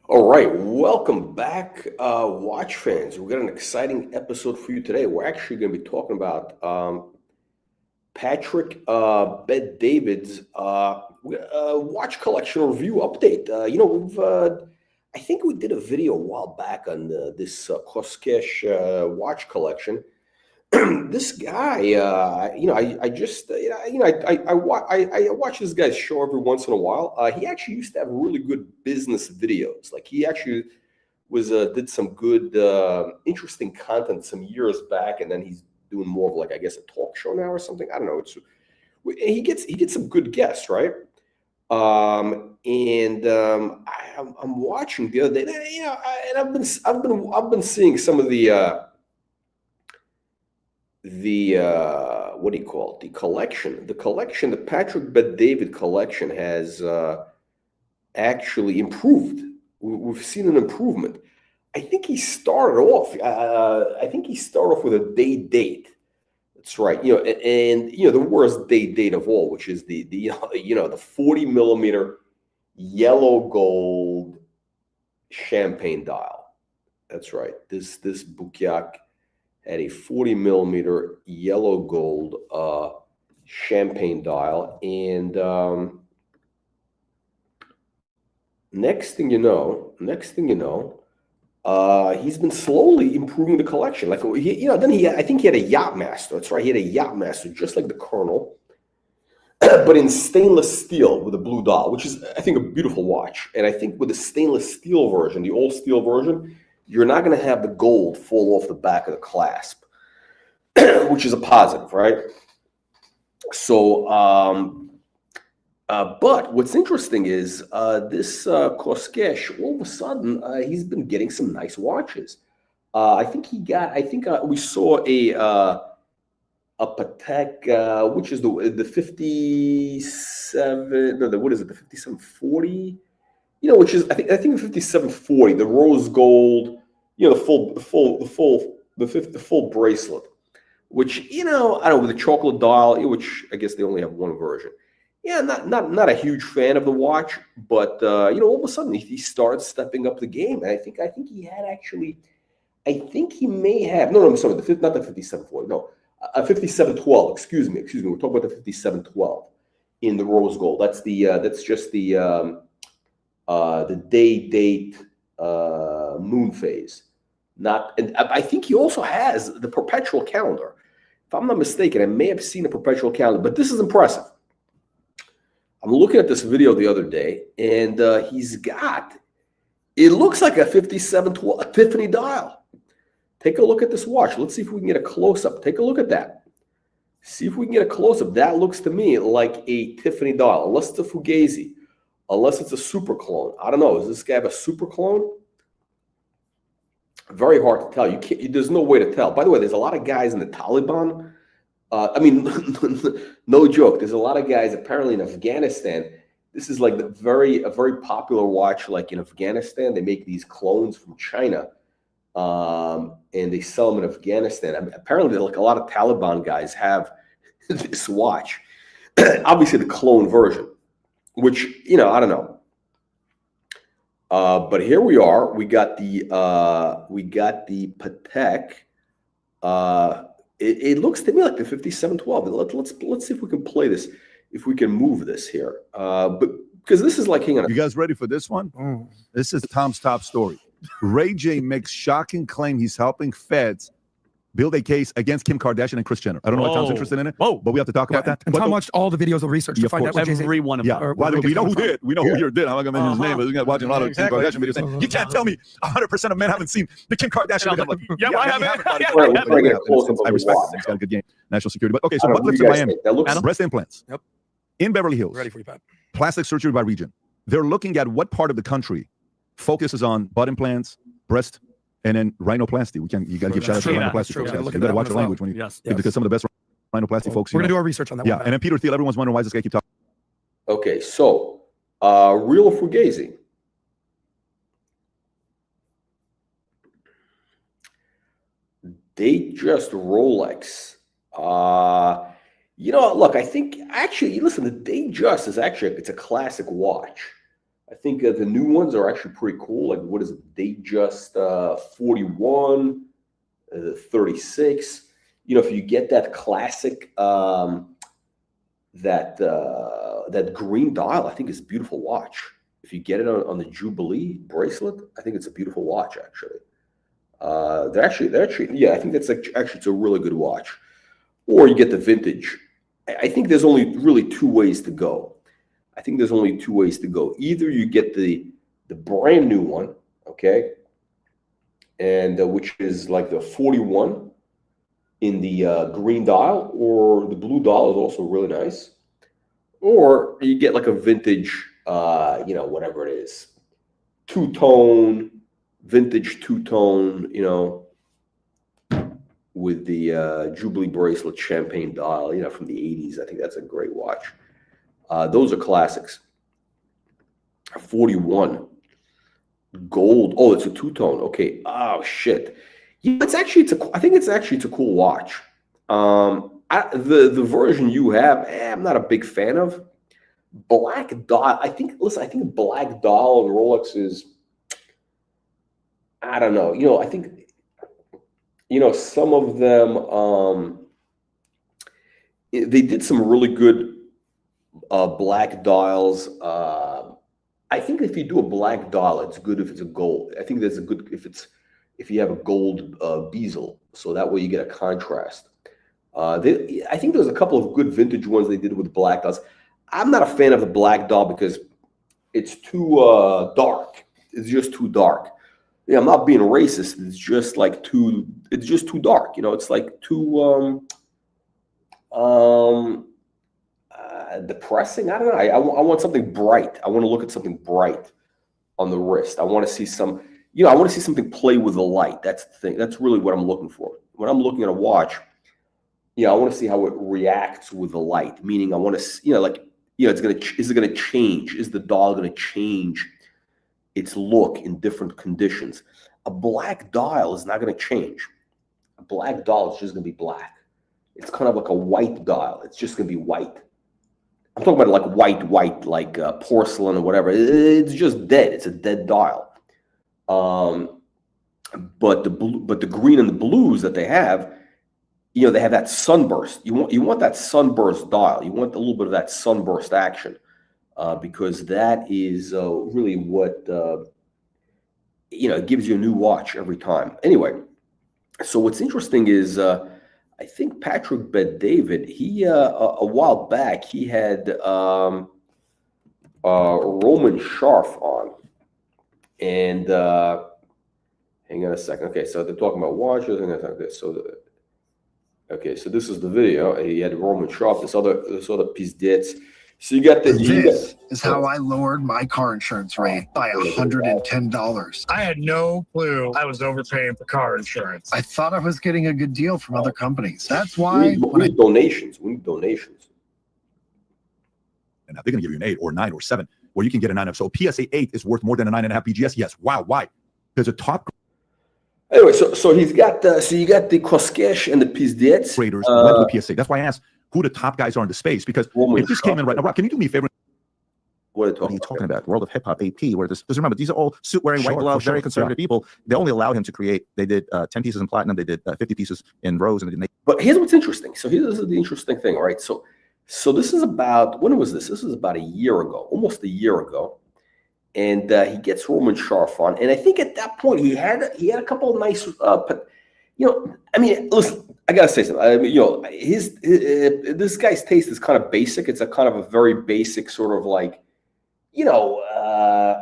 All right, welcome back, watch fans. We've got an exciting episode for you today. We're actually going to be talking about Patrick Bet-David's watch collection review update. I think we did a video a while back on this koskesh watch collection. This guy, I watch this guy's show every once in a while. He actually used to have really good business videos. Like he actually did some good, interesting content some years back, and then he's doing more of like, I guess, a talk show now or something. I don't know. He gets some good guests, right? I'm watching the other day, and I've been seeing some of the what do you call it? The collection, the Patrick Bet-David collection has actually improved. We've seen an improvement. I think he started off. With a day date. That's right. And the worst day date of all, which is the 40 millimeter yellow gold champagne dial. That's right. This Buchiachistan had a 40 millimeter yellow gold champagne dial, and next thing you know, he's been slowly improving the collection. Like I think he had a Yachtmaster. That's right, he had a Yachtmaster just like the Colonel, but in stainless steel with a blue dial, which is, I think, a beautiful watch. And I think with the stainless steel version, the old steel version, you're not going to have the gold fall off the back of the clasp, which is a positive, right? So, but what's interesting is this koskesh, all of a sudden, he's been getting some nice watches. We saw a Patek, which is the 57, no, what is it, the 5740? Which is, I think the 5740, the rose gold, the full bracelet, which, I don't know, with the chocolate dial, which I guess they only have one version. Yeah, not a huge fan of the watch, but all of a sudden he started stepping up the game. And I think he had actually, he may have, no, I'm sorry, not the 5740, no, a 5712. Excuse me. We're talking about the 5712 in the rose gold. That's just the day date moon phase. And I think he also has the perpetual calendar. If I'm not mistaken, I may have seen a perpetual calendar, but this is impressive. I'm looking at this video the other day, and he's got, it looks like a 5712 Tiffany dial. Take a look at this watch. Let's see if we can get a close-up. Take a look at that. See if we can get a close-up. That looks to me like a Tiffany dial, unless it's a Fugazi, unless it's a super clone. I don't know. Does this guy have a super clone? Very hard to tell. There's no way to tell. By the way, there's a lot of guys in the Taliban. No joke. There's a lot of guys apparently in Afghanistan. This is like a very popular watch. Like in Afghanistan, they make these clones from China, and they sell them in Afghanistan. Apparently, like a lot of Taliban guys have this watch. Obviously, the clone version, which I don't know. But here we are. We got the Patek. It looks to me like the 5712. Let's see if we can play this. If we can move this here, but because this is like, hang on. You guys ready for this one? This is Tom's top story. Ray J makes shocking claim he's helping feds build a case against Kim Kardashian and Kris Jenner. I don't know if Tom's interested in it. But we have to talk about that. And Tom watched all the videos of research to find out what every one of them. Yeah. By the way, we know who did. We know who here did. I'm not gonna mention his name, but we got watching a lot of Kim Kardashian videos. Saying, you can't tell me 100% of men haven't seen the Kim Kardashian. I haven't. I respect it. He's got a good game. National security. But okay, so butt lifts in Miami. Breast implants. Yep. In Beverly Hills. Ready for you, Pat. Plastic surgery by region. They're looking at what part of the country focuses on butt implants, breast, and then rhinoplasty. You got to give shout out to rhinoplasty folks. You got to watch your language when you, because some of the best rhinoplasty folks. We're gonna do our research on that. Yeah, and then Peter Thiel. Everyone's wondering why does this guy keep talking. Okay, so real or Fugazi? Datejust Rolex. Look, I think actually, listen, the Datejust is actually, it's a classic watch. I think the new ones are actually pretty cool. Like, what is it? Datejust 41, 36. You know, if you get that classic, that green dial, I think it's a beautiful watch. If you get it on the Jubilee bracelet, I think it's a beautiful watch, actually. They're actually, yeah, I think that's actually, it's a really good watch. Or you get the vintage. I think there's only really two ways to go. Either you get the brand new one, okay, and which is like the 41 in the green dial, or the blue dial is also really nice. Or you get like a vintage, you know, whatever it is, vintage two-tone, you know, with the Jubilee bracelet champagne dial, you know, from the 80s. I think that's a great watch. Those are classics. 41 gold. Oh, it's a two-tone. Okay. Oh shit. Yeah, I think it's a cool watch. The version you have, I'm not a big fan of. Black dial. I think black dial and Rolex is, I don't know. You know, I think, you know, some of them, they did some really good black dials. I think if you do a black dial, it's good if it's a gold. I think that's a good if you have a gold bezel, so that way you get a contrast. I think there's a couple of good vintage ones they did with black dials. I'm not a fan of the black dial because it's too dark. It's just too dark. Yeah, I'm not being racist. It's just like it's just too dark. You know, it's like too depressing. I don't know. I want something bright. I want to look at something bright on the wrist. I want to see some, you know, I want to see something play with the light. That's the thing. That's really what I'm looking for. When I'm looking at a watch, you know, I want to see how it reacts with the light. Meaning I want to, you know, like, you know, is it going to change? Is the dial going to change its look in different conditions? A black dial is not going to change. A black dial is just going to be black. It's kind of like a white dial. It's just going to be white. I'm talking about like white, like porcelain or whatever. It's just dead. It's a dead dial. But the green and the blues that they have, you know, they have that sunburst. You want that sunburst dial. You want a little bit of that sunburst action, because that is really what you know, it gives you a new watch every time. Anyway, so what's interesting is I think Patrick Bet-David, he a while back he had Roman Scharf on, and hang on a second. Okay, so they're talking about watches. Okay, so this is the video. He had Roman Scharf. This other piece dits. So you got This is how I lowered my car insurance rate by $110. I had no clue I was overpaying for car insurance. I thought I was getting a good deal from other companies. That's why we need donations. We need donations. And now they're going to give you an 8 or 9 or 7, or you can get a 9. So PSA 8 is worth more than a 9.5 BGS. Yes. Wow. Why? There's a top. Anyway, so he's got so you got the koskesh and the piece dits. Traders went to the PSA. That's why I asked who the top guys are in the space, because if this came in right now, Rob, can you do me a favor? What are you talking about? World of Hip Hop AP, where this, because remember, these are all suit wearing, white gloves, very conservative people. They only allowed him to create, they did 10 pieces in platinum, they did 50 pieces in rose, and they did. But here's what's interesting. So here's the interesting thing, all right? So this is about, when was this? This is about a year ago, almost a year ago. And he gets Roman Scharf on. And I think at that point, he had a couple of nice, you know, I mean, listen, I gotta say something. I mean, you know, this guy's taste is kind of basic. It's a kind of a very basic sort of like, you know,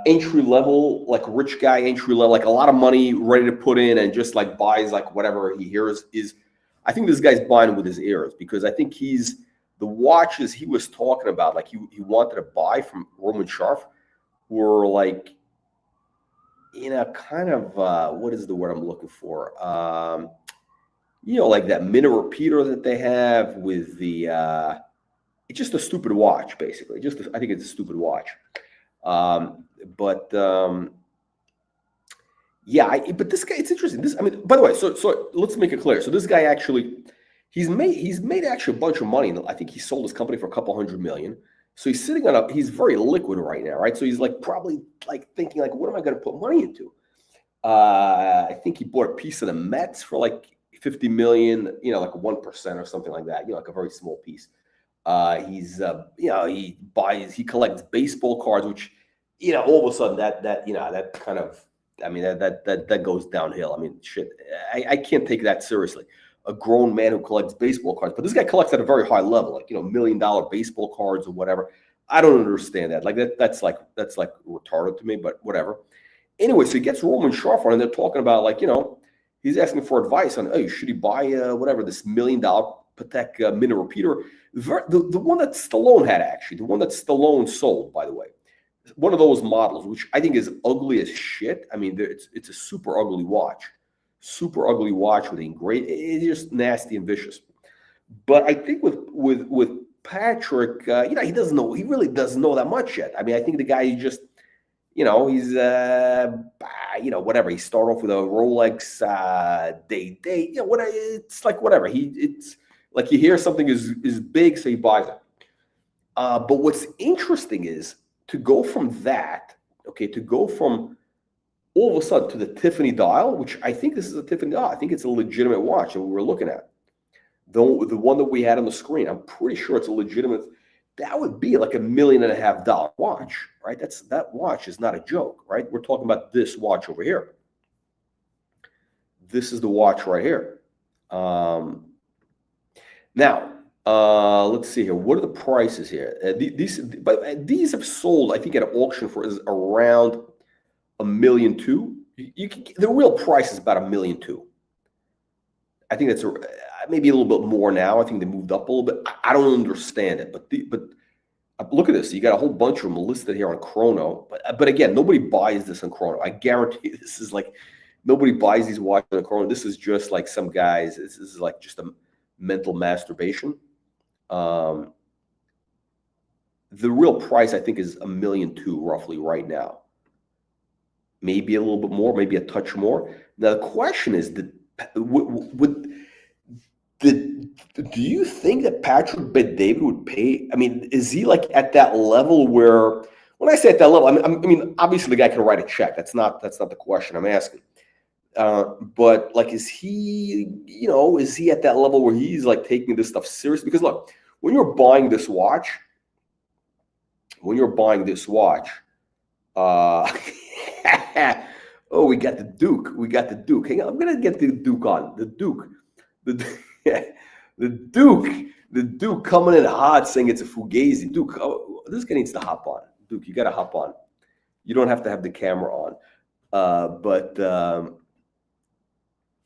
entry level, like rich guy entry level, like a lot of money ready to put in and just like buys like whatever he hears is. I think this guy's buying with his ears, because I think the watches he was talking about, like he wanted to buy from Roman Scharf, were like, you know, kind of what is the word I'm looking for? You know, like that minute repeater that they have with the it's just a stupid watch, basically. I think it's a stupid watch. Yeah, but this guy, it's interesting. I mean, by the way, so let's make it clear. So this guy actually, he's made actually a bunch of money. I think he sold his company for a couple $100 million. So he's sitting on he's very liquid right now, right? So he's like probably like thinking like, what am I going to put money into? I think he bought a piece of the Mets for like 50 million, you know, like 1% or something like that, you know, like a very small piece. He's, you know, he collects baseball cards, which, you know, all of a sudden that, you know, that kind of, I mean, that goes downhill. I mean, shit, I can't take that seriously. A grown man who collects baseball cards, but this guy collects at a very high level, like, you know, $1 million baseball cards or whatever. I don't understand that. Like that's like retarded to me, but whatever. Anyway, so he gets Roman Sharf on, and they're talking about, like, you know, he's asking for advice on, hey, should he buy whatever, this $1 million Patek mini repeater, the one that Stallone had, actually, the one that Stallone sold, by the way, one of those models, which I think is ugly as shit. I mean, it's a super ugly watch with engraved. It's just nasty and vicious. But I think with Patrick, you know, he really doesn't know that much yet. I mean, I think the guy, he just, you know, he's, you know, whatever. He started off with a Rolex Datejust, you know, whatever. It's like whatever. It's like you hear something is big, so he buys it. But what's interesting is to go from that, okay, to go from all of a sudden to the Tiffany dial, which I think this is a Tiffany dial. I think it's a legitimate watch that we were looking at. The one that we had on the screen, I'm pretty sure it's a legitimate. That would be like $1.5 million watch, right? That watch is not a joke, right? We're talking about this watch over here. This is the watch right here. Now, let's see here. What are the prices here? These have sold, I think, at an auction for around $1.2 million. The real price is about $1.2 million. I think that's maybe a little bit more now. I think they moved up a little bit. I don't understand it, but look at this. You got a whole bunch of them listed here on Chrono. But again, nobody buys this on Chrono. I guarantee this is like nobody buys these watches on Chrono. This is just like some guys. This is like just a mental masturbation. The real price, I think, is $1.2 million roughly right now. Maybe a little bit more, maybe a touch more. Now the question is, do you think that Patrick Bet-David would pay? I mean, is he like at that level where? When I say at that level, I mean obviously the guy can write a check. That's not the question I'm asking. But like, is he? You know, is he at that level where he's like taking this stuff seriously? Because look, when you're buying this watch, oh, we got the Duke. Hang on, I'm gonna get the Duke on. The Duke coming in hot, saying it's a Fugazi. Duke, this guy needs to hop on. Duke, you got to hop on. You don't have to have the camera on,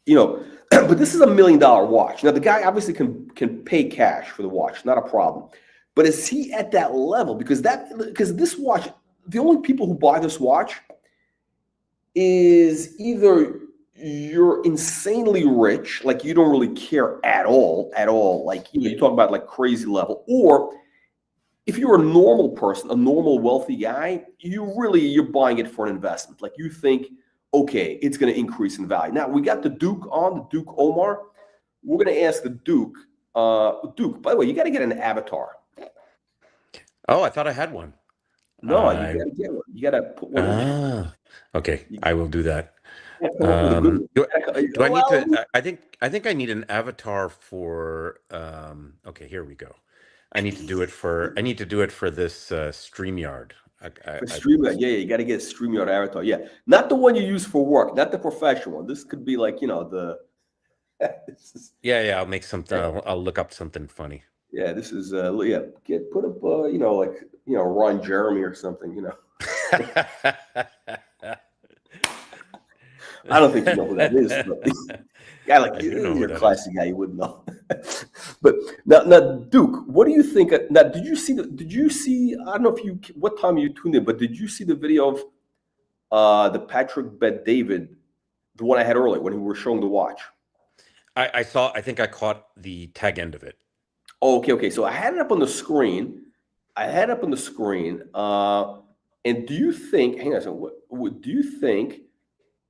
you know. But this is $1 million watch. Now the guy obviously can pay cash for the watch, not a problem. But is he at that level? Because this watch, the only people who buy this watch is either you're insanely rich, like you don't really care at all, like, you know, you talk about like crazy level, or if you're a normal person, a normal wealthy guy, you're buying it for an investment. Like you think, okay, it's going to increase in value. Now we got the Duke on, the Duke Omar. We're going to ask the Duke. Duke, by the way, you got to get an avatar. Oh, I thought I had one. No, you got to get one. You got to put one in. Okay, I will do that. Do I need to? I think I need an avatar for. Okay, here we go. I need to do it for this StreamYard. StreamYard, yeah, you got to get a StreamYard avatar. Yeah, not the one you use for work, not the professional one. This could be like, you know, the. Yeah. I'll make something. I'll look up something funny. Yeah, this is put up you know, like, you know, Ron Jeremy or something, you know. I don't think you know who that is. But guy like you're a classy guy, you wouldn't know. But now, Duke, what do you think? Now, did you see? I don't know what time you tuned in, but did you see the video of the Patrick Bet-David, the one I had earlier when we were showing the watch? I saw. I think I caught the tag end of it. Oh, okay. So I had it up on the screen. And do you think? Hang on a second. What do you think?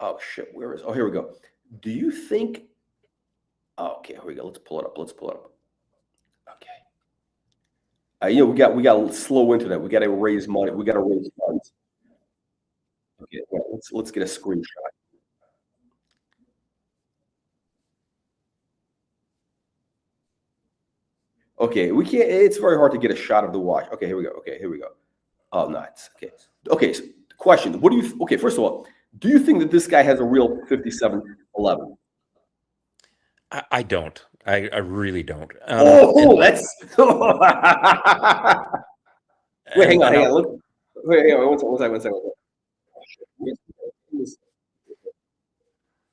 Oh shit! Where is? Oh, here we go. Do you think? Oh, okay, here we go. Let's pull it up. Okay. we got slow internet. We got to raise money. We got to raise funds. Okay, well, let's get a screenshot. Okay, we can't. It's very hard to get a shot of the watch. Okay, here we go. Okay, here we go. Oh, nice. Okay. Okay. So, question: what do you? Okay, first of all, do you think that this guy has a real 5711? I don't. I really don't. That's. Wait, hang on. Look. Wait, hang on. One second.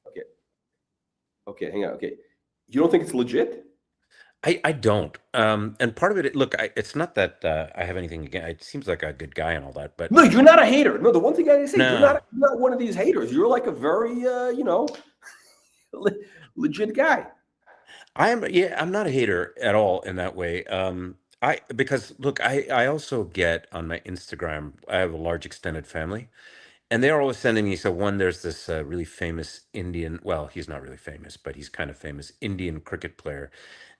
Okay. Okay, hang on. Okay, you don't think it's legit? I don't. And part of it, look, it's not that I have anything against. It seems like a good guy and all that, but No, you're not a hater. No, the one thing I say, No. you're not one of these haters. You're like a very, legit guy. I'm not a hater at all in that way. Because look, I also get on my Instagram, I have a large extended family, and they're always sending me. So one, there's this really famous Indian. Well, he's not really famous, but he's kind of famous Indian cricket player,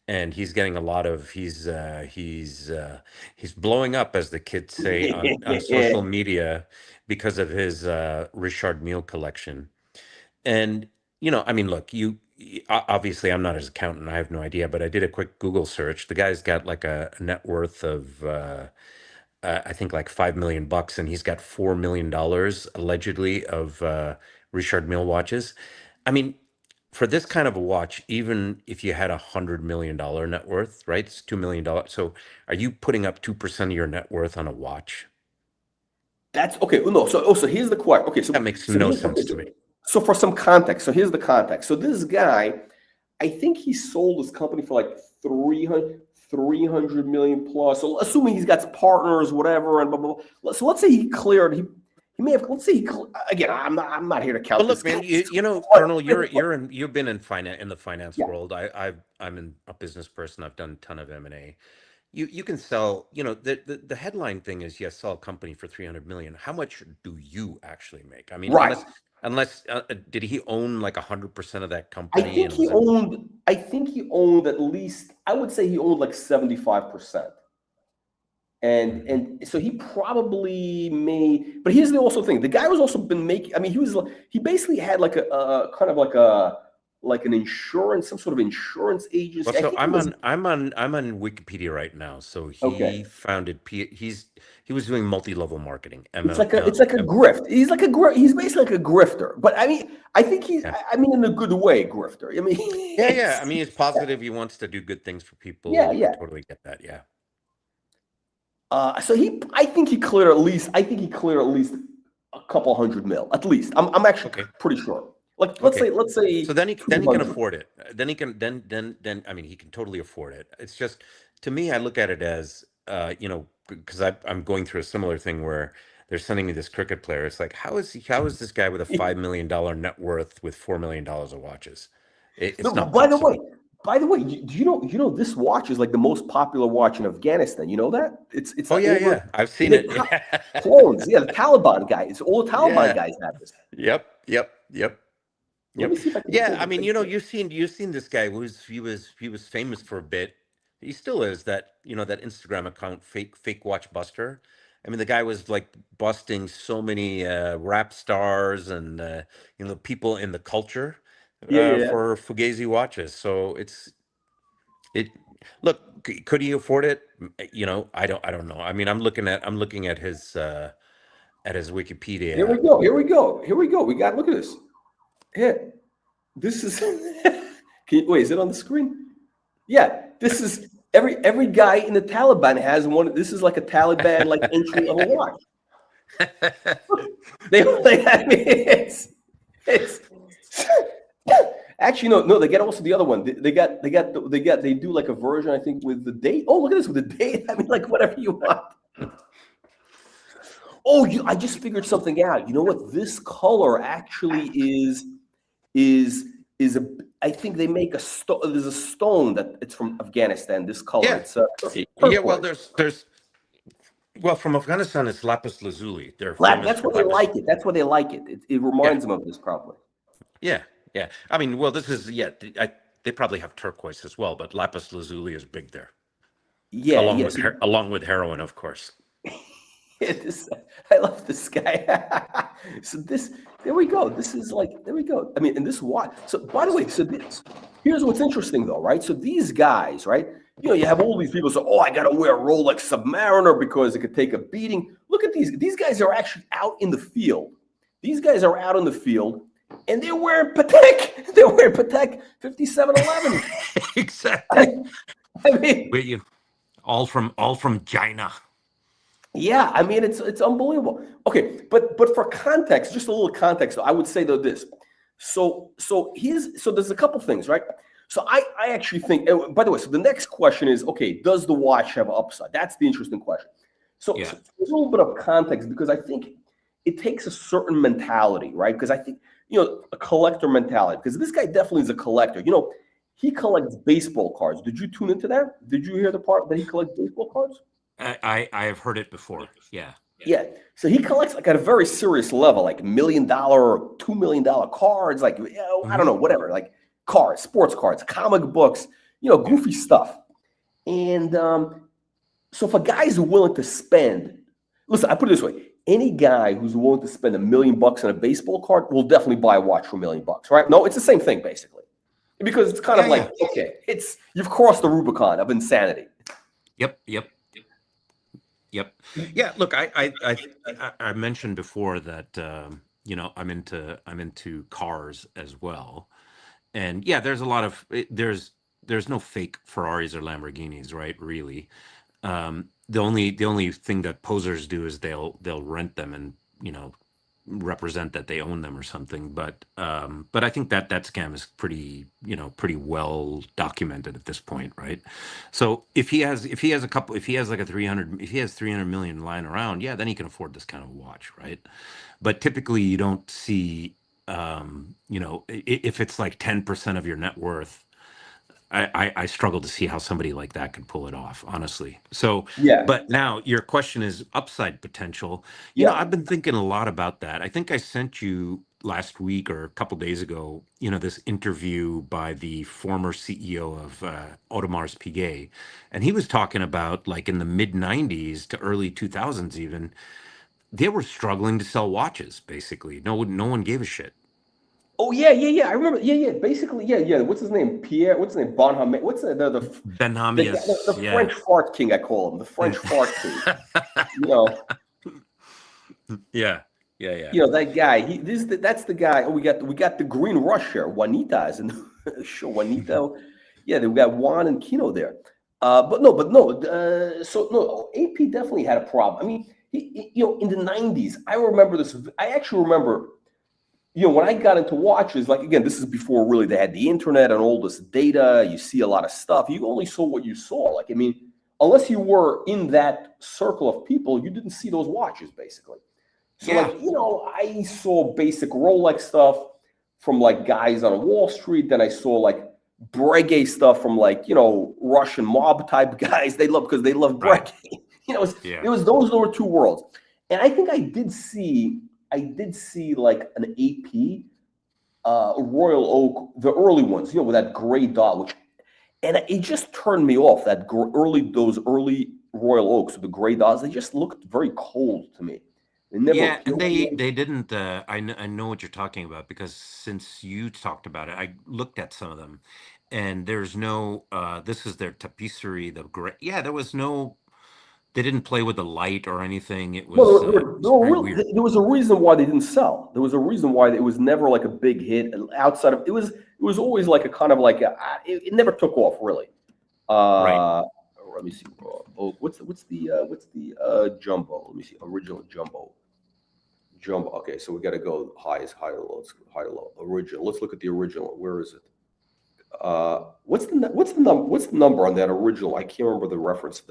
and he's getting a lot of he's blowing up, as the kids say, on social media because of his Richard Mille collection. And I mean, look, obviously I'm not his accountant, I have no idea, but I did a quick Google search. The guy's got like a net worth of I think like $5 million, and he's got $4 million allegedly of Richard Mille watches. I mean, for this kind of a watch, even if you had $100 million net worth, right? It's $2 million. So are you putting up 2% of your net worth on a watch? That's okay. No, so here's the question. Okay, so That makes so no here's- sense to me. So for some context, so here's the context. So this guy, I think he sold his company for like 300 million plus. So assuming he's got partners, whatever, and blah blah blah. So let's say he cleared. He may have. Let's say again. I'm not here to count. But look, this man, guy. Colonel, you've been in the finance Yeah. world. I'm a business person. I've done a ton of M&A. You can sell. The headline thing is, yes, sell a company for 300 million. How much do you actually make? I mean, Right. unless did he own like 100% of that I company? think he owned at least. I would say he owned like 75%. And so he probably made, but here's the also thing. The guy was also been making. I mean, he basically had like a kind of like an insurance, some sort of insurance agency. Well, so I'm on Wikipedia right now. So he founded. He was doing multi-level marketing. It's like a grift. He's like a grift. He's basically like a grifter. But I mean, I think he's. Yeah. I mean, in a good way, grifter. I mean, Yeah. I mean, he's positive. He wants to do good things for people. Yeah. I totally get that. Yeah. So I think he cleared at least a couple $100 million at least. I'm actually pretty sure. Like let's say. So then he can afford it. Then he can I mean, he can totally afford it. It's just, to me, I look at it as because I'm going through a similar thing where they're sending me this cricket player. It's like, how is this guy with a $5 million net worth with $4 million of watches? It's not possible. By the way, do you know this watch is like the most popular watch in Afghanistan? You know that? It's Yeah. I've seen it. Clones, the Taliban guys. All the Taliban guys have this. Yep. Let me see if I can Yeah, I mean, you've seen this guy he was famous for a bit. He still is that Instagram account, fake watch buster. I mean, the guy was like busting so many rap stars and people in the culture for Fugazi watches. So look, could he afford it? I don't know. I mean, I'm looking at his Wikipedia. Here we go. We got, look at this. Here, this is. Wait, is it on the screen? Yeah, this is every guy in the Taliban has one. This is like a Taliban like entry of a watch. I mean, it's actually no. They get also the other one. They do like a version, I think, with the date. Oh, look at this with the date. I mean, like whatever you want. Oh, I just figured something out. You know what? This color actually is a. I think they make a stone. There's a stone that it's from Afghanistan. This color. Yeah. It's Yeah. Well, there's. Well, from Afghanistan, it's lapis lazuli. That's why they like it. That's why they like it. It reminds them of this, probably. Yeah. I mean, well, this is they probably have turquoise as well, but lapis lazuli is big there. Yeah, along yeah. with along with heroin, of course. Yeah, I love this guy. So there we go. This is like, there we go. I mean, and this watch. So by the way, here's what's interesting though, right? So these guys, right? You know, you have all these people say, "Oh, I got to wear a Rolex Submariner because it could take a beating." Look at these. These guys are actually out in the field. These guys are out in the field, and they're wearing Patek. They're wearing Patek 5711. Exactly. I mean, all from China. yeah, I mean it's unbelievable. Okay, but for context, just a little context, I would say though this. So there's a couple things, right? So I actually think. And by the way, so the next question is, okay, does the watch have upside? That's the interesting question. So there's a little bit of context because I think it takes a certain mentality, right? Because I think, you know, a collector mentality. Because this guy definitely is a collector. You know, he collects baseball cards. Did you tune into that? Did you hear the part that he collects baseball cards? I have heard it before. Yeah. Yeah. So he collects like at a very serious level, like $1 million or $2 million cards, like, you know, I don't know, whatever, like cards, sports cards, comic books, you know, goofy stuff. And so for guys who are willing to spend, listen, I put it this way, any guy who's willing to spend $1 million on a baseball card will definitely buy a watch for $1 million, right? No, it's the same thing basically. Because it's kind of like, okay, you've crossed the Rubicon of insanity. Yep. Yeah. Look, I mentioned before that you know, I'm into cars as well, and yeah, there's a lot of there's no fake Ferraris or Lamborghinis, right? Really, the only thing that posers do is they'll rent them and, you know, represent that they own them or something. But I think that scam is pretty well documented at this point, right? So if he has like 300 million lying around, yeah, then he can afford this kind of watch, right? But typically you don't see, you know, if it's like 10% of your net worth, I struggle to see how somebody like that could pull it off, honestly. So, Yeah. but now your question is upside potential. You know, I've been thinking a lot about that. I think I sent you last week or a couple days ago, you know, this interview by the former CEO of Audemars Piguet, and he was talking about like in the mid 90s to early 2000s even, they were struggling to sell watches. Basically, no one gave a shit. Oh yeah. I remember. Yeah. Basically, yeah. What's his name? Pierre. What's his name? Bonham. What's the Benhamias, the French fart king? I call him the French fart king. You know. Yeah. You know that guy. That's the guy. Oh, we got the Green Rush here. Juanita is in the show. Juanita. Yeah, we got Juan and Kino there. But no. So no, AP definitely had a problem. I mean, you know, in the 90s, I remember this. I actually remember. You know, when I got into watches, like, again, this is before really they had the internet and all this data. You see a lot of stuff. You only saw what you saw. Like, I mean, unless you were in that circle of people, you didn't see those watches, basically. So, like, you know, I saw basic Rolex stuff from, like, guys on Wall Street. Then I saw, like, Breguet stuff from, like, you know, Russian mob type guys. They love Breguet. Right. You know, it was those were two worlds. And I think I did see like an AP Royal Oak, the early ones, you know, with that gray dot, and it just turned me off. Those early Royal Oaks with the gray dots, they just looked very cold to me. And they didn't. I know what you're talking about because since you talked about it, I looked at some of them, and there's no. This is their tapisserie, the gray. Yeah, there was no. They didn't play with the light or anything. It was, weird. There was a reason why they didn't sell. There was a reason why it was never like a big hit. Outside of it was always like a kind of like it never took off really. Right. Let me see. Oh, what's the jumbo? Let me see. Original jumbo. Okay, so we got to go high to low. Original. Let's look at the original. Where is it? What's the number on that original? I can't remember the reference.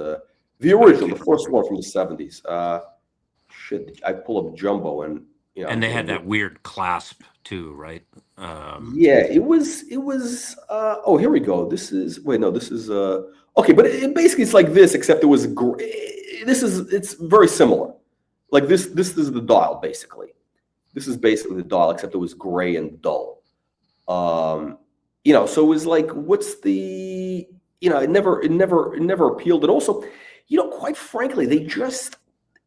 The original, the first one from the 70s. I pull up jumbo and you know. And they had that weird clasp too, right? Yeah, it was. Oh, here we go. This is okay, but basically it's like this, except it was it's very similar. Like this is the dial basically. This is basically the dial, except it was gray and dull. You know, so it was like, what's the it never appealed. And also, quite frankly,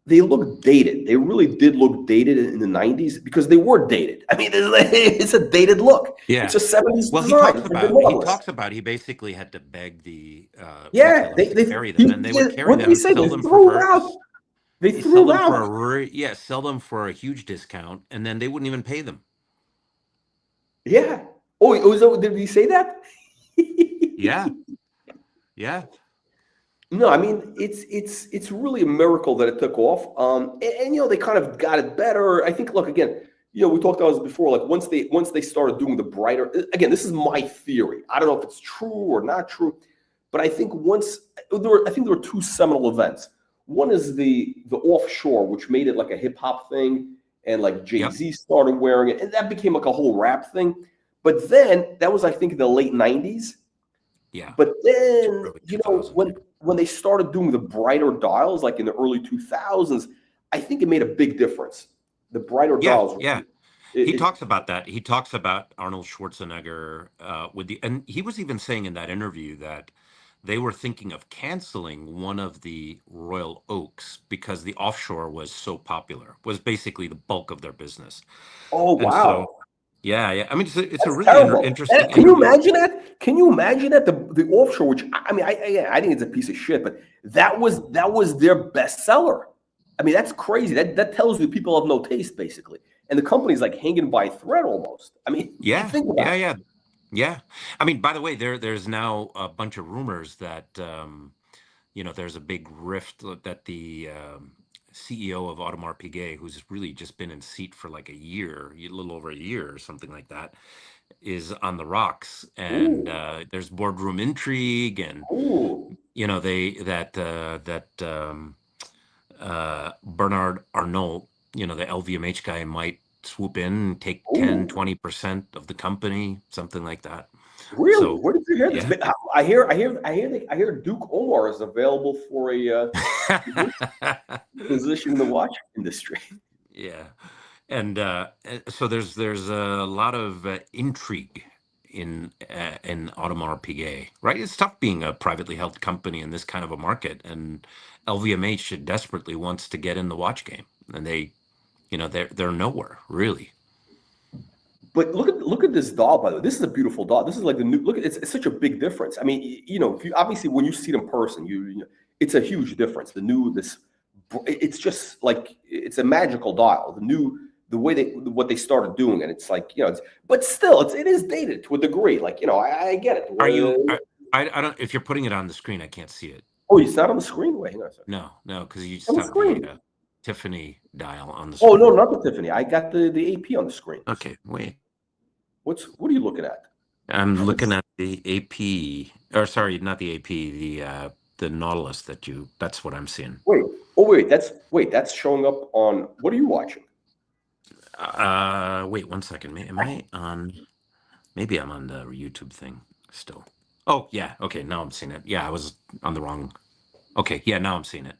they look dated. They really did look dated in the 90s because they were dated. I mean, it's a dated look. Yeah. It's a 70s Well, design. he basically had to beg the Yeah, retailers to carry them, and they would carry them, sell them for They threw them out. sell them for a huge discount, and then they wouldn't even pay them. Yeah. Did he say that? Yeah. Yeah. No, I mean it's really a miracle that it took off. And they kind of got it better. I think. Look again. We talked about this before. Like once they started doing the brighter. Again, this is my theory. I don't know if it's true or not true, but I think there were two seminal events. One is the offshore, which made it like a hip hop thing, and like Jay-Z started wearing it, and that became like a whole rap thing. But then that was, I think, in the late 90s. Yeah. But then, when they started doing the brighter dials, like in the early 2000s, I think it made a big difference. The brighter dials. Yeah. He talks about that. He talks about Arnold Schwarzenegger and he was even saying in that interview that they were thinking of canceling one of the Royal Oaks because the offshore was so popular, was basically the bulk of their business. Oh, wow. Yeah. I mean, it's a really interesting. Can you imagine that? Can you imagine that the offshore, which I think it's a piece of shit, but that was their bestseller. I mean, that's crazy. That tells you people have no taste, basically, and the company's like hanging by a thread almost. I mean, think about it. Yeah. I mean, by the way, there's now a bunch of rumors that there's a big rift that the CEO of Audemars Piguet, who's really just been in seat for like a little over a year or something like that, is on the rocks, and there's boardroom intrigue, and Bernard Arnault, the LVMH guy, might swoop in and take 10-20% of the company, something like that. Really? So, where did you hear this? I hear Duke Omar is available for a position in the watch industry. Yeah, and so there's a lot of intrigue in Audemars Piguet, right? It's tough being a privately held company in this kind of a market, and LVMH desperately wants to get in the watch game, and they're nowhere really. But look at this doll, by the way. This is a beautiful doll. This is like the new look. It's such a big difference. I mean, if you obviously when you see it in person, it's a huge difference. It's just like it's a magical dial. The way what they started doing, and it's like but still it is dated to a degree. Like I get it. Are you? I don't. If you're putting it on the screen, I can't see it. Oh, it's not on the screen. Wait, hang on a second. No, because you just On the have screen. the Tiffany dial on the screen. Oh no, not the Tiffany. I got the AP on the screen. Okay, wait. What are you looking at? I'm looking at the AP, or sorry, not the AP, the Nautilus that's what I'm seeing. Wait, that's showing up on, what are you watching? Wait 1 second. Am I on, maybe I'm on the YouTube thing still. Oh, yeah, okay, now I'm seeing it. Yeah, I was on the wrong, okay, yeah, now I'm seeing it.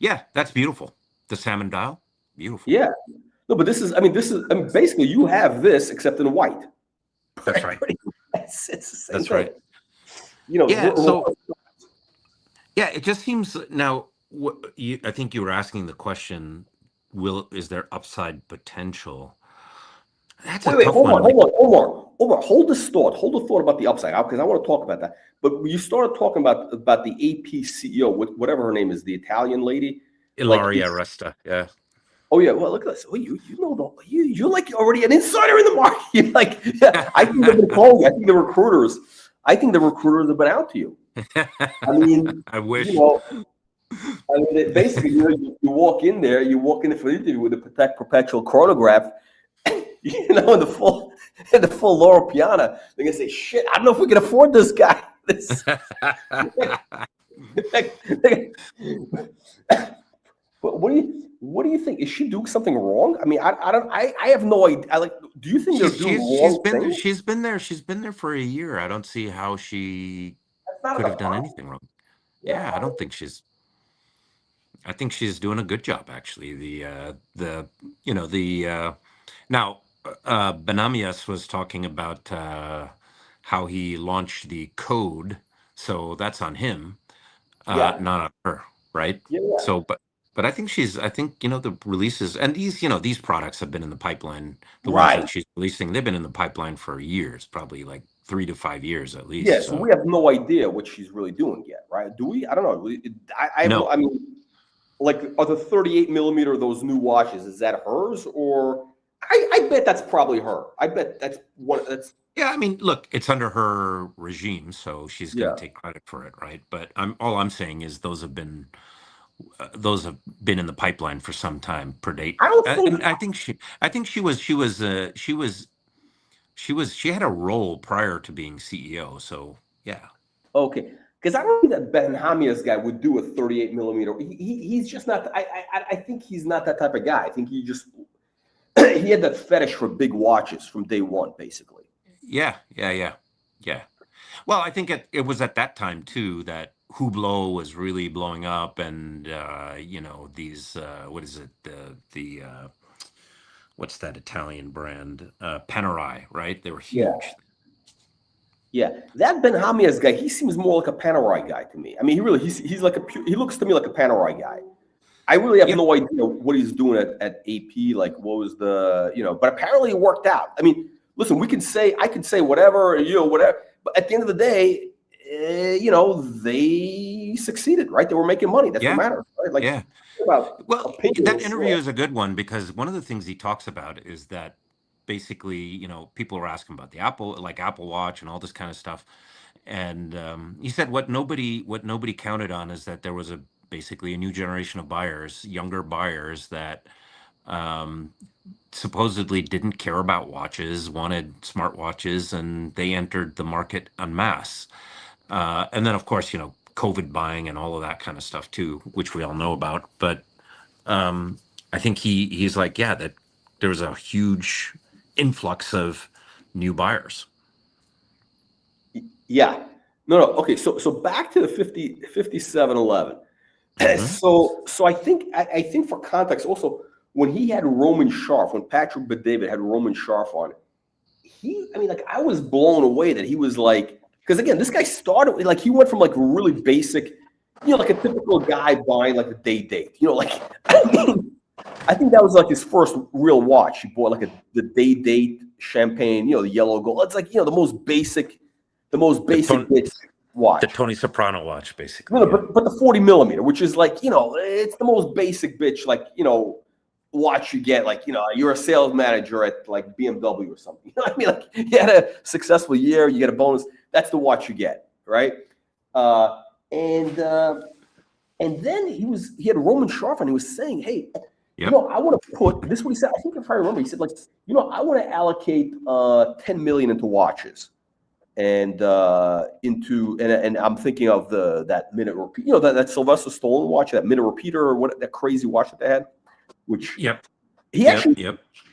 Yeah, that's beautiful. The salmon dial, beautiful. Yeah. No, but this is basically you have this except in white. That's right. It's the same That's thing. right. It just seems now. I think you were asking the question: is there upside potential? That's a tough one. Hold Hold the thought about the upside out, because I want to talk about that. But you started talking about the AP CEO, whatever her name is, the Italian lady, Ilaria Resta. Yeah. Oh yeah, well look at this. Well, you're like already an insider in the market. You're like, I think they've been calling you. I think the recruiters have been out to you. I mean, I wish. Basically, you walk in there for an interview with a Patek perpetual chronograph, in the full Loro Piana. They're gonna say, "Shit, I don't know if we can afford this guy." What do you think? Is she doing something wrong? I mean, I have no idea. Do you think they're doing wrong things? She's been there for a year. I don't see how she could have done anything wrong. Yeah, I don't think I think she's doing a good job, actually. Now Benamias was talking about how he launched the code So that's on him, Yeah. not on her, right? Yeah. So, but I think the releases and these products have been in the pipeline. The ones Right. that she's releasing, they've been in the pipeline for years, probably like 3 to 5 years at least. Yeah, so we have no idea what she's really doing yet, right? Do we? I don't know. I have No. I mean, like, are the 38 millimeter of those new watches, is that hers? Or I bet that's probably her. I bet that's one. That's Yeah, I mean, look, it's under her regime, so she's going Yeah. to take credit for it, right? But all I'm saying is those have been in the pipeline for some time, per date. I don't think. And I think she had a role prior to being CEO. So yeah. Okay, because I don't think that Ben Hamia's guy would do a 38 millimeter. He's just not. I think he's not that type of guy. I think he just he had that fetish for big watches from day one, basically. Yeah. Well, I think it was at that time too that Hublot was really blowing up, and these what is it, the what's that Italian brand, Panerai, right? They were huge. Yeah, that Ben Hamia's guy, he seems more like a Panerai guy to me. I mean, he's like he looks to me like a Panerai guy. I really have no idea what he's doing at AP. Like, what was but apparently it worked out. I mean, listen, I could say whatever, whatever. But at the end of the day, they succeeded, right? They were making money. That's what matters, right? Like, Well, that interview is a good one because one of the things he talks about is that basically, people are asking about the Apple Watch and all this kind of stuff. And he said what nobody counted on is that there was basically a new generation of buyers, younger buyers that supposedly didn't care about watches, wanted smartwatches, and they entered the market en masse. And then, of course, COVID buying and all of that kind of stuff too, which we all know about. But I think he's like, that there was a huge influx of new buyers. Yeah. No. Okay. So back to the 5711. So I think for context also, when he had Roman Sharf, when Patrick Bet-David had Roman Sharf on it, I was blown away that he was like, because again, this guy started like he went from like really basic, like a typical guy buying like a day date, I think that was like his first real watch. He bought like the day date champagne, the yellow gold. It's like, the most basic bitch watch. The Tony Soprano watch, basically. No, but the 40 millimeter, which is like, it's the most basic bitch, like, watch you get, like, you're a sales manager at like BMW or something. You know what I mean? Like, you had a successful year, you get a bonus. That's the watch you get, right? And then he had Roman Sharf, and he was saying, hey, I want to put, this is what he said, I think if I remember, he said, like, I want to allocate 10 million into watches. And and I'm thinking of that minute repeat, that Sylvester Stallone watch, that minute repeater, or what, that crazy watch that they had, which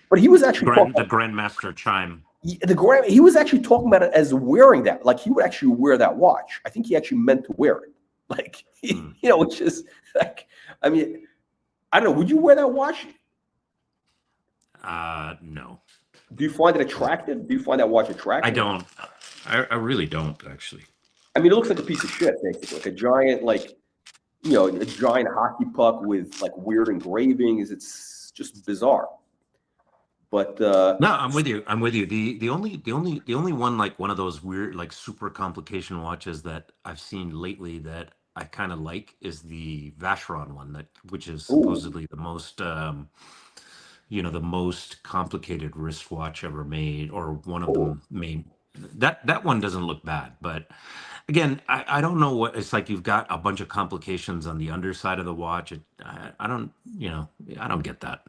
but he was actually the Grandmaster chime. He was actually talking about it as wearing that, like he would actually wear that watch. I think he actually meant to wear it, like which is like, I mean, I don't know. Would you wear that watch? No. Do you find it attractive? Do you find that watch attractive? I don't. I really don't, actually. I mean, it looks like a piece of shit, basically. Like a giant, like, a giant hockey puck with like weird engravings. It's just bizarre. But no, I'm with you. The only one, like one of those weird, like super complication watches that I've seen lately that I kind of like is the Vacheron one, which is supposedly the most the most complicated wristwatch ever made, or one of them made. That one doesn't look bad, but again, I don't know what it's like. You've got a bunch of complications on the underside of the watch. I don't get that.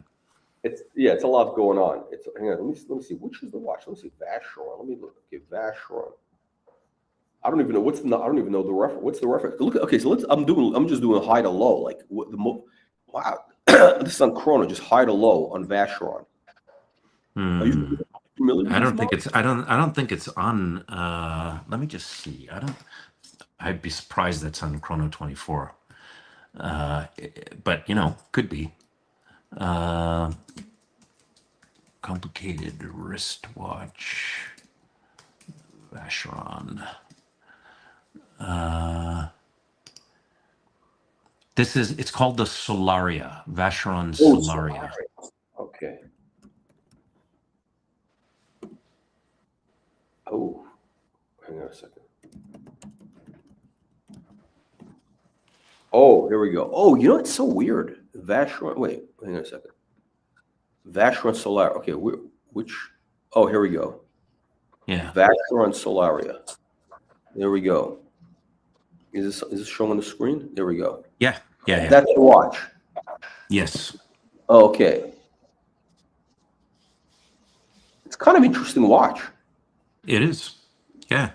It's a lot going on. Hang on, let me see, which is the watch? Let me see, Vacheron. Let me look. Okay, Vacheron. I don't even know the reference. What's the reference? Look, okay, so I'm just doing high to low, like wow. This is on Chrono, just high to low on Vacheron. I don't think it's on. Let me just see. I'd be surprised that's on Chrono 24. But could be. Complicated wristwatch, Vacheron. It's called the Solaria, Vacheron Oh, Solaria. Okay. Oh, hang on a second. Oh, here we go. Oh, you know, it's so weird. Vacheron, wait, hang on a second. Vacheron Solaria. Okay, which, oh, here we go. Yeah. Vacheron Solaria. There we go. Is this showing on the screen? There we go. Yeah. That's the watch. Yes. Okay. It's kind of interesting watch. It is. Yeah.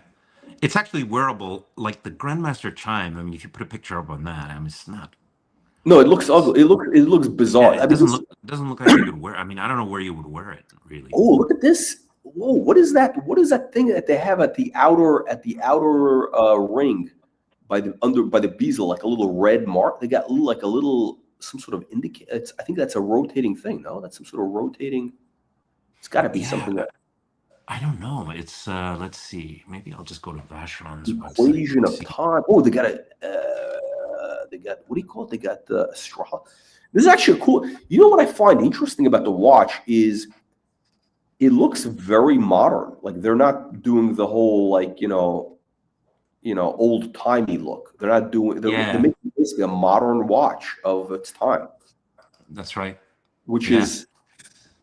It's actually wearable, like the Grandmaster Chime. I mean, if you put a picture up on that, I mean, it's not. No, it looks ugly. It looks bizarre. Yeah, it doesn't look like you could wear. I mean, I don't know where you would wear it, really. Oh, look at this. Whoa, what is that? What is that thing that they have at the outer ring by the bezel, like a little red mark? They got some sort of indicator. I think that's a rotating thing. No, that's some sort of rotating. It's got to be something that. I don't know. It's let's see. Maybe I'll just go to Vacheron's Equation website. of time. Oh, they got what do you call it? They got the astrology. This is actually cool. You know what I find interesting about the watch is it looks very modern. Like they're not doing the whole old timey look. They're not doing. They're making basically a modern watch of its time. That's right. Which is,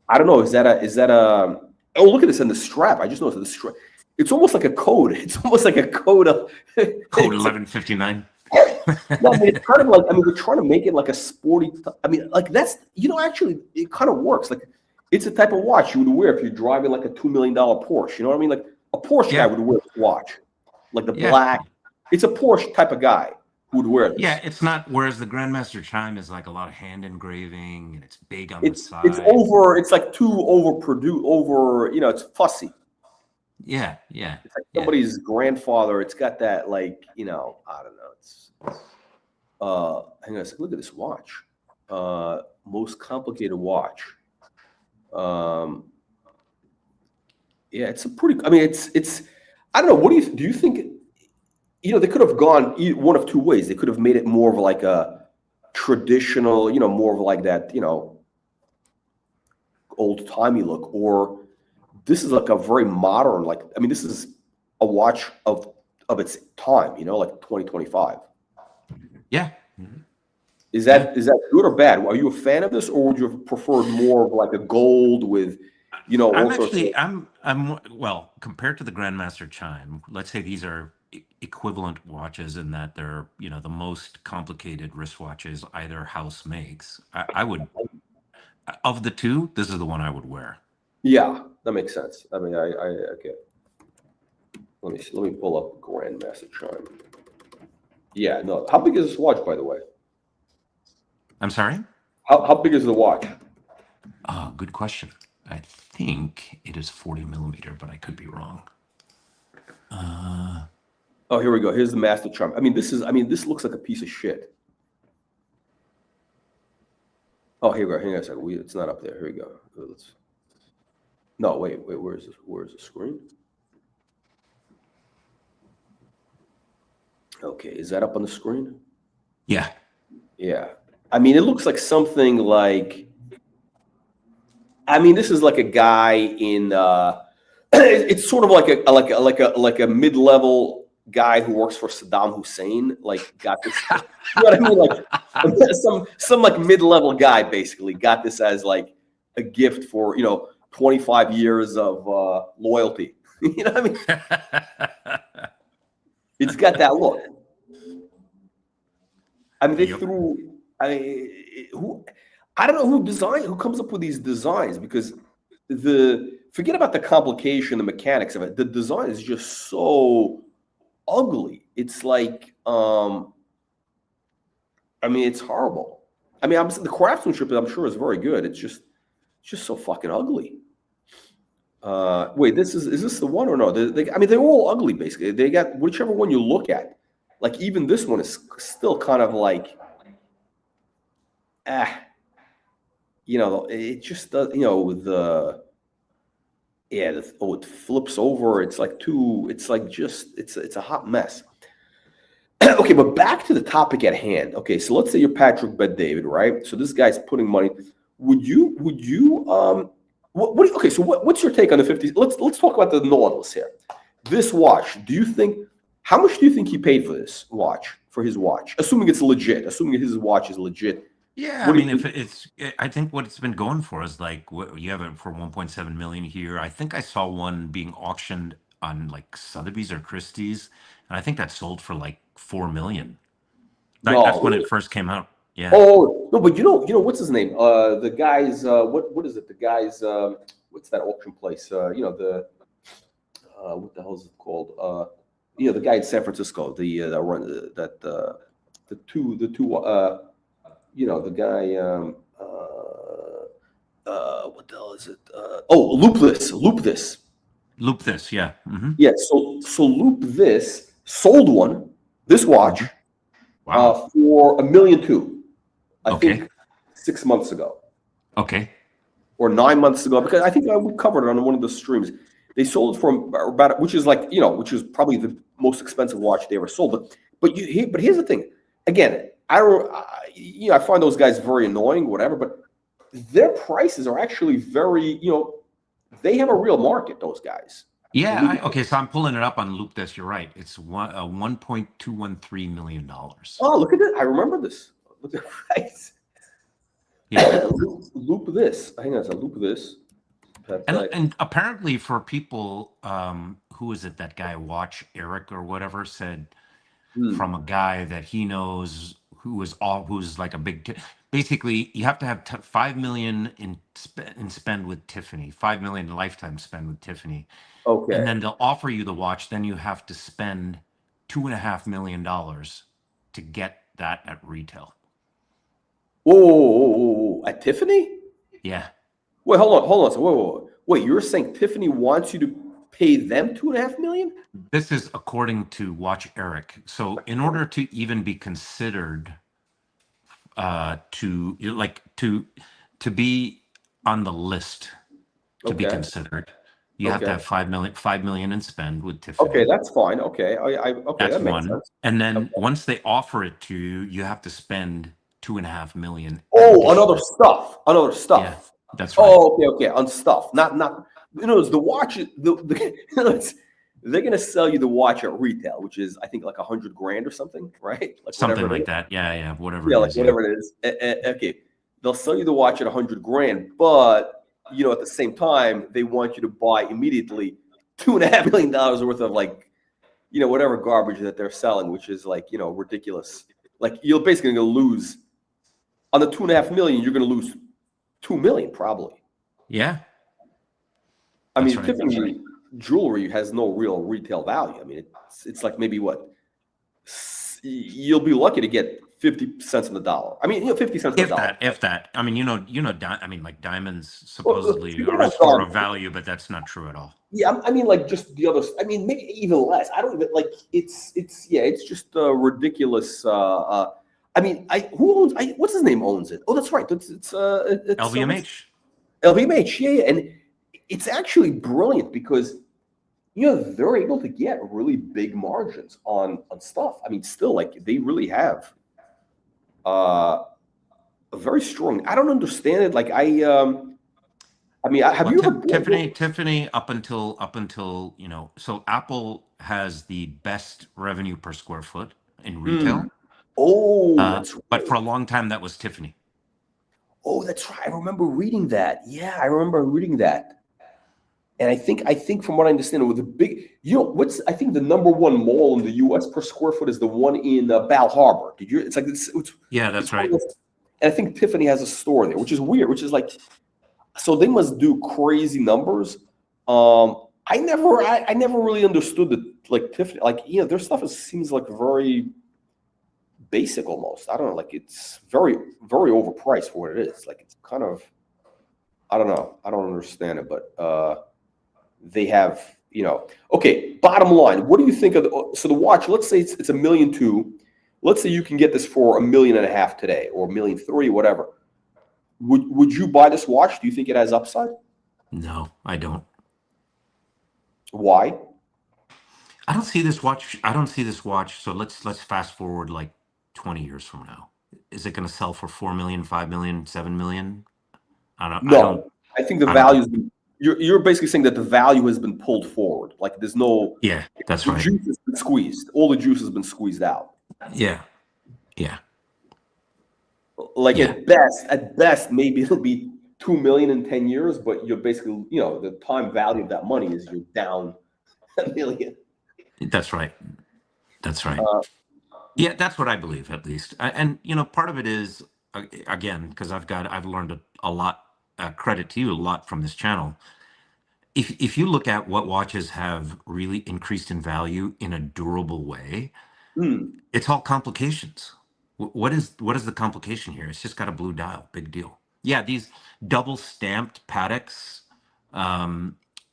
I don't know. Is that a? Oh, look at this in the strap. I just noticed the strap. It's almost like a code. It's almost like a code of code 1159. No, I mean, it's kind of like, they're trying to make it like a sporty. I mean, like that's, actually, it kind of works. Like, it's a type of watch you would wear if you're driving like a $2 million Porsche. You know what I mean? Like a Porsche guy would wear this watch, like the black. It's a Porsche type of guy who would wear this. Yeah, it's not. Whereas the Grandmaster Chime is like a lot of hand engraving and it's big on the side. It's over. It's like too overproduced. It's fussy. Yeah. It's like somebody's grandfather. It's got that I don't know. It's hang on a second. Look at this watch. Most complicated watch. It's a pretty. I mean, it's. I don't know. What do you think? They could have gone one of two ways. They could have made it more of like a traditional, more of like that, old timey look, or this is like a very modern, this is a watch of its time, like 2025. Yeah. Is that good or bad? Are you a fan of this, or would you have preferred more of like a gold with, I'm well, compared to the Grandmaster Chime, let's say these are equivalent watches in that they're, the most complicated wristwatches either house makes. I would, of the two, this is the one I would wear. Yeah, that makes sense. I mean, okay. Let me see. Let me pull up Grandmaster Chime. Yeah, no. How big is this watch, by the way? I'm sorry? How big is the watch? Oh, good question. I think it is 40 millimeter, but I could be wrong. Oh, here we go. Here's the Master Chime. This looks like a piece of shit. Oh, here we go. Hang on a second. It's not up there. Here we go. No, wait. Where's the screen? Okay, is that up on the screen? Yeah. Yeah. It looks like something like. This is like a guy in. It's sort of like a mid-level guy who works for Saddam Hussein. Got this. You know what I mean? Like some like mid-level guy basically got this as like a gift for 25 years of loyalty. You know what I mean? It's got that look. They threw. I don't know who comes up with these designs, because forget about the complication, the mechanics of it. The design is just so ugly. It's like, it's horrible. The craftsmanship, I'm sure, is very good. It's just so fucking ugly. Wait, is this the one or no? They're all ugly basically. They got whichever one you look at. Like even this one is still kind of like, it just does. With the. Yeah, it flips over. It's like it's a hot mess. Okay, but back to the topic at hand. Okay, so let's say you're Patrick Bet-David, right? So this guy's putting money. Would you okay, so what's your take on the 50s? Let's talk about the Nautilus here. This watch, how much do you think he paid for this watch, for his watch? Assuming it's legit, assuming his watch is legit. Yeah, I mean, I think what it's been going for is like what you have it for 1.7 million here. I think I saw one being auctioned on like Sotheby's or Christie's, and I think that sold for like 4 million. That's when it first came out. Yeah. Oh no, but you know what's his name? The guy's what is it? The guy's what's that auction place? What the hell is it called? The guy in San Francisco, the two the guy what the hell is it? Loop this, yeah. Mm-hmm. Yeah, so Loop this sold this watch for $1.2 million. I think 6 months ago. Okay. Or 9 months ago, because I think we covered it on one of the streams. They sold it for about, which is probably the most expensive watch they ever sold. But here's the thing. Again, I find those guys very annoying, whatever. But their prices are actually very, they have a real market. Those guys. Yeah. Okay. So I'm pulling it up on Loop this. You're right. It's $1.213 million. Oh, look at that! I remember this. Look at the price. Yeah. Loop this. Hang on a second. Loop this. And apparently for people, who is it? That guy, Watch Eric or whatever, said from a guy that he knows who's like a big. Basically, you have to have 5 million in spend with Tiffany, 5 million lifetime spend with Tiffany. Okay. And then they'll offer you the watch. Then you have to spend $2.5 million to get that at retail. Whoa. At Tiffany? Yeah. Wait, hold on. So, wait, you're saying Tiffany wants you to pay them $2.5 million? This is according to Watch Eric. So in order to even be considered to be on the list to be considered, you have to have 5 million in spend with Tiffany. Okay, that's fine. Okay. That's that makes one. sense. And then once they offer it to you, you have to spend $2.5 million. Oh, on other stuff. Yeah, that's right. Oh, okay. On stuff. Not it's the watch. They're gonna sell you the watch at retail, which is I think like $100,000 or something, right? Like something like that. Yeah, whatever. Yeah, like whatever it is. Okay, they'll sell you the watch at $100,000, but at the same time they want you to buy immediately $2.5 million worth of whatever garbage that they're selling, which is ridiculous. Like you're basically gonna lose on the $2.5 million. You're gonna lose $2 million probably. Yeah. I mean, Tiffany jewelry has no real retail value. I mean, it's like maybe you'll be lucky to get 50 cents on the dollar. I mean, 50 cents on the dollar. If that. I mean, like diamonds supposedly are a store of value, but that's not true at all. Yeah, I mean, like just the others. I mean, maybe even less. I don't even it's just ridiculous. I mean, who owns? What's his name owns it? Oh, that's right. It's LVMH. LVMH, yeah, and it's actually brilliant because they're able to get really big margins on stuff. I mean, still they really have a very strong. I don't understand it. Have you ever Tiffany up until so Apple has the best revenue per square foot in retail. Oh, that's right. But for a long time that was Tiffany. Oh, that's right. I remember reading that. Yeah, I remember reading that. And I think from what I understand, with the big, I think the number one mall in the U.S. per square foot is the one in Bal Harbor. Yeah, that's right. And I think Tiffany has a store there, which is weird. Which is so they must do crazy numbers. I never really understood that Tiffany, their stuff seems very basic almost. I don't know, it's very, very overpriced for what it is. It's kind of, I don't know. I don't understand it, but they have, okay, bottom line, what do you think of the watch? Let's say it's $1.2 million. Let's say you can get this for $1.5 million today or $1.3 million, whatever. Would you buy this watch? Do you think it has upside? No, I don't. Why? I don't see this watch. I don't see this watch. So let's fast forward like 20 years from now. Is it going to sell for 4 million, 5 million, 7 million? No, I think the value. You're basically saying that the value has been pulled forward. Like there's no. Yeah, that's the right. Juice has been squeezed. All the juice has been squeezed out. Yeah, yeah. Like at best, maybe it'll be 2 million in 10 years, but you're basically, the time value of that money is you're down $1 million. That's right. That's right. Yeah, that's what I believe, at least. And part of it is, again, because I've learned a lot. Credit to you, a lot from this channel. If you look at what watches have really increased in value in a durable way, it's all complications. What is the complication here? It's just got a blue dial. Big deal. Yeah, these double stamped Pateks,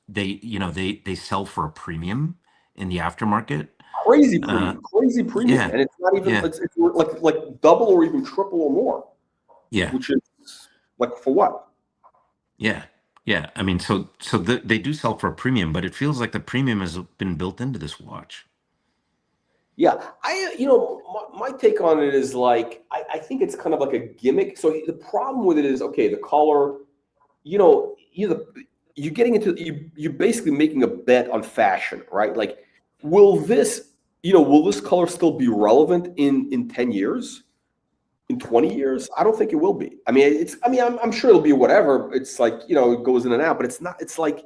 they sell for a premium in the aftermarket. Crazy premium, and it's not even it's like double or even triple or more. Yeah, which is like for what? Yeah. I mean, so they do sell for a premium, but it feels like the premium has been built into this watch. Yeah, my take on it is like I think it's kind of like a gimmick. So the problem with it is, okay, the color, you're getting into you're basically making a bet on fashion, right? Like, will this color still be relevant in 10 years? In 20 years? I don't think it will be. I mean, I'm sure it'll be whatever. It's like, it goes in and out, but it's not, it's like,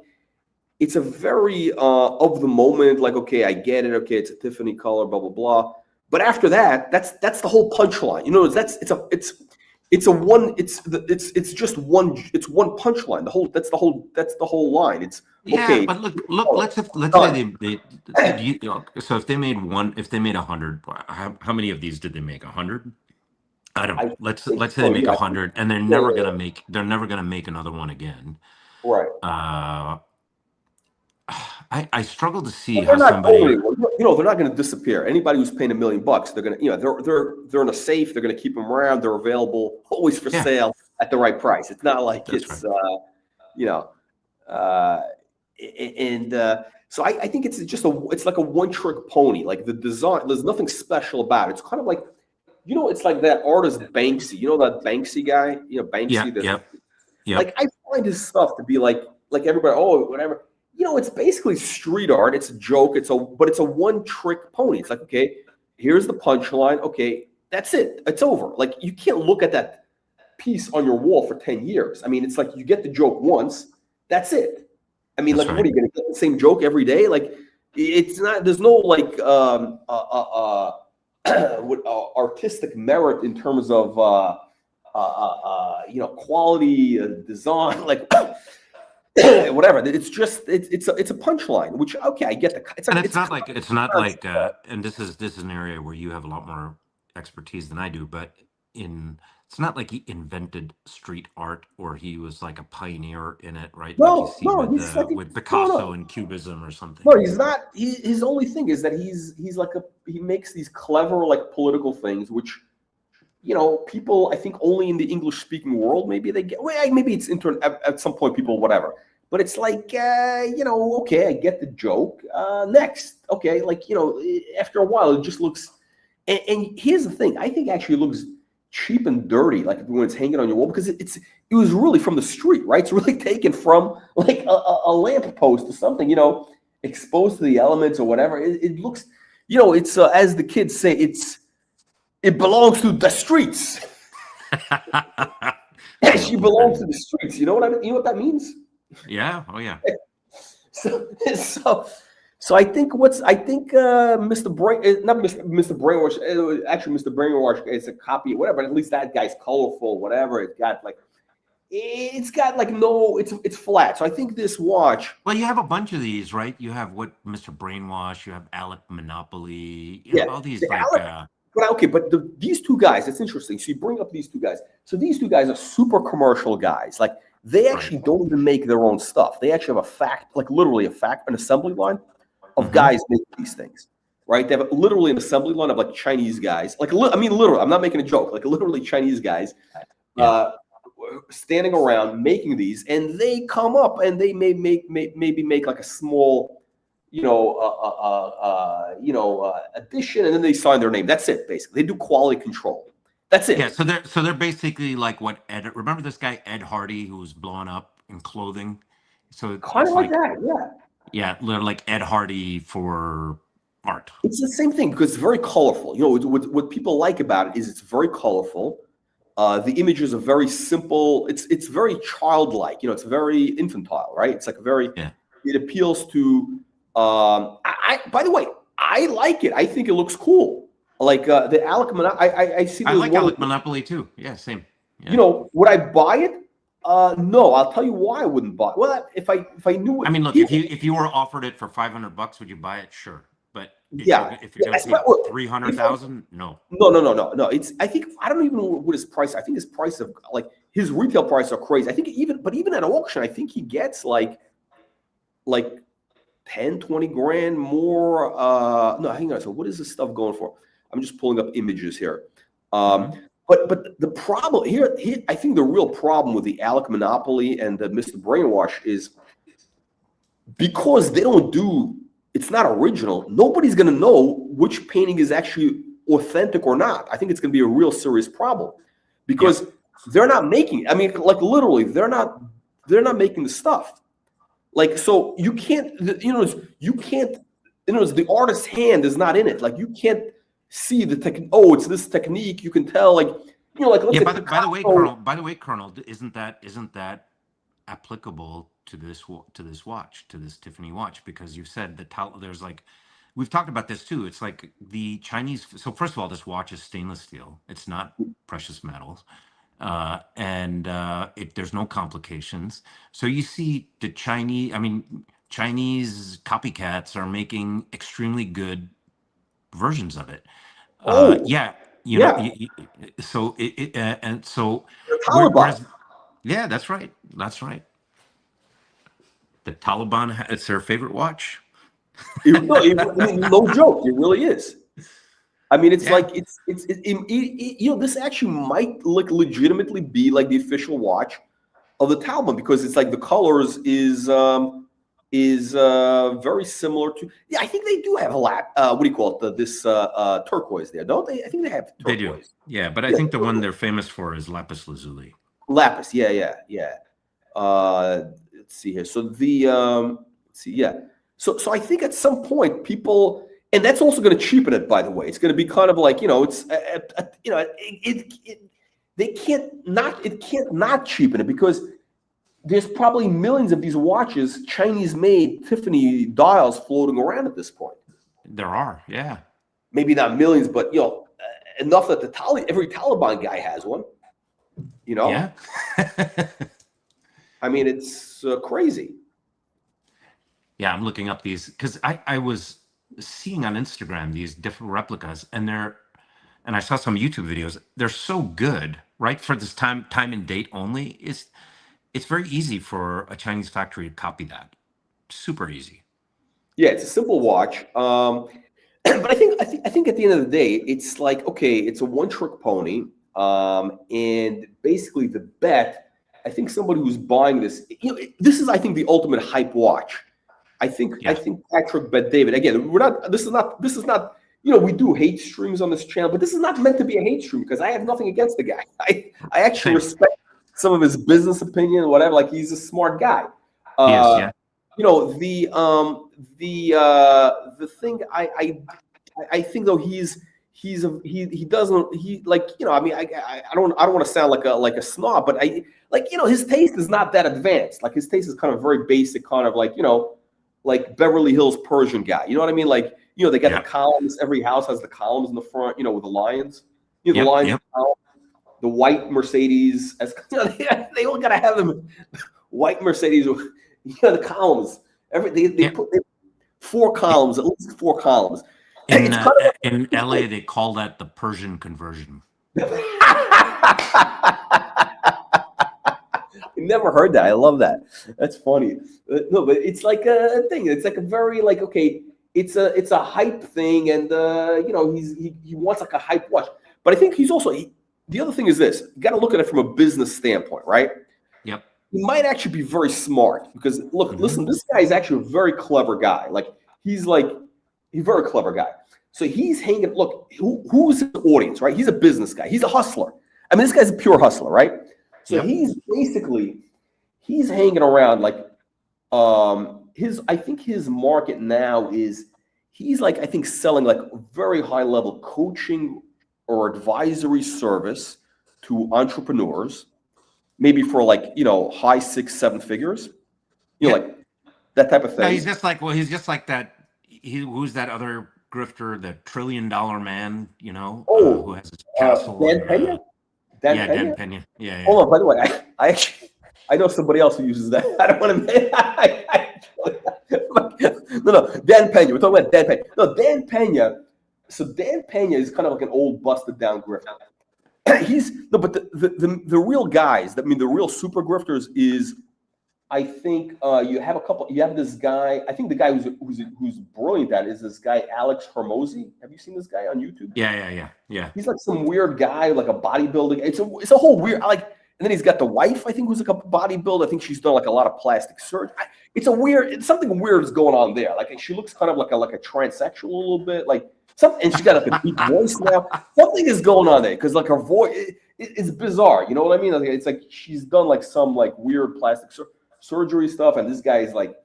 it's a very of the moment, like, okay, I get it. Okay, it's a Tiffany color, blah, blah, blah. But after that, that's the whole punchline. It's one punchline. That's the whole line. It's okay. Yeah, but look, let's say so if they made 100, how many of these did they make? 100? I don't know. Let's say they make 100, and they're never gonna make another one again. Right. I struggle to see how somebody. They're not going to disappear. Anybody who's paying $1 million, they're going to, they're in a safe. They're going to keep them around. They're available, always for sale at the right price. It's not like so I think it's just it's like a one-trick pony. Like the design, there's nothing special about it. It's kind of like. It's like that artist Banksy. That Banksy guy? Banksy. Yeah. Like, I find his stuff to be like everybody, whatever. It's basically street art. It's a joke. But it's a one-trick pony. It's like, okay, here's the punchline. Okay, that's it. It's over. Like, you can't look at that piece on your wall for 10 years. I mean, it's like you get the joke once. That's it. I mean, what are you going to get the same joke every day? Like, it's not. There's no like artistic merit in terms of quality, design, like whatever. It's just it's a punchline. Which, okay, I get it's not like and this is an area where you have a lot more expertise than I do, but it's not like he invented street art or he was like a pioneer in it, right? With Picasso and Cubism or something. No, he's not. His only thing is that he makes these clever like political things, which people, I think, only in the English speaking world maybe they get. Well, maybe it's at some point people whatever. But it's like okay, I get the joke. Next, okay, like after a while it just looks. And here's the thing, I think actually it looks cheap and dirty, like when it's hanging on your wall, because it was really from the street, right? It's really taken from like a lamp post or something, exposed to the elements or whatever. It looks, it's as the kids say, it belongs to the streets. She belongs to the streets. You know what I mean? You know what that means? Yeah. Oh yeah. So I think Mr. Brainwash, actually Mr. Brainwash is a copy, whatever. But at least that guy's colorful, whatever. It's got it's flat. So I think this watch. Well, you have a bunch of these, right? You have Mr. Brainwash, you have Alec Monopoly, you have all these But okay, but these two guys, it's interesting. So you bring up these two guys. So these two guys are super commercial guys. Like they actually don't even make their own stuff. They actually have an assembly line of guys making these things, right? They have literally an assembly line of like Chinese guys. Like, I mean, literally, I'm not making a joke. Like literally Chinese guys standing around making these, and they come up and they maybe make like a small, edition, and then they sign their name. That's it, basically. They do quality control. That's it. Yeah, so they're basically like what Ed. Remember this guy Ed Hardy who was blowing up in clothing? So Kind of like that, yeah. Yeah, they're like Ed Hardy for art. It's the same thing because it's very colorful. What people like about it is it's very colorful. The images are very simple. It's very childlike. It's very infantile, right? It's like it appeals to. By the way, I like it. I think it looks cool. Like the Alec Monopoly. I see. I like Alec Monopoly too. Yeah, same. Yeah. Would I buy it? No. I'll tell you why I wouldn't buy it. Well, if I knew it. I mean, look, if you were offered it for $500, would you buy it? Sure. But if you're going to pay 300,000, no. No. I think I don't even know what his price. I think his price of like his retail price are crazy. I think even at auction, I think he gets like 10, 20 grand more. No, hang on. So what is this stuff going for? I'm just pulling up images here. But the problem here, I think the real problem with the Alec Monopoly and the Mr. Brainwash is because they don't do. It's not original. Nobody's going to know which painting is actually authentic or not. I think it's going to be a real serious problem because they're not making it. I mean, like literally, they're not making the stuff. Like, so you can't, the artist's hand is not in it. Like you can't see the it's this technique. You can tell, like, let's say by the way, Colonel, isn't that applicable to this watch, to this Tiffany watch? Because you said that there's like, we've talked about this too. It's like the Chinese. So first of all, this watch is stainless steel. It's not precious metals, and there's no complications. So you see the Chinese copycats are making extremely good versions of it. So Taliban. Yeah, that's right. The Taliban, it's their favorite watch. No joke, it really is. I mean, it's like this actually might legitimately be like the official watch of the Taliban because it's like the colors is very similar to. Yeah, I think they do have a what do you call it? This turquoise there, don't they? I think they have turquoise. They do. Yeah, but I think the one they're famous for is lapis lazuli. Lapis, yeah. Let's see here. So So I think at some point people, and that's also going to cheapen it. By the way, it's going to be kind of like it can't not cheapen it because there's probably millions of these watches, Chinese-made Tiffany dials floating around at this point. There are, yeah. Maybe not millions, but enough that every Taliban guy has one. Yeah. I mean, it's crazy. Yeah, I'm looking up these because I was seeing on Instagram these different replicas, and I saw some YouTube videos. They're so good, right? For this time and date only, it's very easy for a Chinese factory to copy that. Super easy. Yeah, it's a simple watch. But I think at the end of the day, it's like, okay, it's a one-trick pony. And basically the bet, I think somebody who's buying this, this is, I think, the ultimate hype watch. I think Patrick bet David. Again, this is not, we do hate streams on this channel, but this is not meant to be a hate stream because I have nothing against the guy. I actually respect some of his business opinion, whatever. Like, he's a smart guy. The thing I think though he doesn't I mean I don't want to sound like a snob, but his taste is not that advanced. Like, his taste is kind of very basic, kind of like Beverly Hills Persian guy. You know what I mean? Like, they got the columns. Every house has the columns in the front. With the lions. The lions. The white Mercedes. They all gotta have them. White Mercedes. The columns. They put 4 columns, at least 4 columns. In LA, they call that the Persian conversion. Never heard that. I love that. That's funny. No, but it's like a thing. It's like a very it's a hype thing, and he wants like a hype watch. But I think he's also the other thing is this. You got to look at it from a business standpoint, right? Yep. He might actually be very smart because listen, this guy is actually a very clever guy. Like, he's a very clever guy. So he's hanging. Look, who's his audience, right? He's a business guy. He's a hustler. I mean, this guy's a pure hustler, right? So he's hanging around like I think his market now is he's like I think selling like very high level coaching or advisory service to entrepreneurs, maybe for like high 6-7 figures, like that type of thing. No, he's just like that. Who's that other grifter, the $1 trillion man? Who has his castle? Dan Pena. Dan Pena. Yeah. Hold on. By the way, I know somebody else who uses that. I don't want to. No. Dan Pena. We're talking about Dan Pena. No, Dan Pena. So Dan Pena is kind of like an old busted down grifter. But the real guys. I mean, the real super grifters is, I think you have a couple. You have this guy. I think the guy who's brilliant at it is this guy Alex Hormozi. Have you seen this guy on YouTube? Yeah. He's like some weird guy, like a bodybuilding. It's a whole weird. And then he's got the wife. I think who's like a bodybuilder. I think she's done like a lot of plastic surgery. Something weird is going on there. Like she looks kind of like a transsexual a little bit. Like and she got like a deep voice now. Something is going on there because like her voice it's bizarre. You know what I mean? Like, it's like she's done like some like weird plastic surgery stuff, and this guy is like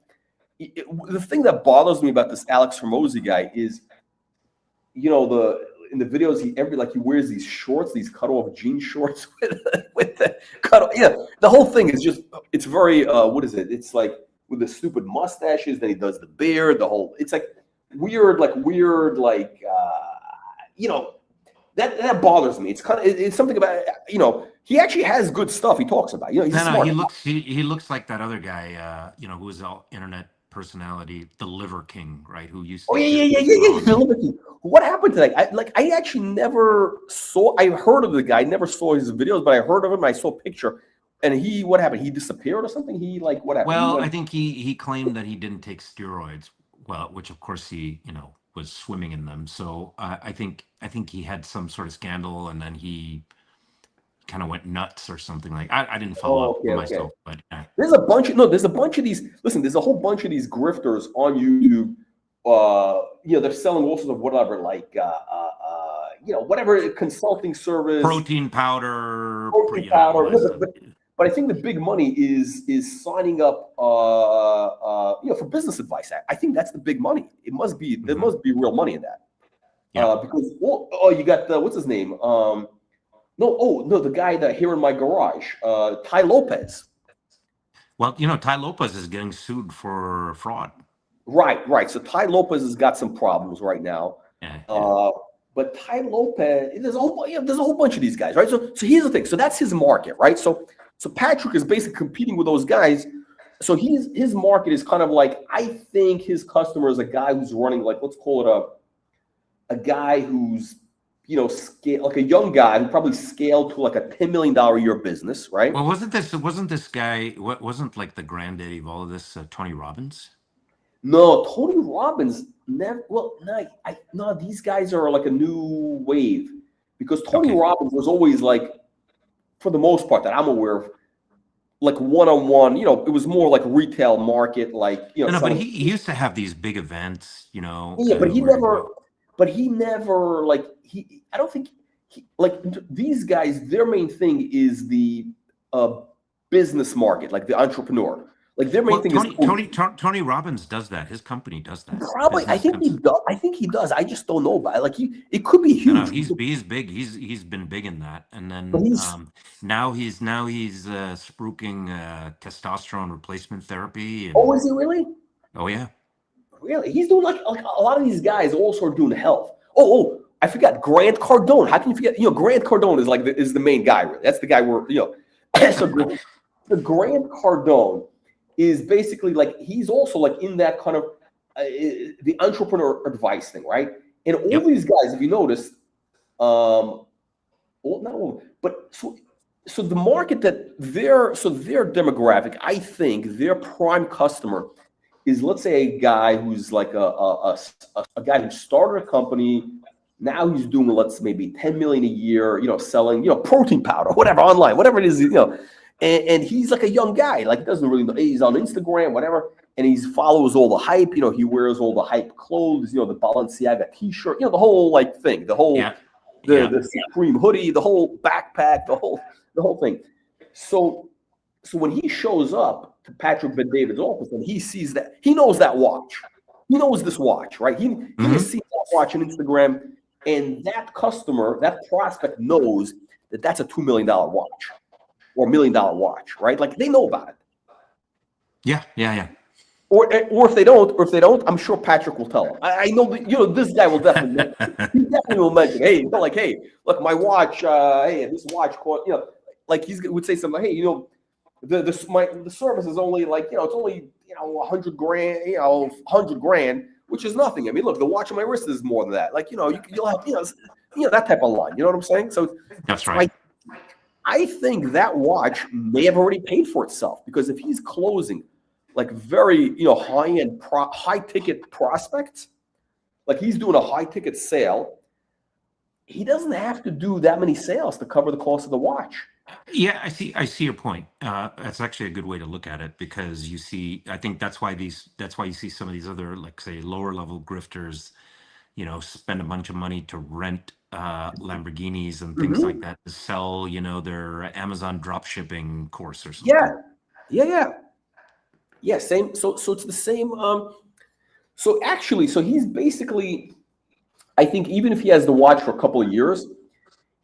the thing that bothers me about this Alex Hormozi guy is, in the videos he wears these shorts, these cut off jean shorts with the cut off. Yeah, the whole thing is just it's very what is it? It's like with the stupid mustaches. Then he does the beard. The whole it's like weird that bothers me. It's kind of it's something about he actually has good stuff he talks about. He's smart. He looks like that other guy, who was an internet personality, the Liver King, right? Who used to The Liver King. What happened to that? I actually never saw. I heard of the guy, never saw his videos, but I heard of him. I saw a picture, and what happened? He disappeared or something? What happened? Well, I think he claimed that he didn't take steroids. Well, which of course he was swimming in them. So I think he had some sort of scandal, and then he kind of went nuts or something like. I didn't follow up myself, but there's a bunch of these. Listen, there's a whole bunch of these grifters on YouTube. They're selling all sorts of whatever, like whatever consulting service, protein powder. But I think the big money is signing up, for business advice. I think that's the big money. It must be there must be real money in that. Because you got what's his name? The guy that here in my garage, Tai Lopez. Well, Tai Lopez is getting sued for fraud. Right. So Tai Lopez has got some problems right now. But Tai Lopez, there's a whole bunch of these guys, right? So here's the thing. So that's his market, right? So Patrick is basically competing with those guys. So his market is kind of like, I think his customer is a guy who's running, like, let's call it a guy who's, scale, like a young guy who probably scaled to like a $10 million a year business, right? Well, wasn't this guy, wasn't like the granddaddy of all of this, Tony Robbins? No, Tony Robbins never. Well, no, these guys are like a new wave because Tony Robbins was always like, for the most part that I'm aware of, like one-on-one. It was more like retail market, like but he used to have these big events, Yeah, but he never. I don't think these guys. Their main thing is the business market, like the entrepreneur. Like their main thing is Tony Robbins does that. His company does that. Probably, I think he does. I just don't know about it. Like it could be huge. No, he's big. He's been big in that. And then now he's spruiking testosterone replacement therapy. Oh, is he really? Oh yeah. Really? He's doing like a lot of these guys also are doing health. Oh, I forgot Grant Cardone. How can you forget? Grant Cardone is the main guy. Really, that's the guy we're So the Grant Cardone is basically like he's also like in that kind of the entrepreneur advice thing, right? And all these guys, if you notice, not all, but so the market that their demographic, I think their prime customer is, let's say, a guy who's like a guy who started a company. Now he's doing maybe 10 million a year, selling, protein powder, whatever, online, whatever it is, and he's like a young guy, like he doesn't really know. He's on Instagram, whatever. and he follows all the hype. You know, he wears all the hype clothes. You know, the Balenciaga T-shirt. You know, the whole like thing, the whole the Supreme hoodie, the whole backpack, the whole thing. So when he shows up to Patrick Bet-David's office and he sees that, he knows that watch. He knows this watch, right? He has seen that watch on Instagram, and that customer, that prospect knows that that's a $2 million watch or $1 million watch, right? Like they know about it. Yeah. Or if they don't, I'm sure Patrick will tell them. I know that, you know, this guy will definitely he definitely will mention, hey, like, hey, look, my watch, hey, this watch cost, you know, like he would say something, hey, you know, the service is only like, you know, it's only, you know, $100 grand, which is nothing. I mean, look, the watch on my wrist is more than that. Like, you know, you'll have, you know, that type of line. You know what I'm saying? So that's right. I think that watch may have already paid for itself, because if he's closing like very, you know, high-end, high-ticket prospects, like he's doing a high-ticket sale, he doesn't have to do that many sales to cover the cost of the watch. Yeah, I see your point. That's actually a good way to look at it, because you see, I think that's why you see some of these other, like say, lower level grifters, you know, spend a bunch of money to rent Lamborghinis and things like that to sell, you know, their Amazon drop shipping course or something. Yeah. Same. So it's the same. So he's basically, I think even if he has the watch for a couple of years,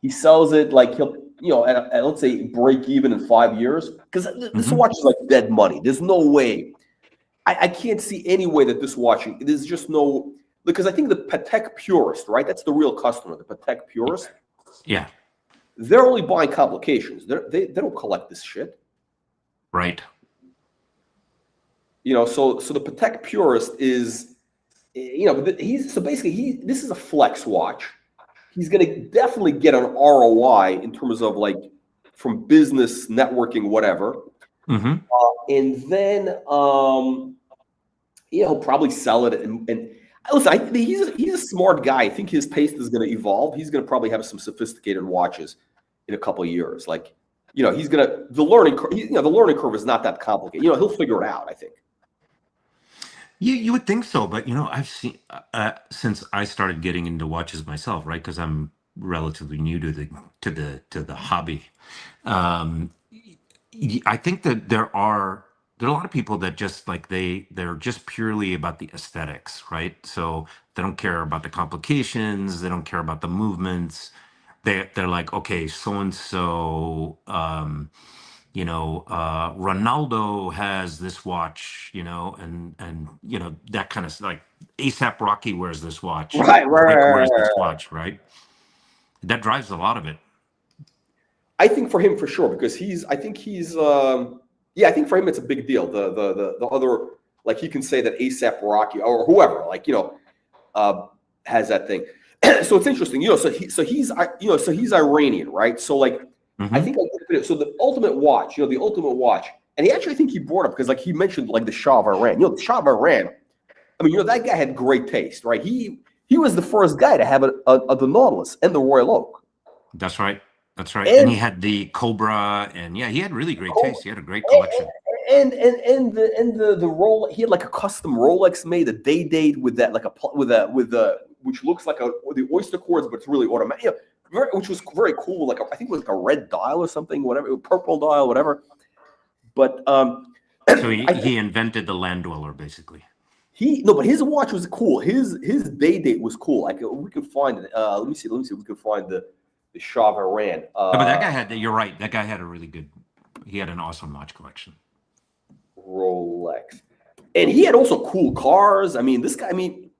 he sells it like he'll, you know, at let's say break even in 5 years, because this watch is like dead money. There's no way. I can't see any way that this watch, there's just no, because I think the Patek purist, right? That's the real customer, the Patek purist. Yeah. They're only buying complications. They don't collect this shit. Right. You know, so the Patek purist is, you know, this is a flex watch. He's going to definitely get an ROI in terms of like from business, networking, whatever. And then, yeah, he'll probably sell it. And listen, he's a smart guy. I think his taste is going to evolve. He's going to probably have some sophisticated watches in a couple of years. Like, you know, the learning curve is not that complicated. You know, he'll figure it out, I think. You would think so, but you know, I've seen since I started getting into watches myself, right? Because I'm relatively new to the hobby. I think that there are a lot of people that just like they're just purely about the aesthetics, right? So they don't care about the complications, they don't care about the movements. They're like, okay, so and so. You know, Ronaldo has this watch, you know, and you know, that kind of like ASAP Rocky wears this watch, right, wears this watch, right? That drives a lot of it. I think for him, for sure, because I think for him it's a big deal. The other, like he can say that ASAP Rocky or whoever, like, you know, has that thing. So it's interesting, you know. So he's Iranian, right? So like. I think so. The ultimate watch, and I think he brought up because like he mentioned like the Shah of Iran. You know, the Shah of Iran. I mean, you know, that guy had great taste, right? He was the first guy to have the Nautilus and the Royal Oak. That's right. And he had the Cobra, and yeah, he had really great taste. He had a great collection. And the Rolex. He had like a custom Rolex made, a date with that, like which looks like the oyster cords, but it's really automatic. You know, which was very cool. Like I think it was like a red dial or something, whatever, purple dial, whatever. But so he invented the land dweller, basically. But his watch was cool. His date was cool. Like we could find it. Let me see. If we could find the Shah of Iran. No, but that guy had. You're right. That guy had a really good. He had an awesome watch collection. Rolex, and he had also cool cars. I mean, this guy. I mean,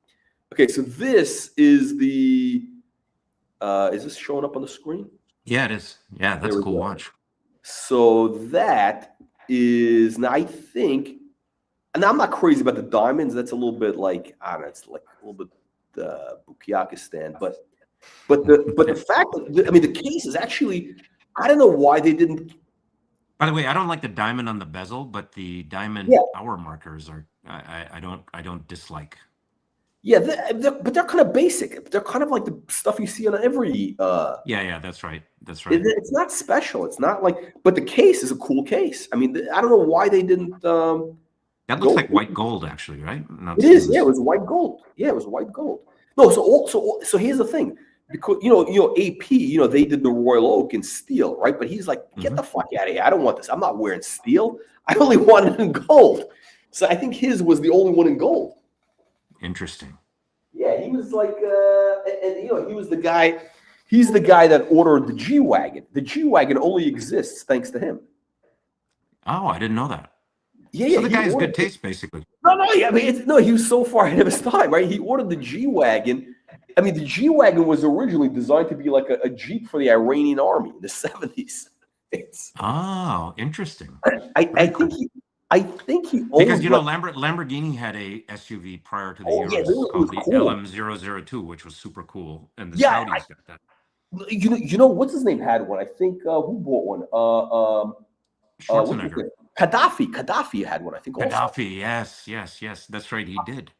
okay. So this is the. Is this showing up on the screen? Yeah, it is. Yeah, that's a cool watch. So that is, now I think, and I'm not crazy about the diamonds. That's a little bit like, I don't know, it's like a little bit Buchiachistan. But the fact that, I mean, the case is actually, I don't know why they didn't. By the way, I don't like the diamond on the bezel, but the diamond hour markers are, I don't dislike. Yeah, but they're kind of basic. They're kind of like the stuff you see on every. Yeah, that's right. It's not special. It's not like, but the case is a cool case. I mean, I don't know why they didn't. That looks like white gold, actually, right? Not It is. stainless. Yeah, it was white gold. Yeah, it was white gold. No, so here's the thing, because AP, they did the Royal Oak in steel, right? But he's like, get the fuck out of here! I don't want this. I'm not wearing steel. I only want it in gold. So I think his was the only one in gold. Interesting. Yeah, he was like, and he was the guy. He's the guy that ordered the G-Wagon. The G-Wagon only exists thanks to him. Oh, I didn't know that. Yeah, so the guy has good taste, basically. No, I mean, he was so far ahead of his time, right? He ordered the G-Wagon. I mean, the G-Wagon was originally designed to be like a Jeep for the Iranian army in the 70s. Interesting. I think he owned, because Lamborghini had a SUV prior to the Euros called the LM002, which was super cool, and the Saudis got that. What's his name had one? I think who bought one? Schwarzenegger. Gaddafi had one. I think. Gaddafi, also. yes, that's right. He did.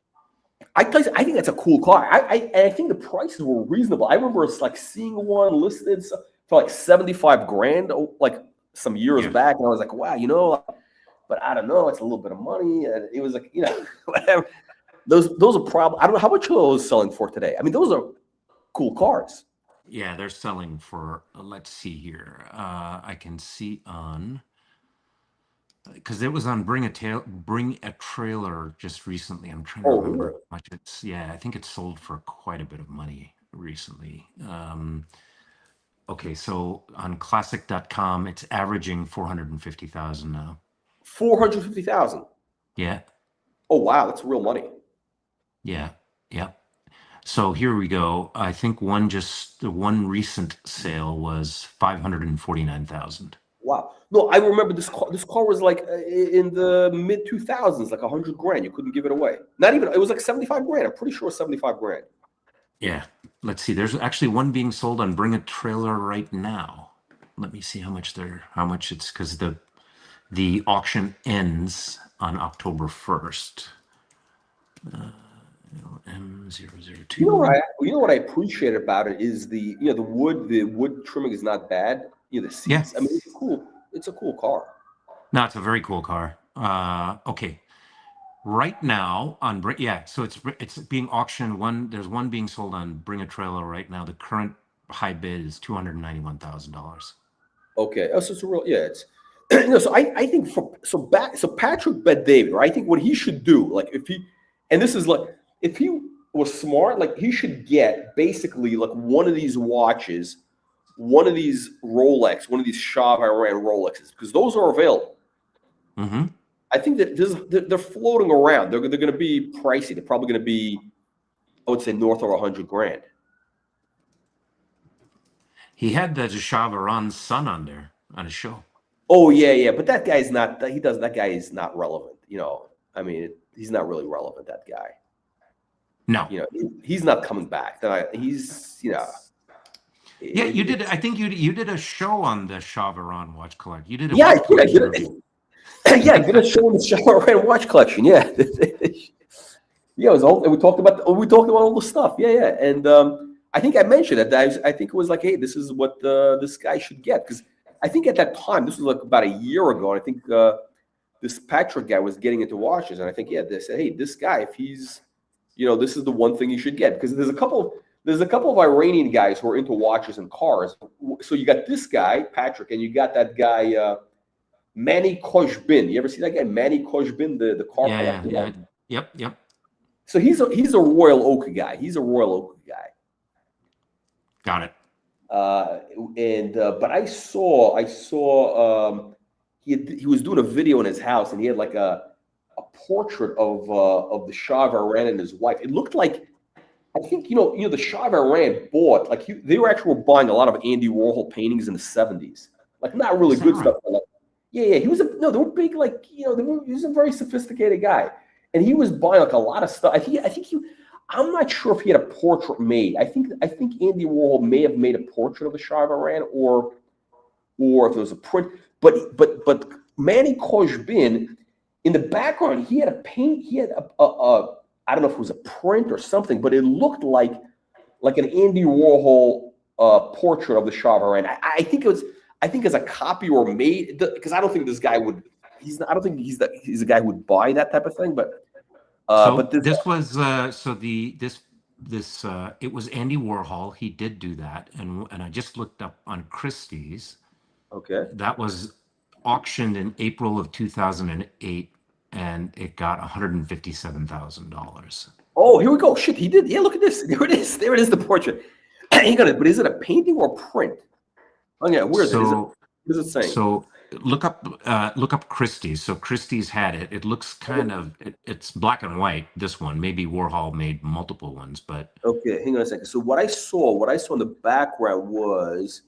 I think that's a cool car. I think the prices were reasonable. I remember like seeing one listed for like 75 grand, like some years back, and I was like, wow, but I don't know, it's a little bit of money, and it was like, whatever. Those are probably, I don't know how much are those selling for today. I mean, those are cool cars. Yeah, they're selling for. Let's see here. I can see on. Because it was on Bring a Trailer just recently. I'm trying to remember how much it's. Yeah, I think it sold for quite a bit of money recently. Okay, so on Classic.com, it's averaging 450,000 now. 450,000. Yeah. Oh wow, that's real money. Yeah. So here we go. I think the one recent sale was 549,000. Wow. No, I remember this car. This car was like in the mid 2000s, like 100 grand. You couldn't give it away. Not even. It was like 75 grand. I'm pretty sure 75 grand. Yeah. Let's see. There's actually one being sold on Bring a Trailer right now. Let me see how much it's, because the auction ends on October 1st. M002. You know what I appreciate about it is the wood trimming is not bad. The seats. Yeah. I mean, it's cool. It's a cool car. No, it's a very cool car. Okay. Right now on so it's being auctioned. There's one being sold on Bring a Trailer right now. The current high bid is $291,000. Okay. Oh, so it's a real it's so I think so Patrick Bet-David, right? I think what he should do, like if he was smart, like he should get basically like one of these watches, one of these Rolex, one of these Shah of Iran Rolexes, because those are available. Mm-hmm. I think that they're floating around. They're going to be pricey. They're probably going to be, I would say, north of 100 grand. He had the Shah of Iran's son on there on a show. Oh yeah, but that guy's not. That guy is not relevant. I mean, he's not really relevant. That guy. No. He's not coming back. He's. Yeah, you did. I think you did a show on the Shah of Iran watch collection. You did a I did a show on the Shah of Iran watch collection. Yeah, it was all. We talked about all the stuff. Yeah, and I think I mentioned that. I think it was like, hey, this is what this guy should get, because I think at that time, this was like about a year ago, and I think this Patrick guy was getting into watches, and I think they said, hey, this guy, if he's, this is the one thing you should get, because there's a couple of Iranian guys who are into watches and cars. So you got this guy, Patrick, and you got that guy, Manny Koshbin. You ever see that guy, Manny Koshbin, the car collector? Yeah. Yep. So he's a Royal Oak guy. He's a Royal Oak guy. Got it. But I saw he was doing a video in his house, and he had like a portrait of the Shah of Iran and his wife. It looked like, I think the Shah of Iran bought, like they were actually buying a lot of Andy Warhol paintings in the 70s, like not really good stuff. Like, yeah. They were big, like he was a very sophisticated guy, and he was buying like a lot of stuff. I'm not sure if he had a portrait made. I think Andy Warhol may have made a portrait of the Shah of Iran, or if there was a print. But Manny Koshbin, in the background, he had a paint. He had a I don't know if it was a print or something, but it looked like an Andy Warhol portrait of the Shah of Iran. I think as a copy or made, because I don't think this guy would he's not, I don't think he's a guy who would buy that type of thing. But this was it was Andy Warhol. He did do that, and I just looked up on Christie's. Okay. That was auctioned in April of 2008, and it got $157,000. Oh, here we go. Shit, he did. Yeah, look at this. There it is. There it is, the portrait. Hang on, but is it a painting or a print? Oh yeah, where is it? What is it saying? So look up Christie's. So Christie's had it. It looks kind of it's black and white. This one, maybe Warhol made multiple ones, but okay, hang on a second. So what I saw in the background was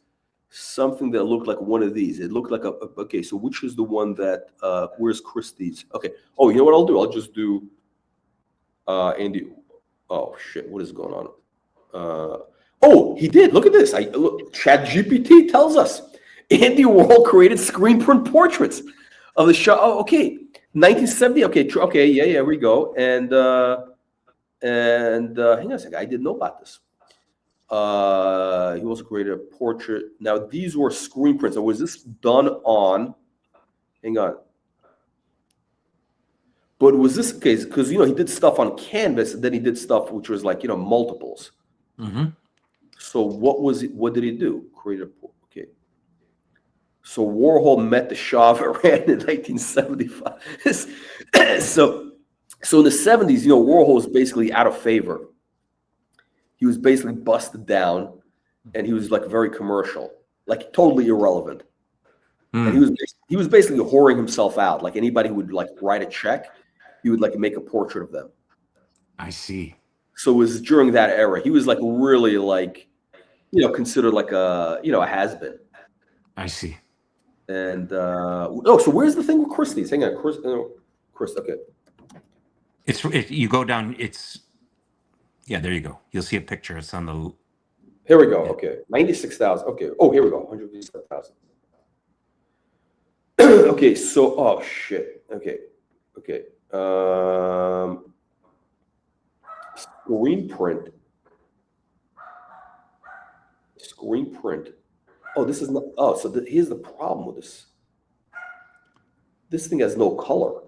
something that looked like one of these. It looked like okay. So which is the one that? Where's Christie's? Okay. Oh, you know what I'll do? I'll just do. Andy. Oh shit! What is going on? Oh, he did. Look at this. Look. ChatGPT tells us Andy Warhol created screen print portraits of the Shah. Oh, okay. 1970. Okay. Okay. Yeah. Here we go. And hang on a second. I didn't know about this. He also created a portrait. Now these were screen prints. So was this done on? Hang on. But was this case because he did stuff on canvas, and then he did stuff which was like multiples. Mm-hmm. So what was it? What did he do? Created okay. So Warhol met the Shah of Iran in 1975. so in the 70s, Warhol was basically out of favor. He was basically busted down, and he was like very commercial, like totally irrelevant. And he was basically whoring himself out. Like anybody who would like write a check, he would like make a portrait of them. I see. So it was during that era. He was like really like, considered like a has-been. I see. And so where's the thing with Christie's? Hang on, Chris. Okay. If you go down, there you go. You'll see a picture. It's on the. Here we go. Okay, 96,000. Okay. Oh, here we go. 157,000. Okay. So oh shit. Okay. Screen print. Oh, this is not. Oh, so here's the problem with this. This thing has no color.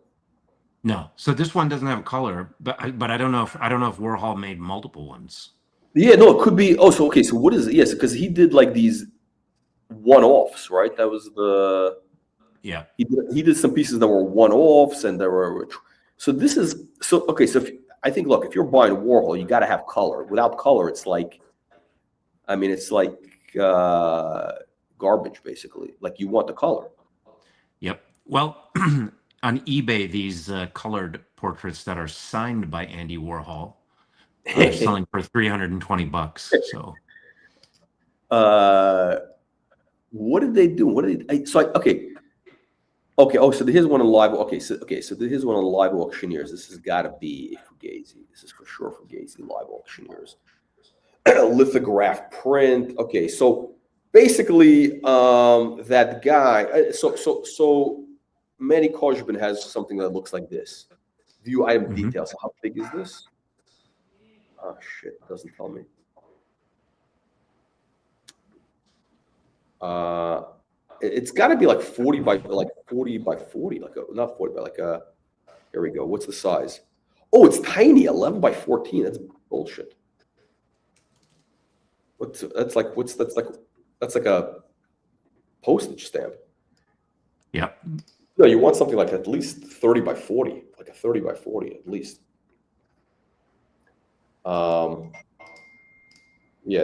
No, so this one doesn't have a color, but I don't know if Warhol made multiple ones. Yeah, no, it could be. Oh, so okay. So what is it? Yes, because he did like these one-offs, right? That was the. Yeah. He did some pieces that were one-offs, and there were. So this is okay. So I think, look, if you're buying Warhol, you got to have color. Without color, it's like, it's like garbage, basically. Like you want the color. Yep. Well, on eBay, these colored portraits that are signed by Andy Warhol are selling for $320. So. What did they do? Okay. Oh, so here's one on live. Okay. So here's one on live auctioneers. This has got to be Fugazi. This is for sure Fugazi live auctioneers. Lithograph print. Okay. So basically, that guy. So Manny Kozhbin has something that looks like this. View item details. How big is this? Oh shit! It doesn't tell me. It's got to be like 40 by 40, not 40 by here we go. What's the size? Oh, it's tiny, 11 by 14. That's bullshit. That's like a postage stamp. Yep. No, you want something like at least 30 by 40, like a 30 by 40 at least. Yeah,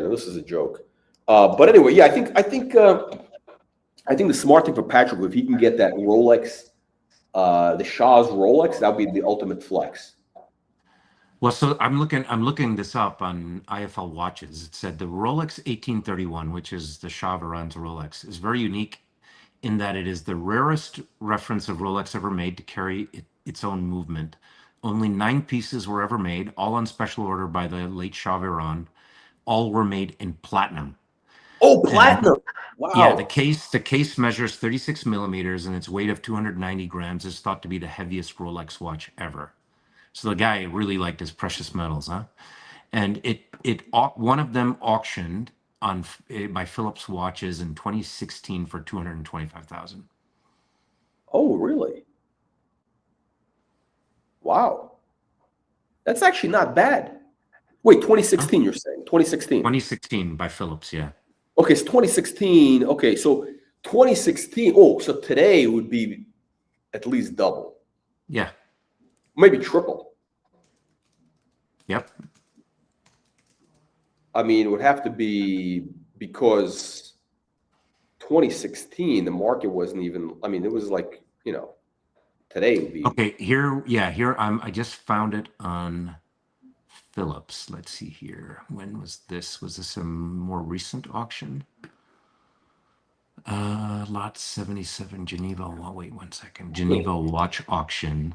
no, this is a joke. But anyway, yeah, I think the smart thing for Patrick, if he can get that Rolex, the Shah's Rolex, that would be the ultimate flex. Well, so I'm looking this up on IFL watches. It said the Rolex 1831, which is the Shah of Iran's Rolex, is very unique in that it is the rarest reference of Rolex ever made to carry its own movement. Only 9 pieces were ever made, all on special order by the late Shah of Iran. All were made in platinum. Oh, platinum! Wow. Yeah, the case measures 36 millimeters, and its weight of 290 grams is thought to be the heaviest Rolex watch ever. So the guy really liked his precious metals, huh? And one of them auctioned by Philips Watches in 2016 for $225,000. Oh, really? Wow. That's actually not bad. Wait, 2016, you're saying? 2016. 2016 by Philips, yeah. Okay, so 2016. Okay, so 2016. Oh, so today would be at least double. Yeah. Maybe triple. Yep. I mean, it would have to be because 2016, the market wasn't even, I mean, it was like, today would be. Okay, here I just found it on Philips. Let's see here. When was this? Was this a more recent auction? Lot 77, Geneva. Oh, wait 1 second. Geneva watch auction.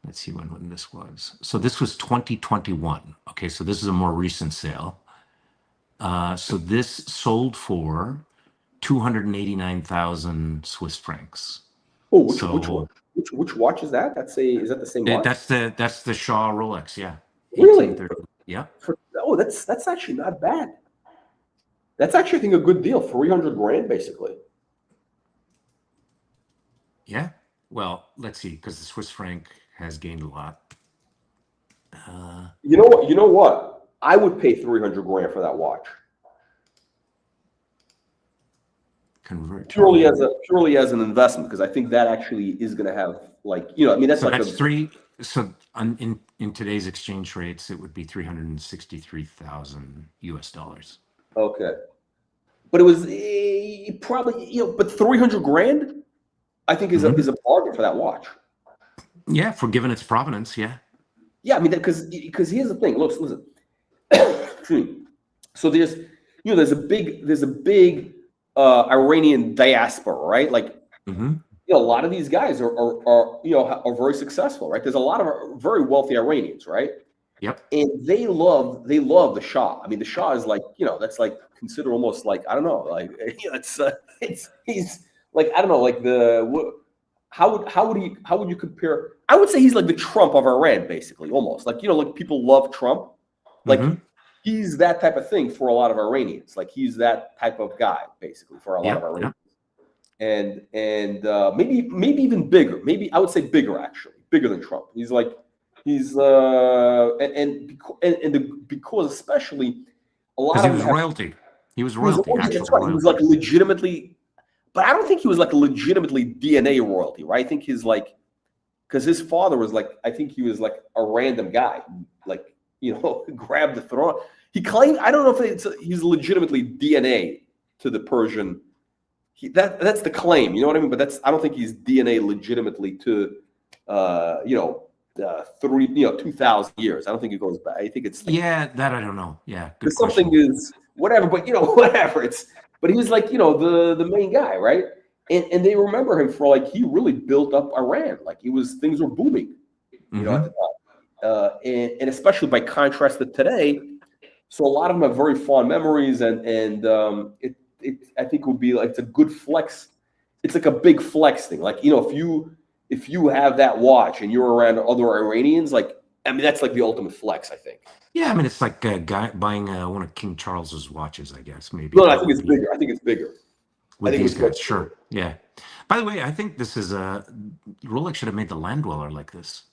Let's see when this was. So this was 2021. Okay, so this is a more recent sale. So this sold for 289,000 Swiss francs. Oh, which watch is that? Is that the same watch? That's the Shaw Rolex, yeah. Really? Yeah. That's actually not bad. That's actually, I think, a good deal. 300 grand, basically. Yeah. Well, let's see, because the Swiss franc has gained a lot. You know what? I would pay 300 grand for that watch. Convert purely as an investment, because I think that actually is going to have that's so like that's three. So in today's exchange rates, it would be 363,000 US dollars. Okay, but it was probably but 300 grand, I think is a bargain for that watch. Yeah, for given its provenance, yeah. Yeah, I mean, because here's the thing. Listen. So there's a big Iranian diaspora, right? Like, a lot of these guys are very successful, right? There's a lot of very wealthy Iranians, right? Yep. And they love the Shah. I mean, the Shah is like, that's like considered almost like, I don't know, like he's like, I don't know, like how would you compare? I would say he's like the Trump of Iran, basically, almost like, like people love Trump, like. He's that type of thing for a lot of Iranians. Like, he's that type of guy, basically, for a lot of Iranians. And maybe even bigger. Maybe I would say bigger, actually, bigger than Trump. Because especially a lot of he was royalty. He was royalty. That's right. He was like legitimately, but I don't think he was like a legitimately DNA royalty, right? I think he's like, because his father was like, I think he was like a random guy, like, grabbed the throne. He claimed, I don't know if he's legitimately DNA to the Persian. That's the claim, you know what I mean? But I don't think he's DNA legitimately to, 2,000 years. I don't think it goes back. I think it's that I don't know. Yeah, good something is whatever, but whatever. But he was like, the main guy, right? And they remember him for like, he really built up Iran. Like, things were booming, at the time. And especially by contrast to today, so a lot of them have very fond memories, and I think would be like, it's a good flex. It's like a big flex thing. Like, if you have that watch and you're around other Iranians, like, I mean, that's like the ultimate flex, I think. Yeah, I mean, it's like a guy buying one of King Charles's watches, I guess, maybe. No, I think it's bigger. I think it's bigger. With these guys, sure. Yeah. By the way, I think this is Rolex should have made the Land Dweller like this.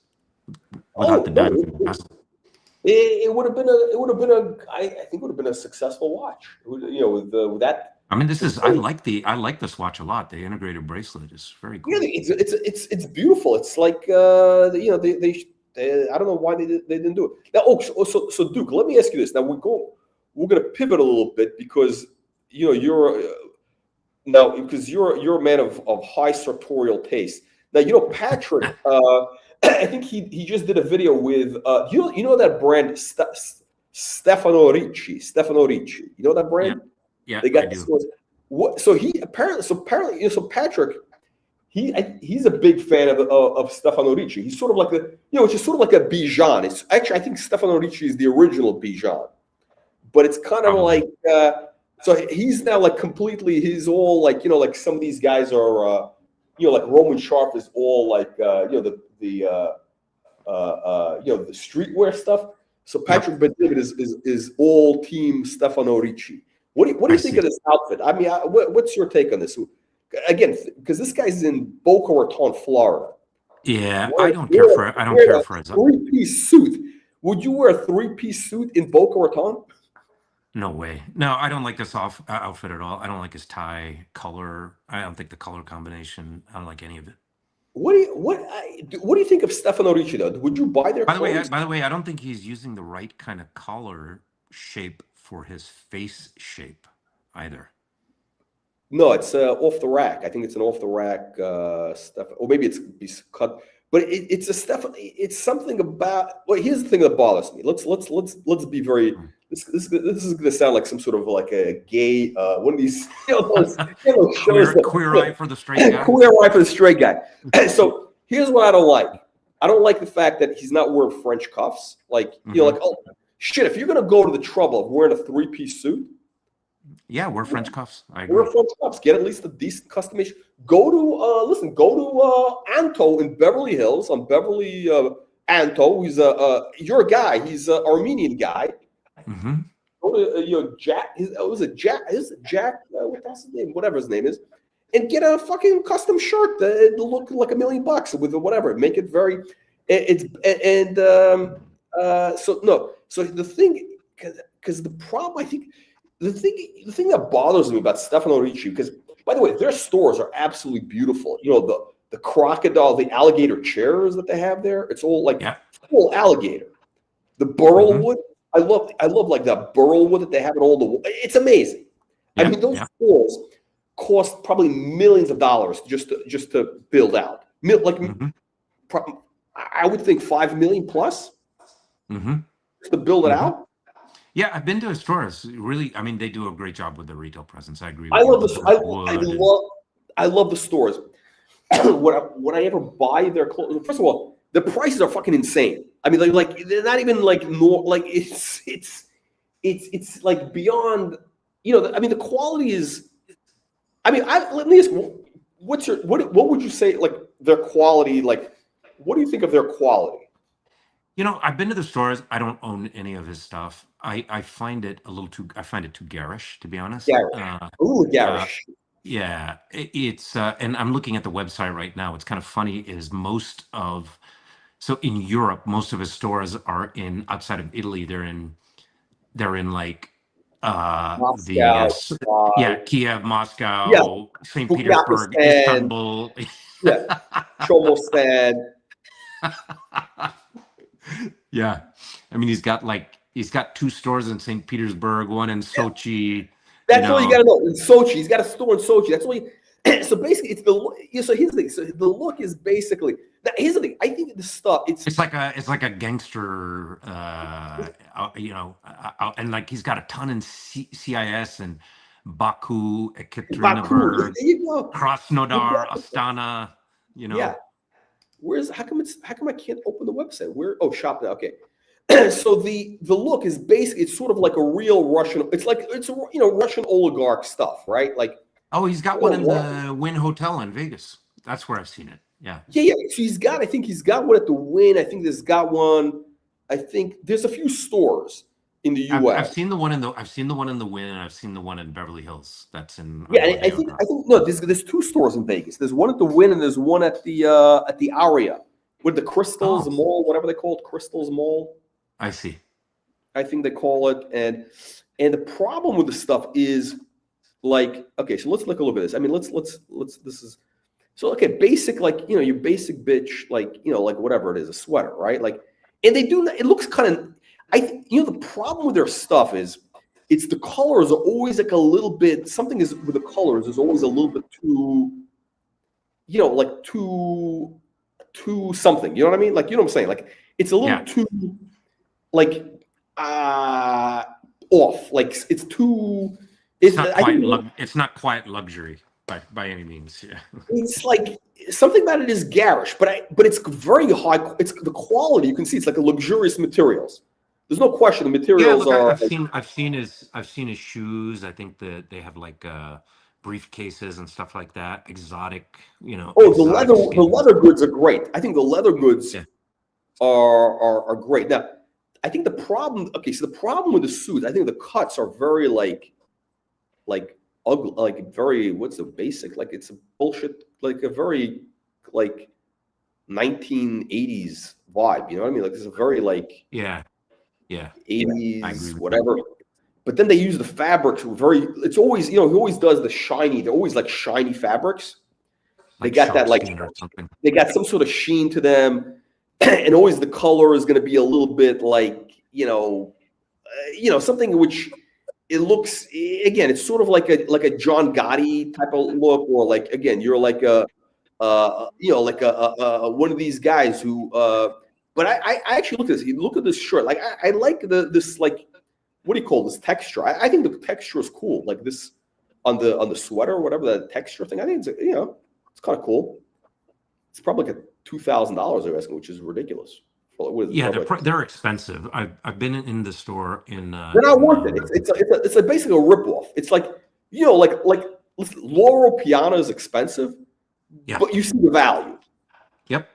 Without the diamond bezel. It would have been I think it would have been a successful watch. With that. I mean, I like this watch a lot. The integrated bracelet is very cool. Yeah, it's beautiful. It's like I don't know why they didn't do it. Now, so Duke, let me ask you this. Now we're going to pivot a little bit because you're a man of high sartorial taste. Now, Patrick, I think he just did a video with that brand Stefano Ricci. Stefano Ricci. You know that brand? Yeah. They got this. So Patrick, he's a big fan of Stefano Ricci. He's sort of like it's just sort of like a Bijan. It's actually, I think Stefano Ricci is the original Bijan, but it's kind of like so he's now like completely. He's all like like some of these guys are like Roman Sharp is all like the streetwear stuff. So Patrick Ben-David is all team Stefano Ricci. What do you think of this outfit? I mean, what's your take on this? Again, because this guy's in Boca Raton, Florida. Yeah, I don't care for his three-piece suit. Would you wear a three-piece suit in Boca Raton? No way. No, I don't like this outfit at all. I don't like his tie color. I don't think the color combination. I don't like any of it. What do you think of Stefano Ricci though? Would you buy their clothes? By the way, I don't think he's using the right kind of collar shape for his face shape either. No, it's off the rack. I think it's an off the rack stuff, or maybe it's cut. But it's a stuff. It's something about. Well, here's the thing that bothers me. Let's be very. This is going to sound like some sort of like a gay one of these shows. Queer eye for the straight guy. Queer eye for the straight guy. So here's what I don't like. I don't like the fact that he's not wearing French cuffs. Like like, oh shit, if you're going to go to the trouble of wearing a three-piece suit. Yeah, wear French cuffs. I agree. Wear French cuffs. Get at least a decent customization. Go to Anto in Beverly Hills on Beverly Anto. He's you're a guy. He's an Armenian guy. Mm-hmm. Go to Jack. Jack. What's his name? Whatever his name is, and get a fucking custom shirt that look like $1 million with whatever. Make it very. So the thing, because the problem, I think. The thing that bothers me about Stefano Ricci, because by the way, their stores are absolutely beautiful. The crocodile, the alligator chairs that they have there, it's all like full alligator. The burl wood, I love like that burl wood that they have in all the. It's amazing. I mean, those stores cost probably millions of dollars just to build out. I would think $5 million plus to build it out. Yeah, I've been to his stores. Really, I mean, they do a great job with the retail presence. I agree. I love the stores. Would I ever buy their clothes? First of all, the prices are fucking insane. I mean, like they're not even like it's like beyond. I mean, the quality is. I mean, let me ask. What would you say like their quality? Like, what do you think of their quality? I've been to the stores. I don't own any of his stuff. I find it too garish, to be honest. Garish. Yeah, it's and I'm looking at the website right now. It's kind of funny. So in Europe, most of his stores are outside of Italy. They're in like Moscow, Kiev, Moscow, St. Petersburg, Istanbul. Chomostan. Yeah, I mean, he's got 2 stores in St. Petersburg, one in Sochi. That's all you got to know. In Sochi, he's got a store in Sochi. That's all. So basically, it's the. So here's the thing. So the look is basically. Now here's the thing. I think the stuff. It's like a gangster. And like he's got a ton in CIS and Baku, Ekaterinburg, Krasnodar, Astana. Yeah. How come I can't open the website? Shop now. Okay. So the look is basically, it's sort of like a real Russian. It's Russian oligarch stuff, right? Like. Oh, he's got one in the Wynn Hotel in Vegas. That's where I've seen it. Yeah. Yeah. So I think he's got one at the Wynn. I think there's got one. I think there's a few stores in the U.S. I've seen the one in the Wynn, and I've seen the one in Beverly Hills. That's in. Yeah, I think no. There's 2 stores in Vegas. There's one at the Wynn, and there's one at the Aria, with the Crystals Mall, whatever they call it, Crystals Mall. I see. I think they call it, and the problem with the stuff is, like, okay, so let's look at this. I mean, let's this is so okay. Basic, like your basic bitch, like like whatever it is, a sweater, right? Like, and they do. It looks kind of. The problem with their stuff is, it's the colors are always like a little bit. Something is with the colors is always a little bit too. Like too something. You know what I mean? Like, you know what I'm saying? Like, it's a little too. Like off, like it's too. It's not quite luxury by any means. Yeah, it's like something about it is garish, but it's very high. It's the quality. You can see it's like a luxurious materials. There's no question the materials are. I've seen his shoes. I think that they have like briefcases and stuff like that. Exotic, the leather goods are great. I think the leather goods are great. Now, I think the problem. Okay, so the problem with the suits, I think the cuts are very like ugly, like very. What's the basic? Like it's a bullshit. Like a very like 1980s vibe. You know what I mean? Like this is a very like yeah. 80s, whatever. But then they use the fabrics very. It's always, you know, he always does the shiny. They're always like shiny fabrics. They got that like or something. they got some sort of sheen to them, and always the color is going to be a little bit like something which it looks again. It's sort of like a John Gotti type of look, or like again, you're like a one of these guys who. But I actually look at this. You look at this shirt. Like I like this like. What do you call this texture? I think the texture is cool. Like this on the sweater or whatever, that texture thing. I think it's it's kind of cool. It's probably like $2,000 they're asking, which is ridiculous. They're expensive. I've been in the store in. They're not worth it. It's like basically a ripoff. It's like listen, Loro Piana is expensive, but you see the value. Yep,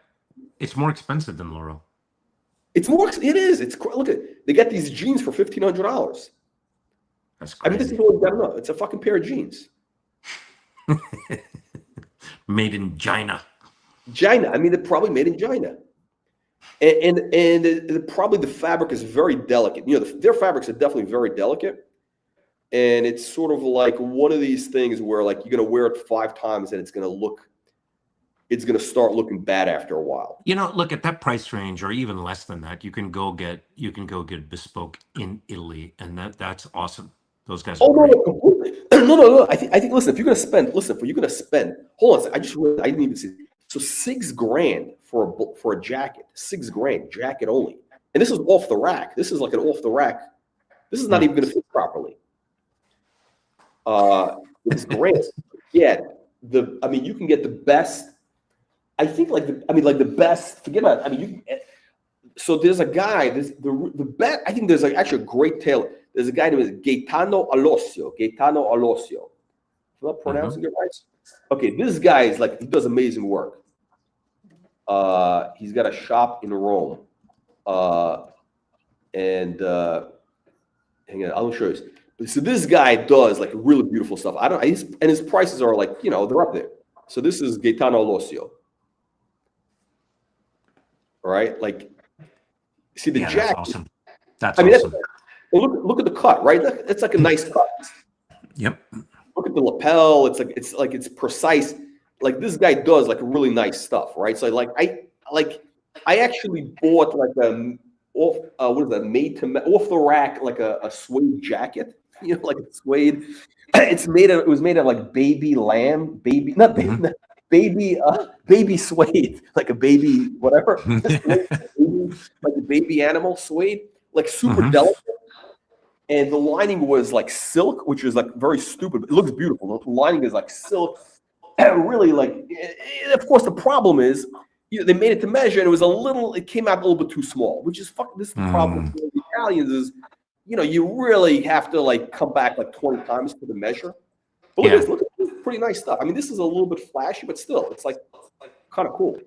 it's more expensive than Loro. It's more. It is. It's look at they get these jeans for $1,500. That's crazy. I mean, this is all you gotta know. It's a fucking pair of jeans. Made in China. China. I mean, they're probably made in China, and probably the fabric is very delicate. You know, their fabrics are definitely very delicate, and it's sort of like one of these things where like you're gonna wear it 5 times and it's gonna start looking bad after a while. You know, look at that price range, or even less than that. You can go get bespoke in Italy, and that's awesome. Those guys. Oh no! I think. Listen, if you're gonna spend. Hold on a second. I didn't even see. So $6,000 for a jacket. $6,000 jacket only, and this is off the rack. This is like an off the rack. This is not even gonna fit properly. It's grand. Yeah. I mean, you can get the best. I think the best. Forget about it. I mean, so there's a guy. I think there's like actually a great tailor. There's a guy named Gaetano Alosio. I'm not pronouncing it right. Okay, this guy is like he does amazing work. He's got a shop in Rome, and hang on, I'll show you. So this guy does like really beautiful stuff. And his prices are like they're up there. So this is Gaetano Alosio. All right, like see the jacket. That's awesome. That's awesome. Look at the cut, right? It's like a nice cut. Yep. Look at the lapel. It's precise. Like this guy does like really nice stuff, right? So I actually bought like off the rack like a suede jacket, like a suede. It was made of like baby suede, like a baby whatever, like a baby animal suede, like super delicate. And the lining was like silk, which is like very stupid. It looks beautiful. The lining is like silk. Really, like, of course, the problem is they made it to measure, and it came out a little bit too small, which is this is the problem with the Italians is, you really have to like come back like 20 times for the measure. But look at this, pretty nice stuff. I mean, this is a little bit flashy, but still, it's like kind of cool.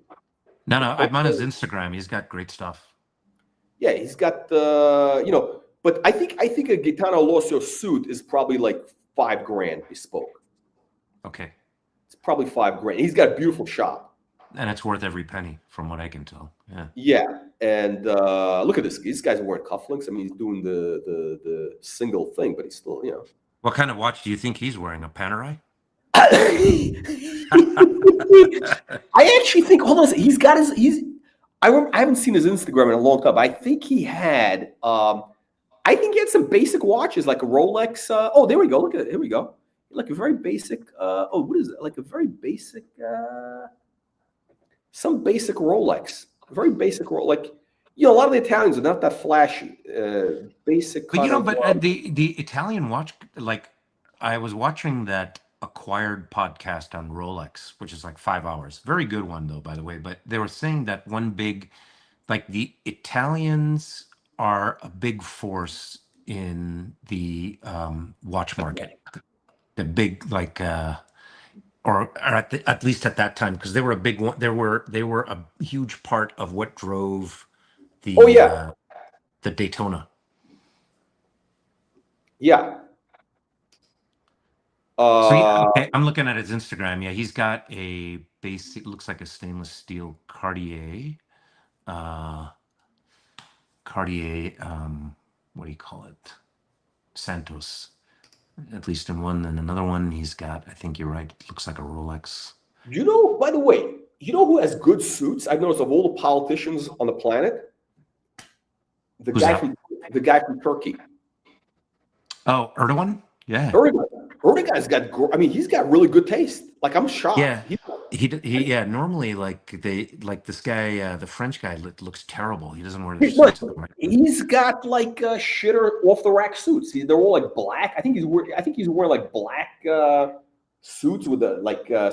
No, I'm on his Instagram. He's got great stuff. Yeah, he's got but I think a Gaetano Alosio suit is probably like $5,000 bespoke. Okay. It's probably $5,000. He's got a beautiful shop. And it's worth every penny, from what I can tell. Yeah. Yeah, and look at this. This guy's wearing cufflinks. I mean, he's doing the single thing, but he's still, What kind of watch do you think he's wearing? A Panerai? I actually think. Hold on a second. I haven't seen his Instagram in a long time. I think he had. I think he had some basic watches like a Rolex. Oh, there we go. Look at it. Here we go. Like a very basic. What is it? Like a very basic. Some basic Rolex. Very basic Rolex. Like a lot of the Italians are not that flashy. Basic. But the Italian watch, like I was watching that Acquired podcast on Rolex, which is like 5 hours. Very good one though, by the way. But they were saying that one big, like the Italians are a big force in the watch market. The big or at least at that time, because they were a big one. They were a huge part of what drove the the Daytona. Yeah. Okay, I'm looking at his Instagram. Yeah, he's got a basic, looks like a stainless steel Cartier. Cartier, what do you call it? Santos. At least in one, and another one he's got, I think you're right, it looks like a Rolex. You know, by the way, you know who has good suits? I've noticed of all the politicians on the planet, the guy from Turkey. Oh, Erdogan? Yeah. Erdogan's got, I mean, he's got really good taste. Like, I'm shocked. Yeah. He normally, like, this guy, the French guy looks terrible. He doesn't wear the suits. He's got like shitter off the rack suits. They're all like black. I think he's wearing like black suits with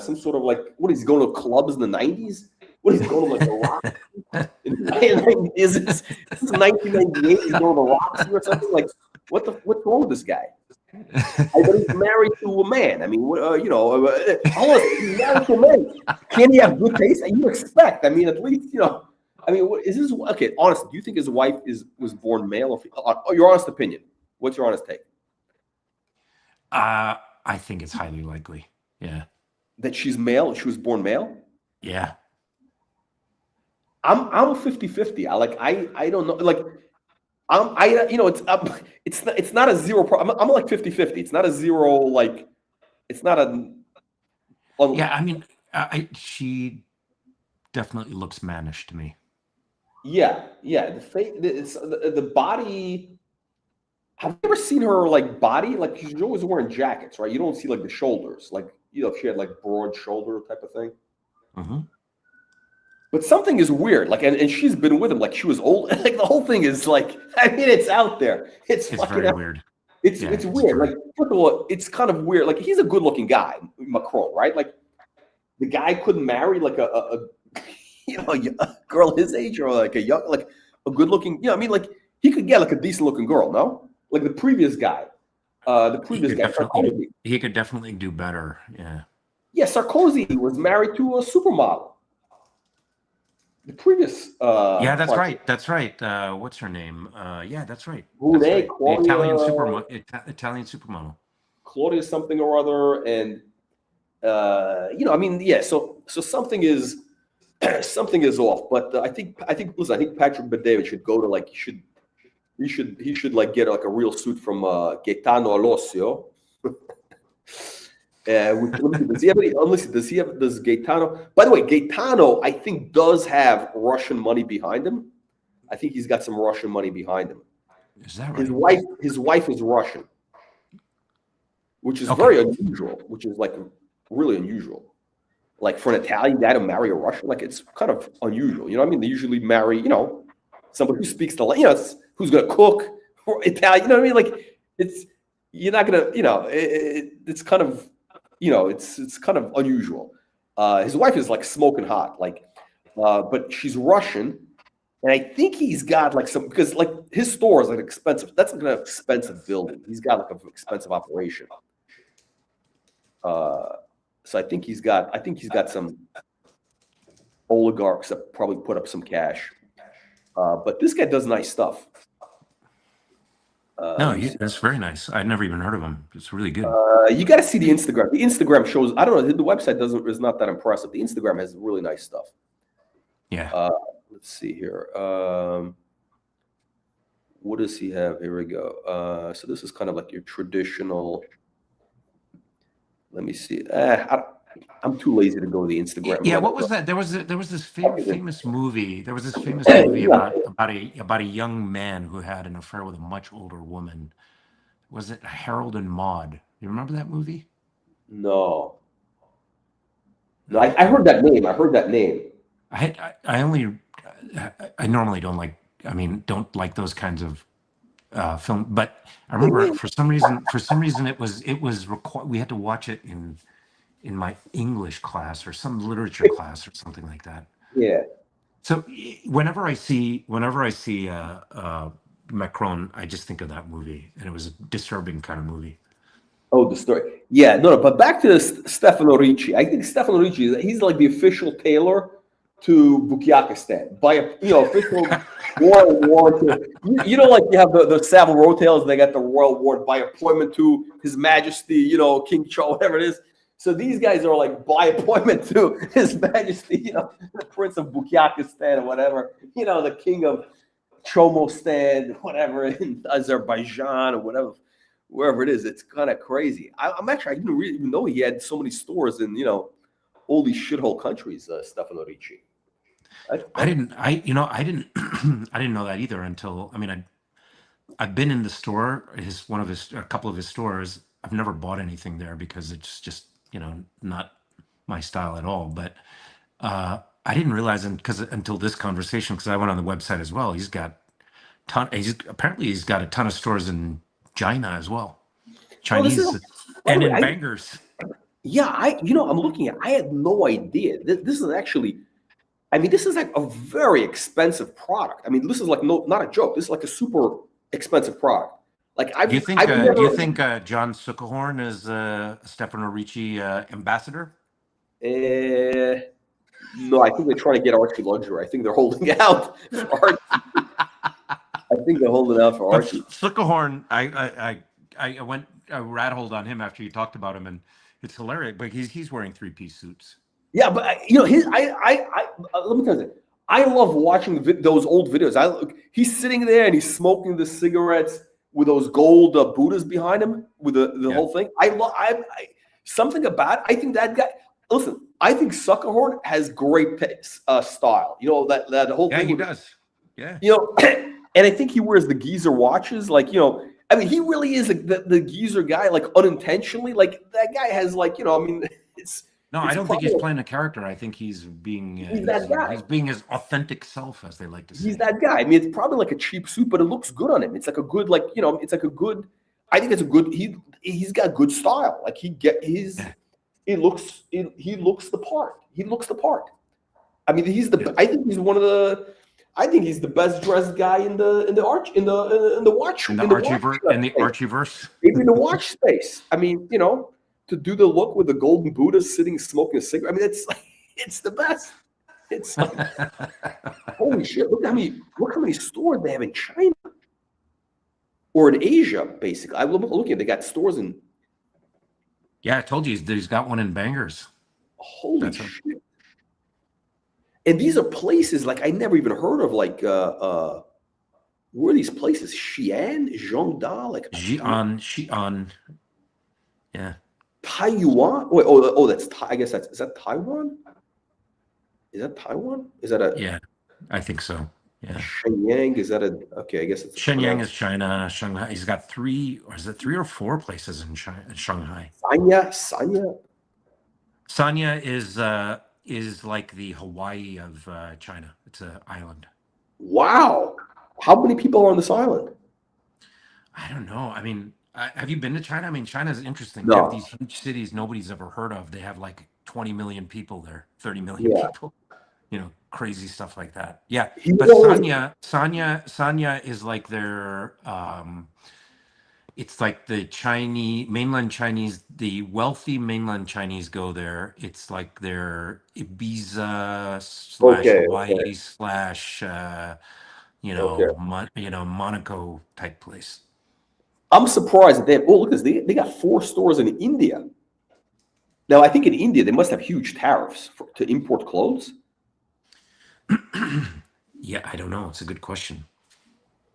some sort of like, what is he going to clubs in the 90s? What is he going to like the rock? Is this 1998? He's going to rock or something? Like, what's wrong with this guy? But he's married to a man. I mean, you know, he's married to a man. Can he have good taste? You expect. I mean, at least, you know. I mean, is this okay? Honestly, do you think his wife was born male? Or your honest opinion? What's your honest take? I think it's highly likely. Yeah. That she's male. She was born male. Yeah. I'm 50-50. I don't know. Like, you know, it's not a zero. I'm like 50-50. It's not a zero. Like, it's not a. Yeah, I mean, she definitely looks mannish to me. Yeah. The face, the body. Have you ever seen her like body? Like, she's always wearing jackets, right? You don't see like the shoulders, like, you know, if she had like broad shoulder type of thing. Mm-hmm. But something is weird, like, and she's been with him, like she was old. Like, the whole thing is like, I mean, it's out there. It's very weird. It's weird. Like, first of all, it's kind of weird. Like, he's a good-looking guy, Macron, right? Like, the guy couldn't marry like a you know, a girl his age, or like a good-looking. You know, I mean, like, he could get like a decent-looking girl, no? Like the previous guy, Sarkozy. He could definitely do better. Yeah. Yeah, Sarkozy was married to a supermodel. The previous yeah, that's right. That's right. What's her name? Yeah, that's right. Brunei, right. The Italian supermodel. Claudia something or other, and you know, I mean, yeah. So something is off. But I think listen, I think Patrick Bet-David should go to like he should like get like a real suit from Gaetano Alosio. Does Gaetano? By the way, Gaetano, I think, does have Russian money behind him. I think he's got some Russian money behind him. Is that right? His wife is Russian, which is very unusual. Which is like really unusual. Like, for an Italian guy to marry a Russian, like, it's kind of unusual. You know what I mean? They usually marry, you know, somebody who speaks the, you know, who's going to cook, or Italian. You know what I mean? Like, you're not going to, you know, it's kind of. You know, it's kind of unusual. His wife is like smoking hot, like, but she's Russian, and I think he's got like some, because like his store is like expensive. That's like an expensive building. He's got like an expensive operation. So I think he's got some oligarchs that probably put up some cash. But this guy does nice stuff. No, that's very nice. I'd never even heard of him. It's really good. You got to see the Instagram. The Instagram shows. I don't know. The website is not that impressive. The Instagram has really nice stuff. Yeah. Let's see here. What does he have? Here we go. So this is kind of like your traditional. Let me see. I'm too lazy to go to the Instagram. Yeah, what was that? There was this famous movie. There was this famous movie about a young man who had an affair with a much older woman. Was it Harold and Maude? You remember that movie? No, I heard that name. I normally don't like those kinds of film, but I remember for some reason it was required. We had to watch it in my English class or some literature class or something like that. Yeah. So whenever I see Macron, I just think of that movie, and it was a disturbing kind of movie. Oh, the story. Yeah, no. But back to Stefano Ricci. I think Stefano Ricci, he's like the official tailor to Buchiachistan by official royal warrant. You know, like you have the Savile Row tailors, they got the royal warrant by appointment to His Majesty, King Charles, whatever it is. So these guys are like by appointment to His Majesty, the Prince of Buchiachistan or whatever, the King of Chomostan, whatever, in Azerbaijan or whatever, wherever it is. It's kind of crazy. I didn't really even know he had so many stores in, all these shithole countries, Stefano Ricci. I didn't I didn't know that either until, I've been in the store, a couple of his stores. I've never bought anything there because it's just, not my style at all. But I didn't realize until this conversation, because I went on the website as well. He's got he's got a ton of stores in China as well. Chinese and in Bangers. Yeah, I'm looking at. I had no idea. This is actually, this is like a very expensive product. This is like not a joke. This is like a super expensive product. Like, do you think John Suckerhorn is Stefano Ricci ambassador? No, I think they're trying to get Archie luxury. I think they're holding out for Archie. I think they're holding out for Archie. Suckerhorn, I went a rat hole on him after you talked about him, and it's hilarious. But he's wearing 3-piece suits. Yeah, but let me tell you something. I love watching those old videos. He's sitting there and he's smoking the cigarettes with those gold Buddhas behind him with the whole thing. Something about it. I think that guy. Listen, I think Suckerhorn has great style. That whole thing. Yeah, he does. Yeah. And I think he wears the geezer watches. Like, he really is the geezer guy. Like, unintentionally. Like, that guy has it's. No, I don't think he's playing a character. I think he's being that guy. He's being his authentic self, as they like to say. He's that guy. It's probably like a cheap suit, but it looks good on him. It's like a good, it's like a good. I think it's a good. He's got good style. Like he looks the part. He looks the part. I think he's the best dressed guy in the Archieverse. Maybe in the watch space. To do the look with the golden Buddha sitting smoking a cigarette. It's the best. It's like, holy shit! Look how many stores they have in China or in Asia. Basically, I'm looking. They got stores in. Yeah, I told you he's got one in Bangers. Holy shit! And these are places like I never even heard of. Like, where are these places? Xi'an, Zhongda, like Xi'an. Yeah. Taiwan. Wait, that's I guess is that Taiwan? Is that Taiwan? Is that a? Yeah, I think so. Yeah. Shenyang, is that a? Okay, I guess it's. Shenyang is China. Shanghai. He's got 3 or 4 places in Shanghai. Sanya is like the Hawaii of China. It's an island. Wow, how many people are on this island? I don't know. Have you been to China? China is interesting. No. They have these huge cities nobody's ever heard of. They have like 20 million people there, 30 million people. Crazy stuff like that. Yeah, but Sanya is like their. It's like the mainland Chinese, the wealthy mainland Chinese go there. It's like their Ibiza / Hawaii / Monaco type place. I'm surprised that they have. Oh, look at this! They got 4 stores in India. Now, I think in India they must have huge tariffs to import clothes. Yeah, I don't know. It's a good question.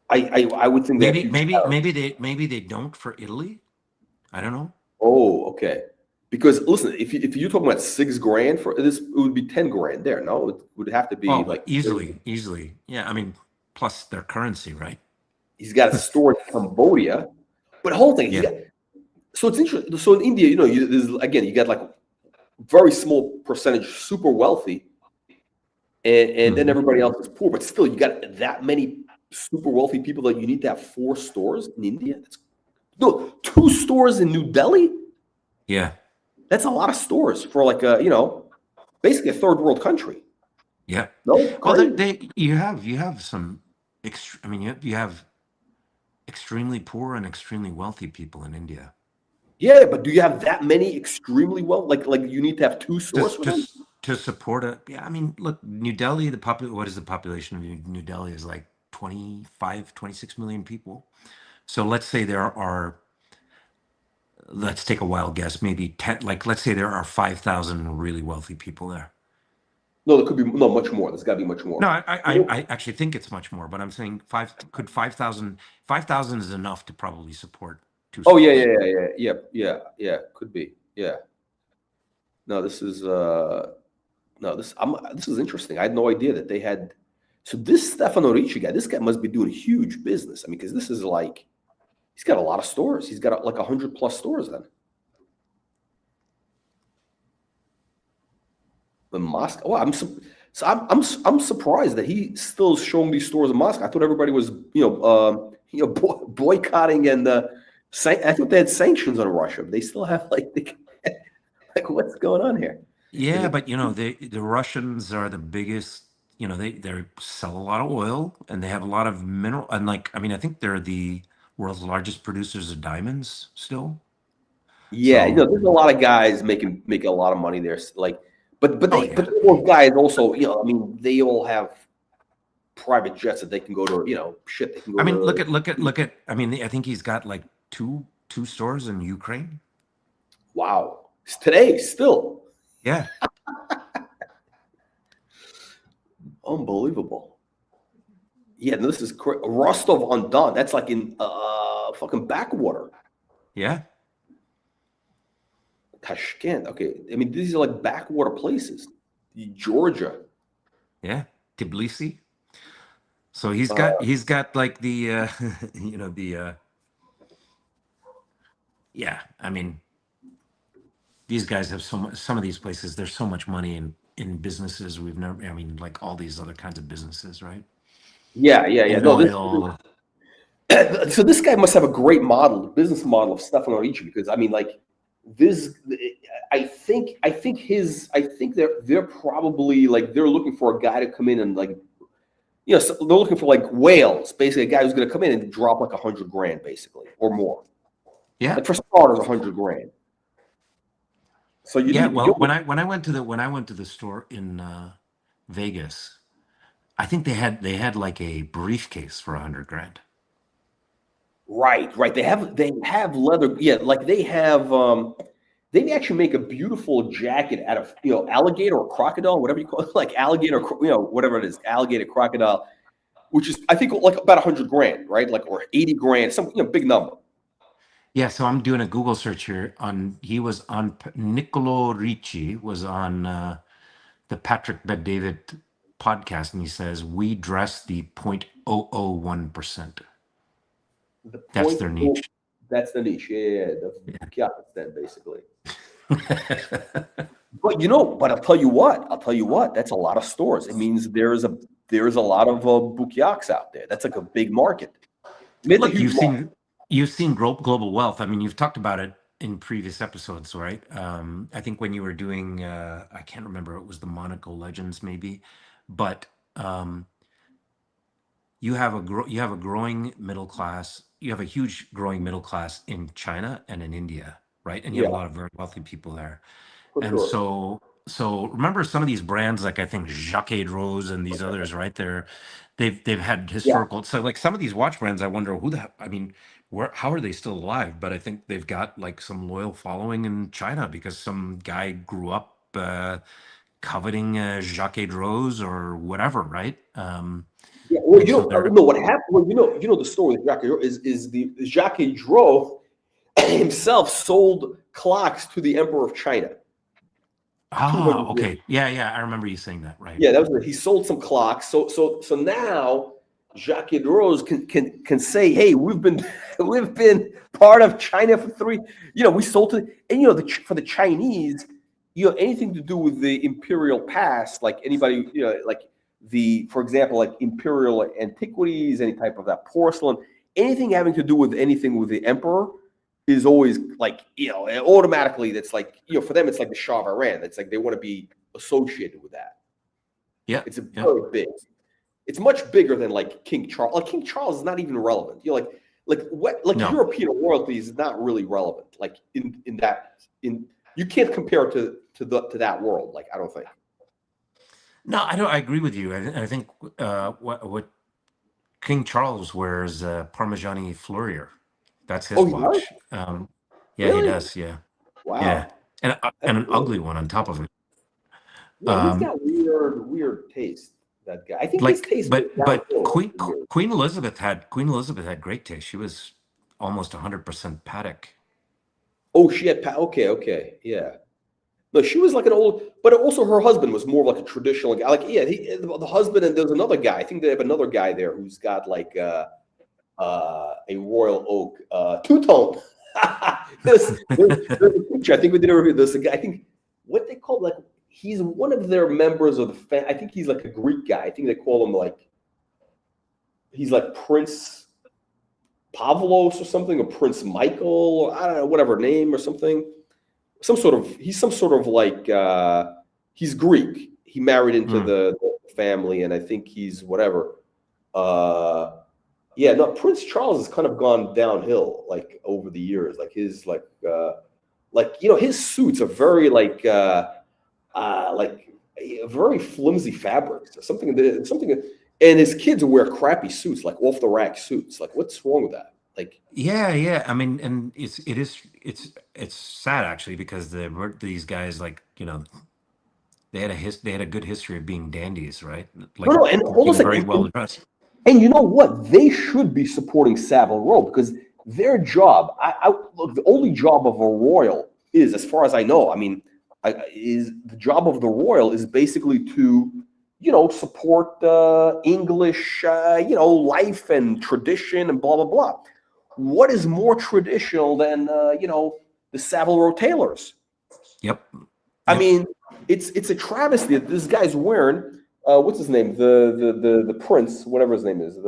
I would think maybe they don't for Italy. I don't know. Oh, okay. Because listen, if you're talking about $6,000 for this, it would be $10,000 there. No, it would have to be easily. Yeah, plus their currency, right? He's got a store in Cambodia. But the whole thing, so it's interesting. So in India, you got like very small percentage super wealthy, and then everybody else is poor. But still, you got that many super wealthy people that you need to have 4 stores in India. 2 stores in New Delhi. Yeah, that's a lot of stores for like basically a third world country. Yeah. No, well, you have some. You have extremely poor and extremely wealthy people in India. Yeah, but do you have that many extremely like you need to have 2 stores for them? To support it? Yeah, look, New Delhi, what is the population of New Delhi is like 25, 26 million people. So let's say there are let's take a wild guess, maybe 10, like let's say there are 5,000 really wealthy people there. No, there could be much more. There's got to be much more. No, I actually think it's much more, but I'm saying 5,000 is enough to probably support two Oh stores. yeah. Could be. Yeah. No, this is this is interesting. I had no idea that they had. So this Stefano Ricci guy, this guy must be doing huge business. I mean, because this is like, he's got a lot of stores. He's got like 100+ stores then. In Moscow. Well, I'm surprised that he's still showing these stores in Moscow. I thought everybody was boycotting and I thought they had sanctions on Russia. They still have like what's going on here? Yeah, but the Russians are the biggest. They sell a lot of oil and they have a lot of mineral. And I think they're the world's largest producers of diamonds still. Yeah, there's a lot of guys making a lot of money there. Like, but those guys also, they all have private jets that they can go to. They can go. Look at. I think he's got like two stores in Ukraine. Wow, today still. Yeah. Unbelievable. Yeah, this is Rostov-on-Don. That's like in fucking backwater. Yeah. Tashkent. Okay. I mean, these are like backwater places. Georgia. Yeah. Tbilisi. So he's got like the yeah, I mean, these guys have some of these places, there's so much money in businesses we've never, like all these other kinds of businesses, right? Yeah. No, so this guy must have a great business model of Stefano Ricci, because like this, I think they're probably like, they're looking for a guy to come in and like, so they're looking for like whales, basically a guy who's going to come in and drop like $100,000 basically, or more. Yeah. Like for starters, $100,000. So when I went to the store in Vegas, I think they had like a briefcase for $100,000. Right. They have leather. Yeah, like they have. They actually make a beautiful jacket out of alligator or crocodile, whatever you call it, like alligator, whatever it is, alligator, crocodile, which is I think like about $100,000, right? Like, or $80,000, some big number. Yeah, so I'm doing a Google search here Niccolo Ricci was on the Patrick Bet-David podcast, and he says we dress the 0.001%. That's their niche. That's the niche. Yeah. Buchiachistan, basically. But I'll tell you what, that's a lot of stores. It means there's a lot of Buchiaks out there. That's like a big market. Look, you've seen global wealth. I mean, you've talked about it in previous episodes, right? I think when you were doing, I can't remember, it was the Monaco Legends maybe, but you have a growing middle class. You have a huge growing middle class in China and in India, right? And you have a lot of very wealthy people there. So remember some of these brands, like I think Jacques Rose and these others, right? They've had historical. So like some of these watch brands, I wonder how are they still alive? But I think they've got like some loyal following in China because some guy grew up coveting Jacques Rose or whatever, right? Yeah, well, what happened? Well, the story with Jacques is the Jacques Rose himself sold clocks to the Emperor of China. Ah, okay. Yeah, I remember you saying that, right? Yeah, he sold some clocks. So now Jacques Rose can say, hey, we've been part of China for we sold to, and for the Chinese, anything to do with the imperial past, like anybody, like for example, like imperial antiquities, any type of that porcelain, anything having to do with anything with the emperor is always like, automatically that's like, for them, it's like the Shah of Iran. It's like they want to be associated with that. Yeah. It's very big. It's much bigger than like King Charles. Like King Charles is not even relevant. No. European royalty is not really relevant. Like you can't compare to that world. Like, I don't think. No, I don't. I agree with you. I think what King Charles wears Parmigiani Fleurier. That's his watch. Yeah, he Really? does. Yeah. Wow. Yeah. And That's an cool. ugly one on top of it. Yeah, he's got weird taste. That guy. I think his Like, taste went but downhill over the years. Queen Elizabeth had great taste. She was almost 100% Patek. Oh, she had okay, yeah. No, she was like an old, but also her husband was more like a traditional guy. Like, yeah, the husband, and there's another guy. I think they have another guy there who's got like a royal oak two-tone. there's a picture. I think we did a review. There's a guy. I think what they call, like, he's one of their members of the I think he's like a Greek guy. I think they call him like, he's like Prince Pavlos or something, or Prince Michael, or I don't know, whatever name or something. He's some sort of like, he's Greek. He married into the family, and I think he's whatever. Yeah, no, Prince Charles has kind of gone downhill like over the years. Like his his suits are very like very flimsy fabrics. Something, and his kids wear crappy suits, like off the rack suits. Like, what's wrong with that? Like, yeah. I mean, and it's sad actually, because these guys, like, they had a good history of being dandies, right? Like, no, and hold on a second. Very well dressed. And you know what? They should be supporting Savile Row, because their job, look, the only job of a royal is, as far as I know, I mean, is the job of the royal is basically to, support English, life and tradition and blah, blah, blah. What is more traditional than, the Savile Row tailors? Yep. I mean, it's a travesty that this guy's wearing. What's his name? The prince, whatever his name is.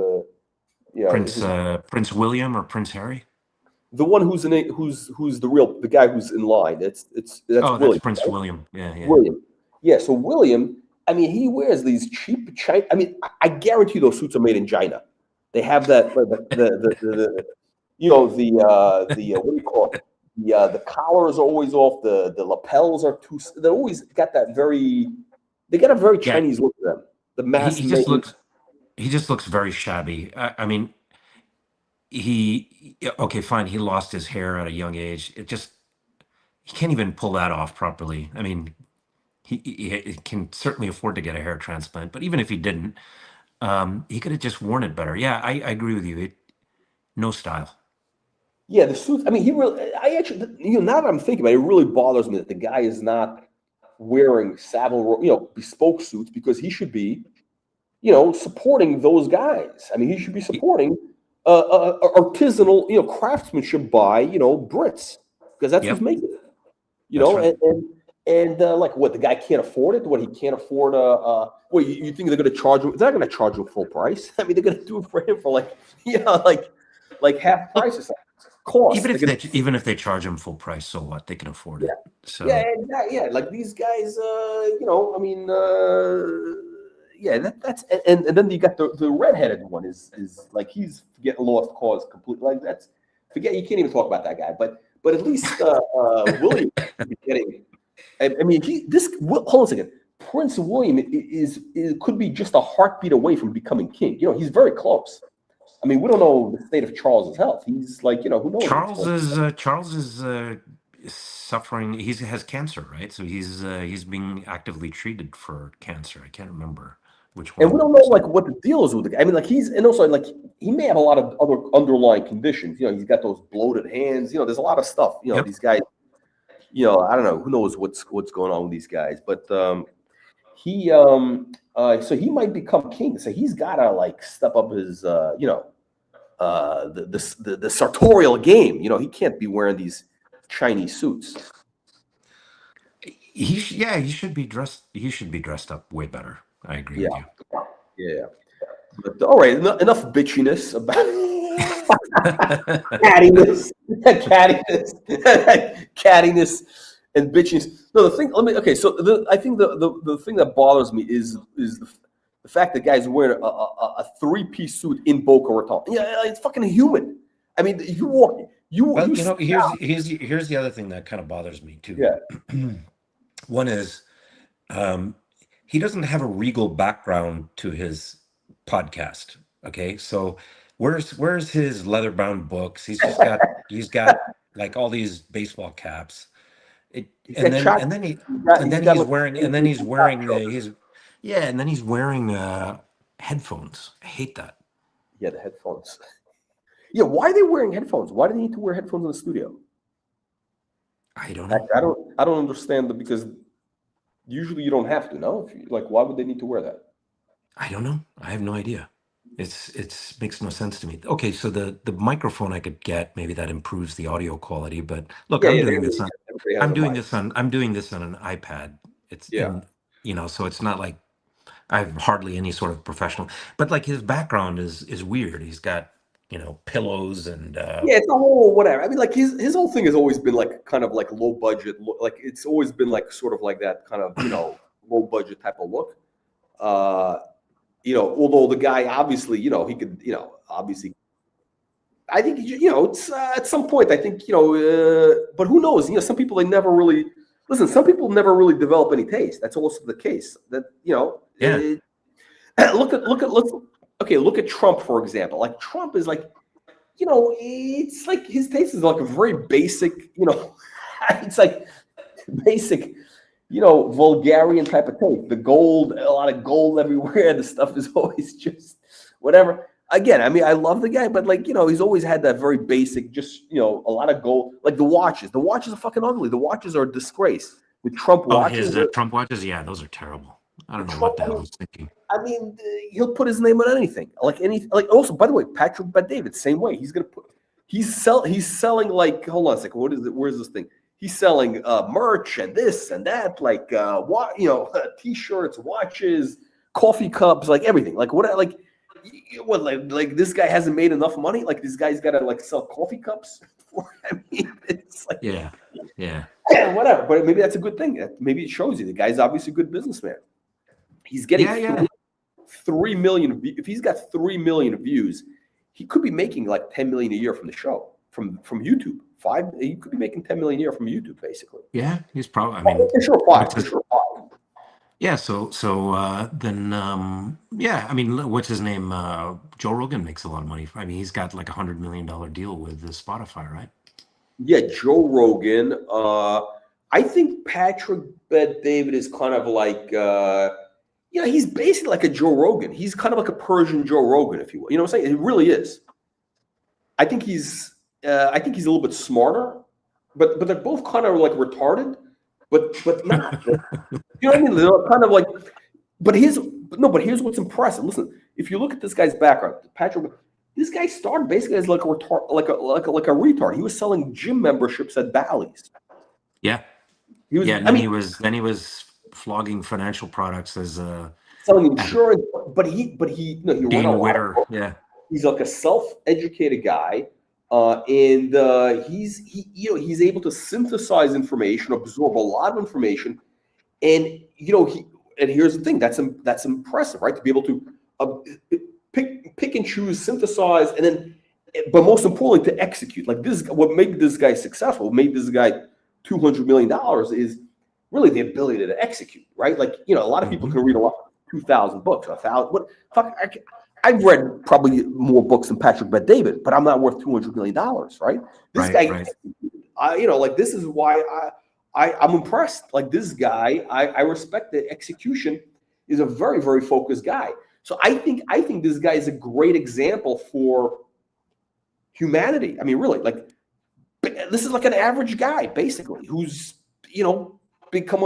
Prince William or Prince Harry. The one who's the guy who's in line. That's William, that's Prince right? William. Yeah. William. Yeah. So William, I mean, he wears these cheap China. I mean, I guarantee those suits are made in China. They have that what do you call it? The collars are always off. The lapels are too. They always got that very. They got a very Chinese look to them. The mass. He just looks very shabby. I mean, okay, fine. He lost his hair at a young age. He can't even pull that off properly. I mean, he can certainly afford to get a hair transplant, but even if he didn't, he could have just worn it better. Yeah, I agree with you. No style. Yeah, the suits. I mean, I actually, now that I'm thinking about it, it really bothers me that the guy is not wearing Savile Row, bespoke suits, because he should be, supporting those guys. I mean, he should be supporting artisanal, craftsmanship by, Brits, because that's who's making it. Right. and like, what, the guy can't afford it? What, he can't afford? What, you think they're going to charge him? They're not going to charge him full price. I mean, they're going to do it for him for like half price or something. Cost. Even if they charge them full price, so what? They can afford it. So yeah. Like these guys, I mean, that's and then you got the redheaded one is like, he's getting lost cause completely. Like, forget, you can't even talk about that guy. But at least William is getting. I mean, hold on a second. Prince William is could be just a heartbeat away from becoming king. He's very close. I mean, we don't know the state of Charles's health. He's like, who knows? Charles is suffering. He has cancer, right? So he's being actively treated for cancer. I can't remember which one. And we don't know like what the deal is with the guy. I mean, like, and also like, he may have a lot of other underlying conditions. He's got those bloated hands. There's a lot of stuff. These guys. I don't know. Who knows what's going on with these guys? But so he might become king. So he's got to like step up his, the sartorial game. He can't be wearing these Chinese suits. He should be dressed. He should be dressed up way better. I agree with you. Yeah. But all right, enough bitchiness about cattiness, and bitchiness. No, the thing. I think the thing that bothers me is the fact that guys wearing a 3-piece suit in Boca Raton. Yeah, it's fucking human. I mean, you walk. Here's the other thing that kind of bothers me too. Yeah. One is, he doesn't have a regal background to his podcast. Okay, so where's his leather-bound books? He's got like all these baseball caps. And then he's wearing headphones. I hate that. Yeah, the headphones. Yeah, why are they wearing headphones? Why do they need to wear headphones in the studio? I don't know. I don't understand that, because usually you don't have to. No, why would they need to wear that? I don't know. I have no idea. It's makes no sense to me. Okay, so the microphone I could get, maybe that improves the audio quality. But look, I'm doing this on an iPad. So it's not like I have hardly any sort of professional. But like his background is weird. He's got pillows and it's a whole whatever. I mean, like his whole thing has always been like kind of like low budget. Like it's always been like sort of like that kind of low budget type of look. Although the guy obviously, he could, obviously, I think, it's at some point, I think, but who knows? Some people, some people never really develop any taste. That's also the case. That, look at Trump, for example. Like Trump is like, it's like his taste is like a very basic, it's like basic, vulgarian type of taste. The gold, a lot of gold everywhere. The stuff is always just whatever. Again, I mean, I love the guy, but he's always had that very basic, just, a lot of gold. Like the watches. The watches are fucking ugly. The watches are a disgrace. The Trump watches. Trump watches, yeah, those are terrible. I don't know what the hell he's thinking. I mean, he'll put his name on anything. Also, by the way, Patrick Bet-David, same way. He's selling like, hold on a second. What is it? Where's this thing? He's selling merch and this and that, T-shirts, watches, coffee cups, like everything. Like what? Like this guy hasn't made enough money. Like this guy's got to sell coffee cups. I mean, it's like yeah, whatever. But maybe that's a good thing. Maybe it shows you the guy's obviously a good businessman. He's getting 3 million. If he's got 3 million views, he could be making like 10 million a year from the show, from YouTube. He could be making 10 million a year from YouTube, basically. Yeah, he's probably. I mean, for sure five. Yeah. So then, I mean, what's his name? Joe Rogan makes a lot of money. I mean, he's got like $100 million deal with Spotify, right? Yeah, Joe Rogan. I think Patrick Bet-David is kind of like, he's basically like a Joe Rogan. He's kind of like a Persian Joe Rogan, if you will. You know what I'm saying? It really is. I think he's a little bit smarter, but they're both kind of like retarded, but not. You know what I mean? They're kind of like, but here's what's impressive. Listen, if you look at this guy's background, Patrick, this guy started basically as like a retard. He was selling gym memberships at Bally's. Yeah. He was flogging financial products as selling insurance, but he Dean Witter. Yeah. He's like a self-educated guy. And he's able to synthesize information, absorb a lot of information, and here's the thing that's impressive, right? To be able to pick and choose, synthesize, and then, but most importantly, to execute. Like this, what made this guy successful, what made this guy $200 million is really the ability to execute, right? Like a lot of people can read 2,000 books, 1,000. What fuck? I've read probably more books than Patrick Bet-David, but I'm not worth $200 million, right? This guy, this is why I'm impressed. Like this guy, I respect the execution. Is a very, very focused guy. So I think this guy is a great example for humanity. I mean, really, like this is like an average guy, basically, who's become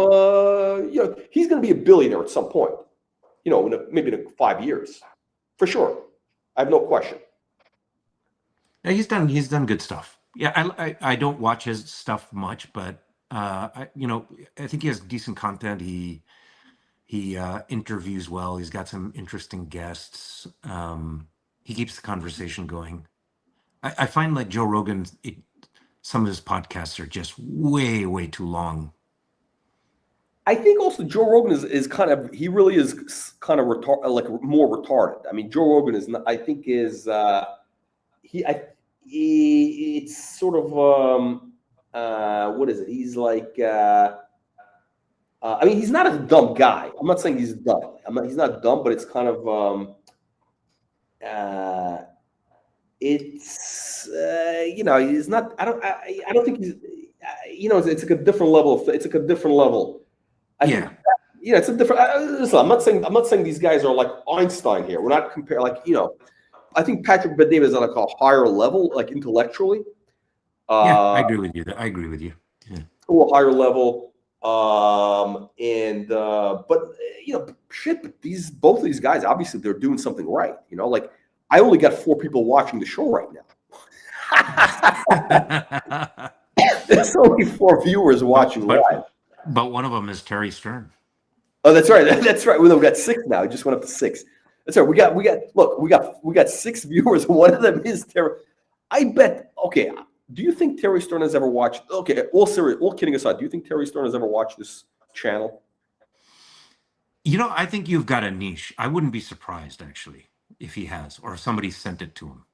he's going to be a billionaire at some point. Maybe in 5 years. For sure, I have no question. Yeah, he's done good stuff. Yeah, I don't watch his stuff much, but I think he has decent content. He interviews well. He's got some interesting guests. He keeps the conversation going. I find like Joe Rogan, some of his podcasts are just way, way too long. I think also Joe Rogan is kind of, he really is kind of more retarded. I mean, Joe Rogan is, I think is, it's sort of, what is it? He's like, I mean, he's not a dumb guy. I'm not saying he's dumb. He's not dumb, but it's kind of, it's he's not. I don't think he's. It's like a different level. It's like a different level. I think. It's a different. Listen, I'm not saying these guys are like Einstein here. We're not comparing. I think Patrick Bet-David is on like a higher level, like intellectually. I agree with you. I agree with you. Yeah. A little higher level. But both of these guys, obviously they're doing something right. Like I only got 4 people watching the show right now. There's only 4 viewers watching live. But one of them is Terry Stern. Oh, that's right. That's right. We got 6 now. It just went up to 6. That's right. We got 6 viewers. One of them is Terry. I bet. Okay. Do you think Terry Stern has ever watched? Okay, all kidding aside, do you think Terry Stern has ever watched this channel? I think you've got a niche. I wouldn't be surprised actually if he has, or if somebody sent it to him.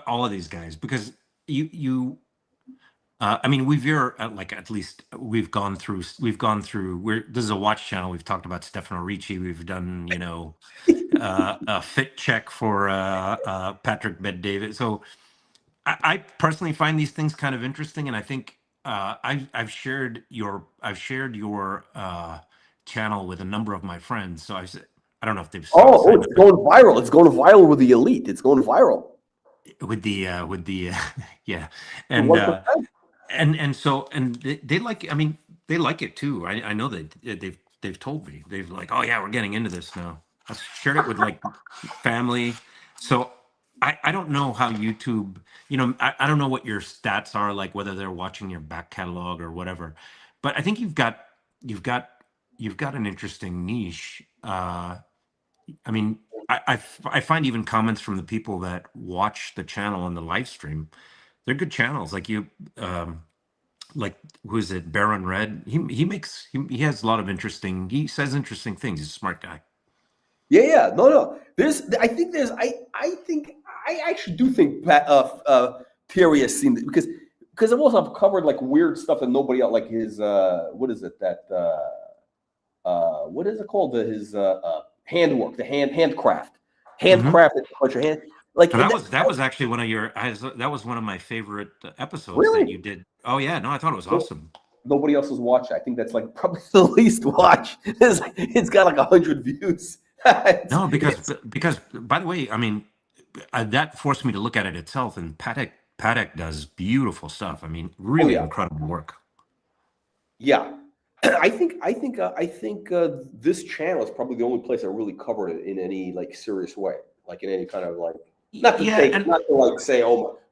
All of these guys, because I mean, at least we've gone through. This is a watch channel. We've talked about Stefano Ricci. We've done, a fit check for Patrick Bet-David. So I personally find these things kind of interesting, and I think I've shared your channel with a number of my friends. So I don't know if they've. It's going viral. It's going viral with the elite. It's going viral with the yeah, and they like. I mean, they like it too. I know they've told me like, oh yeah, we're getting into this now. I shared it with like family. So I don't know how YouTube, I don't know what your stats are, like whether they're watching your back catalog or whatever, but I think you've got an interesting niche. I mean, I find even comments from the people that watch the channel on the live stream, they're good channels. Like like who is it? Baron Red. He has a lot of he says interesting things. He's a smart guy. Yeah. No. I actually do think Terry has seen it because I've covered like weird stuff that nobody else, like his what is it called, his handwork, the handcrafted a bunch of hand, like that was actually one of my favorite episodes. Really? That you did. Oh yeah, no, I thought it was awesome. Nobody else has watched it. I think that's like probably the least watched. It's got like 100 views. No, because by the way, I mean, that forced me to look at it itself, and Patek does beautiful stuff. I mean, really incredible work. Yeah, I think this channel is probably the only place I really covered it in any like serious way, like in any kind of like not to say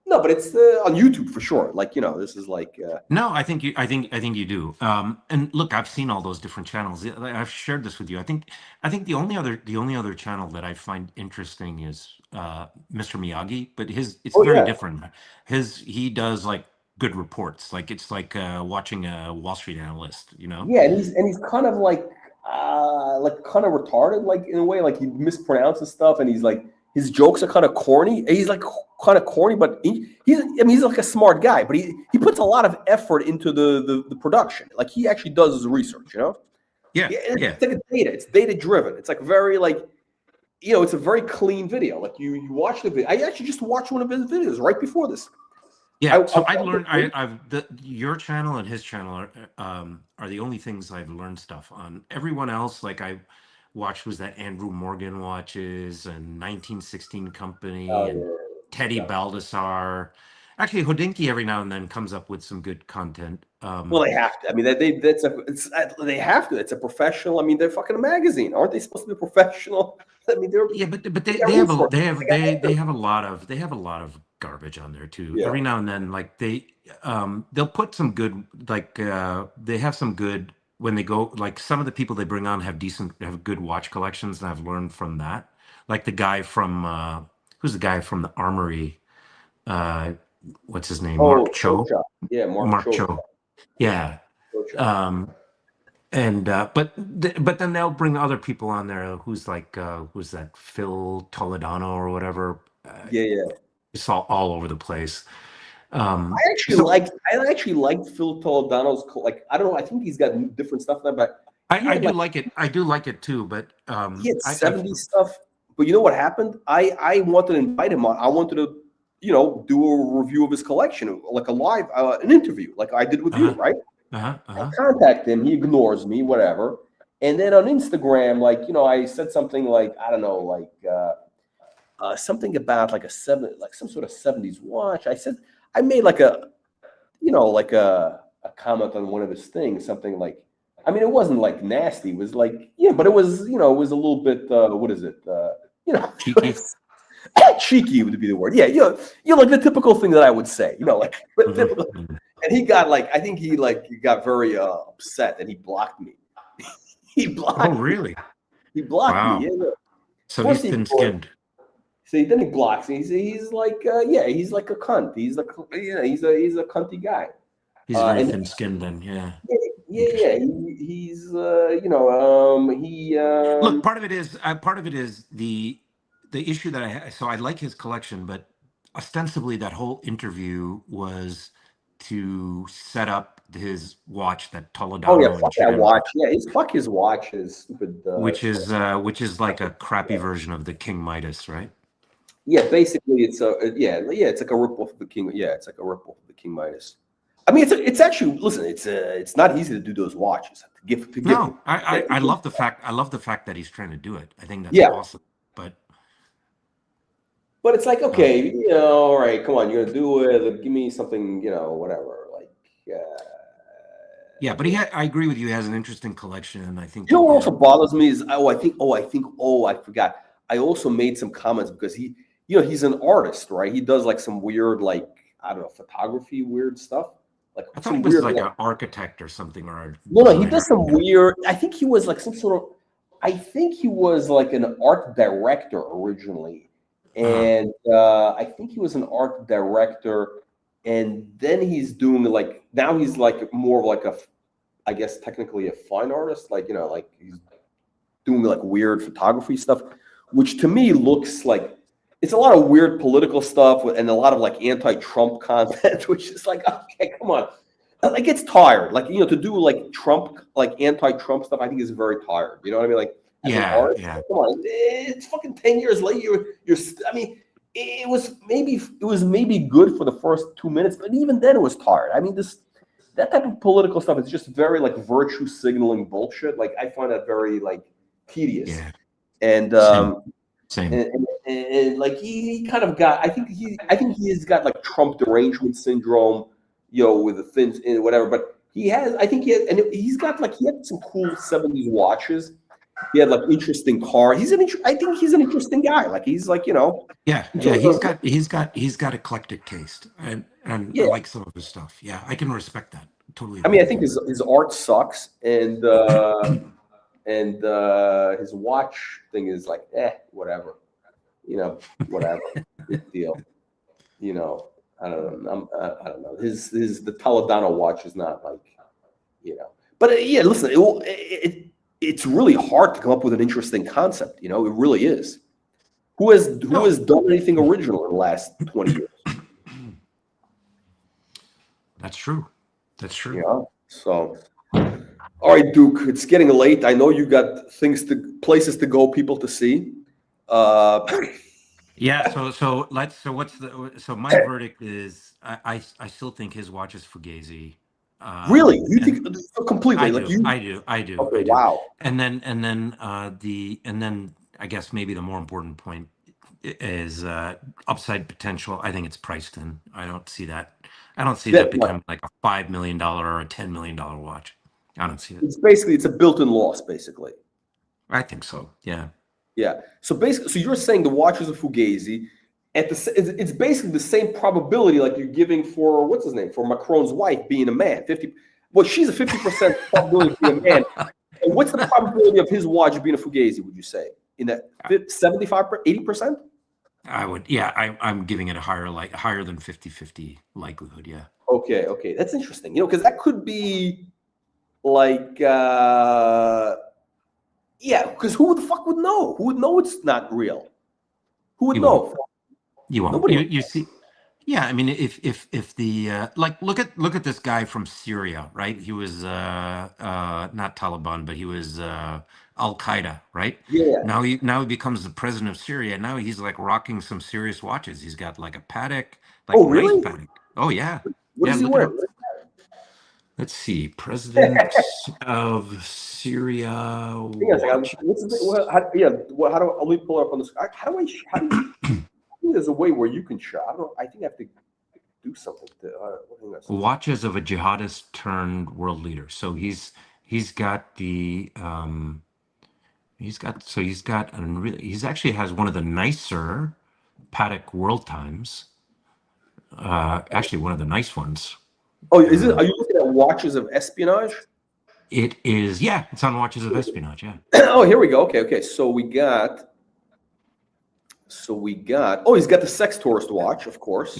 no, but it's on YouTube for sure. Like this is like no, I think you do. And look, I've seen all those different channels. I've shared this with you. I think the only other channel that I find interesting is Mr. Miyagi, but it's very different. He does like good reports. Like it's like watching a Wall Street analyst. Yeah, and he's kind of like kind of retarded, like in a way, like he mispronounces stuff, and he's like his jokes are kind of corny. He's like kind of corny, but he's like a smart guy, but he puts a lot of effort into the production. Like he actually does his research, It's like it's data driven. It's like very like, it's a very clean video. Like you watch the video. I actually just watched one of his videos right before this. Yeah, I learned. Your channel and his channel are the only things I've learned stuff on. Everyone else, like I watched, was that Andrew Morgan watches and 1916 Company and Teddy Baldessar. Actually, Hodinky every now and then comes up with some good content. Well, they have to. I mean, they have to. It's a professional. I mean, they're fucking a magazine, aren't they supposed to be professional? I mean, but they have a lot of garbage on there too. Yeah. Every now and then, like they'll put some good, like they have some good when they go. Like some of the people they bring on have good watch collections, and I've learned from that. Like the guy from who's the guy from the Armory? What's his name? Mark Cho. Yeah, Mark Cho. Yeah. But then they'll bring other people on there who's that Phil Toledano or whatever. It's all over the place. I actually liked Phil Toledano's, like, I don't know, I think he's got different stuff there, but I do like it too, but he had 70s stuff, But you know what happened? I wanted to invite him on. I wanted to, do a review of his collection, like a live, an interview, like I did with you, right? I contact him. He ignores me, whatever. And then on Instagram, like, I said something like, I don't know, like something about like some sort of 70s watch. I made like a comment on one of his things, something like, I mean, it wasn't like nasty. It was like, but it was, it was a little bit, what is it? Cheeky. Cheeky would be the word. Yeah. Like the typical thing that I would say, like, typical. And he got like, I think he got very upset and he blocked me. He blocked Oh, really? me. He blocked me. Yeah. So he's thin-skinned. See, then he blocks me. He's like, he's like a cunt. He's like, he's a cunty guy. He's very thin-skinned then, yeah. Yeah. He's, Look, part of it is the issue that so I like his collection, but ostensibly that whole interview was to set up his watch that Toledano. Oh yeah, fuck that watch. Yeah, fuck his watch. His stupid. Which is like a crappy version of the King Midas, right? Yeah, basically it's it's like a ripoff of the King. Yeah, it's like a ripoff of the King Midas. I mean, it's actually, listen, it's not easy to do those watches. I love the fact that he's trying to do it. I think that's awesome. But it's like, okay, all right, come on, you're gonna do it. Give me something, whatever. Like, yeah, but I agree with you. He has an interesting collection, and I think. What also bothers me is, I forgot. I also made some comments because he's an artist, right? He does like some weird, like, I don't know, photography, weird stuff. Like, I thought he was like an architect or something, No, he does some weird. I think he was like some sort of. I think he was like an art director originally. And I think he was an art director, and then he's doing now he's like more of like I guess technically a fine artist, like like he's doing like weird photography stuff, which to me looks like it's a lot of weird political stuff and a lot of like anti-Trump content, which is like, okay, come on, like it's tired, like to do like Trump, like anti-Trump stuff. I think is very tired. You know what I mean? Like. Yeah. Come on, it's fucking 10 years later. I mean, it was maybe good for the first 2 minutes, but even then it was tired. I mean, that type of political stuff is just very like virtue signaling bullshit. Like I find that very like tedious. Yeah. And same. And like he kind of got. I think he has got like Trump derangement syndrome, with the things and whatever. But he had some cool 70s watches. He had like interesting car. I think he's an interesting guy. Like he's like Yeah. He's got eclectic taste, and I like some of his stuff. Yeah, I can respect that totally. I mean, I think his art sucks, and his watch thing is like whatever, whatever, big deal. I don't know. I don't know. The Toledano watch is not like, But listen, it's really hard to come up with an interesting concept. It really is. Who has done anything original in the last 20 years? That's true. Yeah. So, all right, Duke. It's getting late. I know you got places to go, people to see. Yeah. So my verdict is I still think his watch is Fugazi. Really? You think completely? I do. Okay, wow. And then I guess maybe the more important point is upside potential. I think it's priced in. I don't see that becoming like a $5 million or a $10 million watch. I don't see it. It's a built-in loss, basically. I think so. Yeah. Yeah. So basically, you're saying the watch is a Fugazi. It's basically the same probability like you're giving for what's his name, for Macron's wife being a man. She's a 50% probability of being a man. And what's the probability of his watch being a Fugazi? Would you say in that 75, 80%? I would. Yeah, I'm giving it a higher than 50-50 likelihood. Yeah. Okay, that's interesting. Because that could be like, because who the fuck would know? Who would know it's not real? Who would know? You won't. You see, Yeah, I mean, if the like look at this guy from Syria, right? He was not Taliban, but he was Al Qaeda, right? Yeah. Now he becomes the president of Syria. Now he's like rocking some serious watches. He's got like a Patek, like Oh, nice really? Patek. Oh yeah, What yeah. is he Look it wearing? up. Let's see, president of Syria Hang on a second. What's his name? watches. How do let me pull it up on the screen? How do I think there's a way where you can shop. I think I have to do something to hang on a second. Watches of a jihadist turned world leader. So he's got the he's actually has one of the nicer Patek World Times. Actually one of the nice ones. Oh, is it? Are you looking at watches of espionage? It is, yeah, it's on Watches of Espionage, yeah. Oh, here we go. Okay. So we got. Oh, he's got the sex tourist watch, of course.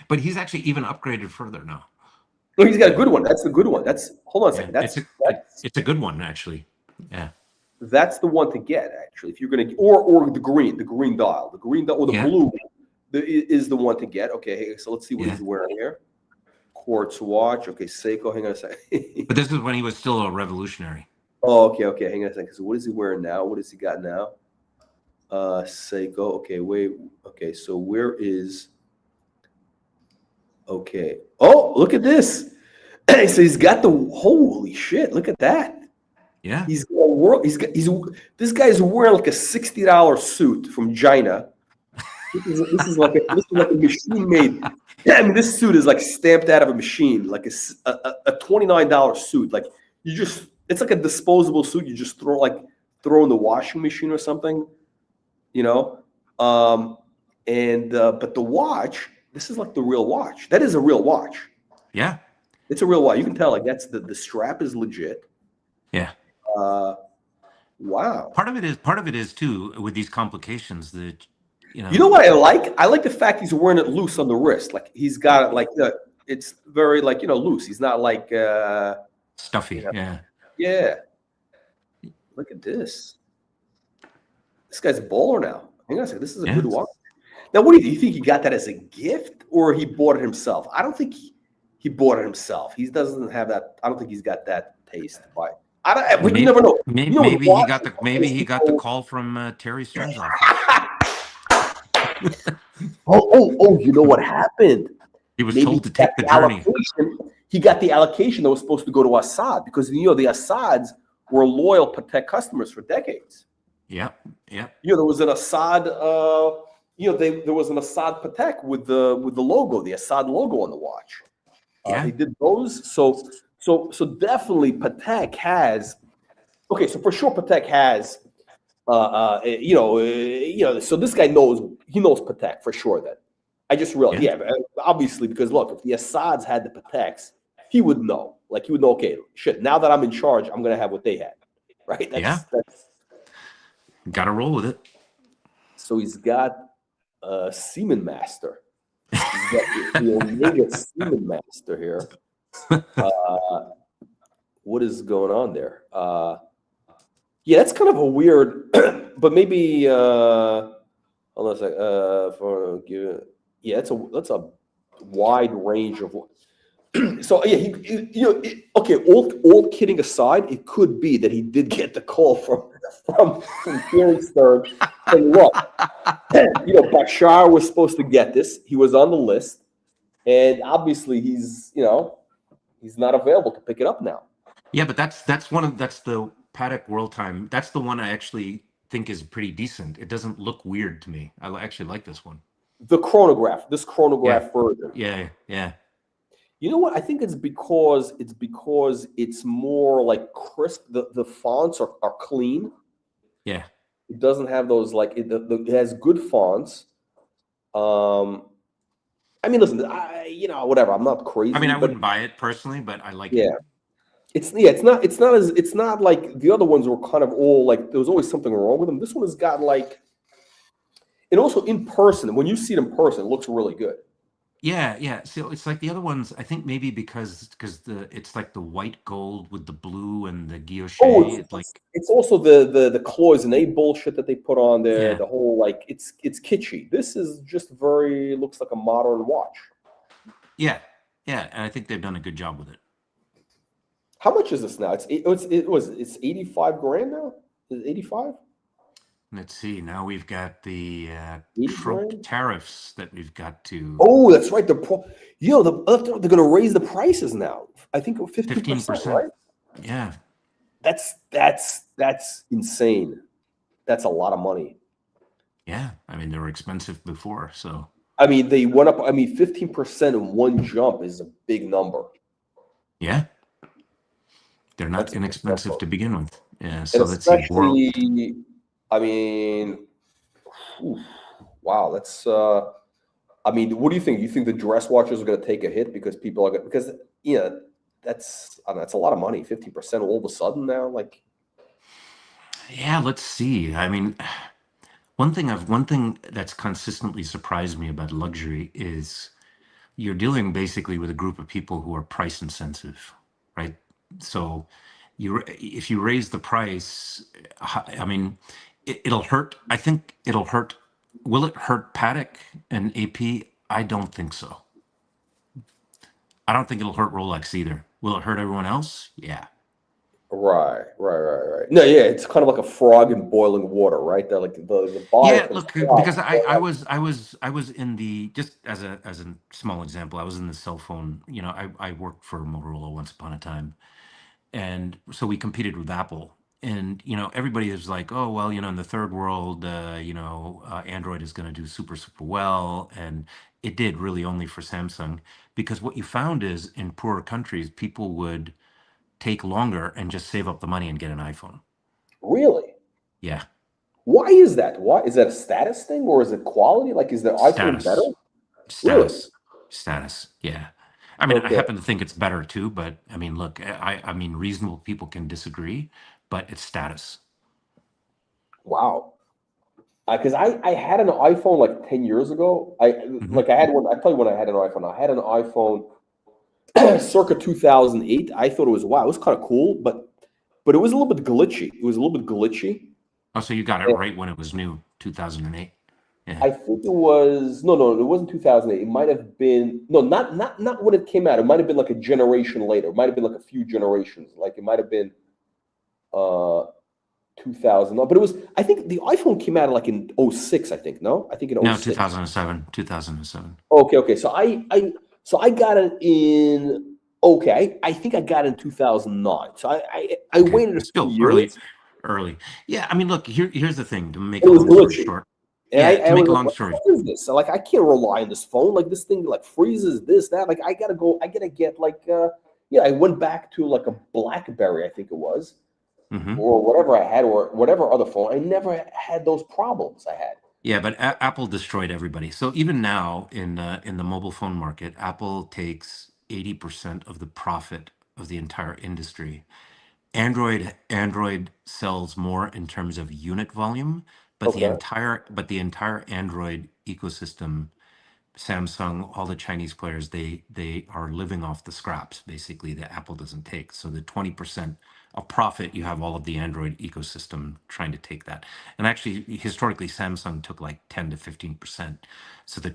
But he's actually even upgraded further now. No, he's got a good one. That's the good one. Hold on a second. It's a good one, actually. Yeah. That's the one to get, actually. If you're gonna, or the green dial, or the blue is the one to get. Okay, so let's see what he's wearing here. Quartz watch. Okay, Seiko. Hang on a second. But this is when he was still a revolutionary. Oh, okay. Hang on a second. So what is he wearing now? What has he got now? Seiko. Okay, wait. Okay, so where is? Okay. Oh, look at this. So he's got the holy shit. Look at that. Yeah. This guy's wearing like a $60 suit from China. This is like a machine made. Yeah, I mean, this suit is like stamped out of a machine, like a $29 suit. Like it's like a disposable suit. You just throw in the washing machine or something, you know. But the watch, this is like the real watch. That is a real watch. Yeah. It's a real watch. You can tell like that's the strap is legit. Yeah. Wow. Part of it is too with these complications that you know what I like? I like the fact he's wearing it loose on the wrist. Like he's got it like it's very loose. He's not like stuffy. Yeah. Yeah. Look at this. This guy's a baller now. Hang on a second. This is a good watch. Now, what do you think? He got that as a gift or he bought it himself? I don't think he bought it himself. He doesn't have that. I don't think he's got that taste. You never know. Maybe he got the call from Terry Stern's office. Oh! You know what happened? He was told to take the journey. He got the allocation that was supposed to go to Assad because the Assads were loyal Patek customers for decades. Yeah. There was an Assad. There was an Assad Patek with the logo, the Assad logo on the watch. They did those. So definitely Patek has. Okay, so for sure Patek has. So this guy knows Patek for sure. Then I just realized, obviously, because look, if the Assads had the Pateks, he would know. Like he would know. Okay, shit. Now that I'm in charge, I'm gonna have what they had, right? That's got to roll with it. So he's got Seaman Master. He's got the Omega Seaman Master here. What is going on there? That's kind of a weird, but maybe hold on a sec. That's a wide range of. So okay. All kidding aside, it could be that he did get the call from Terry Stern. And look, Bashar was supposed to get this. He was on the list, and obviously he's not available to pick it up now. Yeah, but that's the Patek World Time. That's the one I actually think is pretty decent. It doesn't look weird to me. I actually like this one. The chronograph, version. Yeah. You know what? I think it's because it's more like crisp. The fonts are clean. Yeah. It doesn't have those it has good fonts. I mean, listen, whatever. I'm not crazy. I mean, I wouldn't buy it personally, but I like it. It's not like the other ones were kind of all like there was always something wrong with them. This one has got and also in person, when you see it in person, it looks really good. Yeah. So it's like the other ones. I think maybe because it's like the white gold with the blue and the guilloche. Oh, It's like it's also the cloisonne bullshit that they put on there. yeah, The whole like it's kitschy. This is just very looks like a modern watch. yeah. And I think they've done a good job with it. How much is this now? It's 85 grand now. Is it 85? Let's see. Now we've got the 80 Trump grand? tariffs that we've got to Oh, that's right. They're going to raise the prices now. I think 15%, right? Yeah. That's insane. That's a lot of money. Yeah. I mean, they were expensive before, so. I mean, they went up. I mean, 15% in one jump is a big number. Yeah. They're not That's inexpensive to begin with. Yeah. and So let's see. especially, I mean, wow. That's. I mean, what do you think? You think the dress watches are going to take a hit because people are going because that's a lot of money. 15% all of a sudden now, like. Yeah. Let's see. I mean, one thing that's consistently surprised me about luxury is you're dealing basically with a group of people who are price insensitive, right? So if you raise the price, I mean, it'll hurt. I think it'll hurt. Will it hurt Patek and AP? I don't think so. I don't think it'll hurt Rolex either. Will it hurt everyone else? Yeah. Right. No, yeah, it's kind of like a frog in boiling water, right? They're like the buyer. Yeah, look, because I was in the, just as a small example, I was in the cell phone. I worked for Motorola once upon a time, and so we competed with Apple. And everybody is like, oh well, in the third world, Android is going to do super well, and it did really only for Samsung, because what you found is in poorer countries, people would take longer and just save up the money and get an iPhone. Really? Yeah. Why is that? Why is that a status thing or is it quality? Like, is the iPhone better? Status. Yeah. I mean, I Okay. happen to think it's better too, but I mean, look, I mean, reasonable people can disagree, but it's status. Wow. Because I had an iPhone like 10 years ago. I had one. I tell you when I had an iPhone. I had an iPhone circa 2008. I thought it was wow. It was kind of cool, but it was a little bit glitchy. Oh, so you got it right when it was new, 2008. Yeah. I think it was no, it wasn't 2008. It might have been not when it came out. It might have been like a generation later. It might have been like a few generations. Like it might have been 2000. But it was. I think the iPhone came out like in 06. I think no. I think in 06. No, 2007. Okay. So I got it in. Okay, I think I got it in 2009. So I waited a few years. Early. Yeah, I mean, look, here's the thing, to make a long story short. And to make a long story. What is this? So, like, I can't rely on this phone. Like, this thing like freezes, this, that. Like, I gotta get like I went back to like a BlackBerry, I think it was, or whatever I had, or whatever other phone. I never had those problems I had. Yeah, but Apple destroyed everybody. So even now in the mobile phone market, Apple takes 80% of the profit of the entire industry. Android sells more in terms of unit volume, but the entire Android ecosystem, Samsung, all the Chinese players, they are living off the scraps basically that Apple doesn't take. So the 20% of profit, you have all of the Android ecosystem trying to take that. And actually, historically, Samsung took like 10 to 15%. So the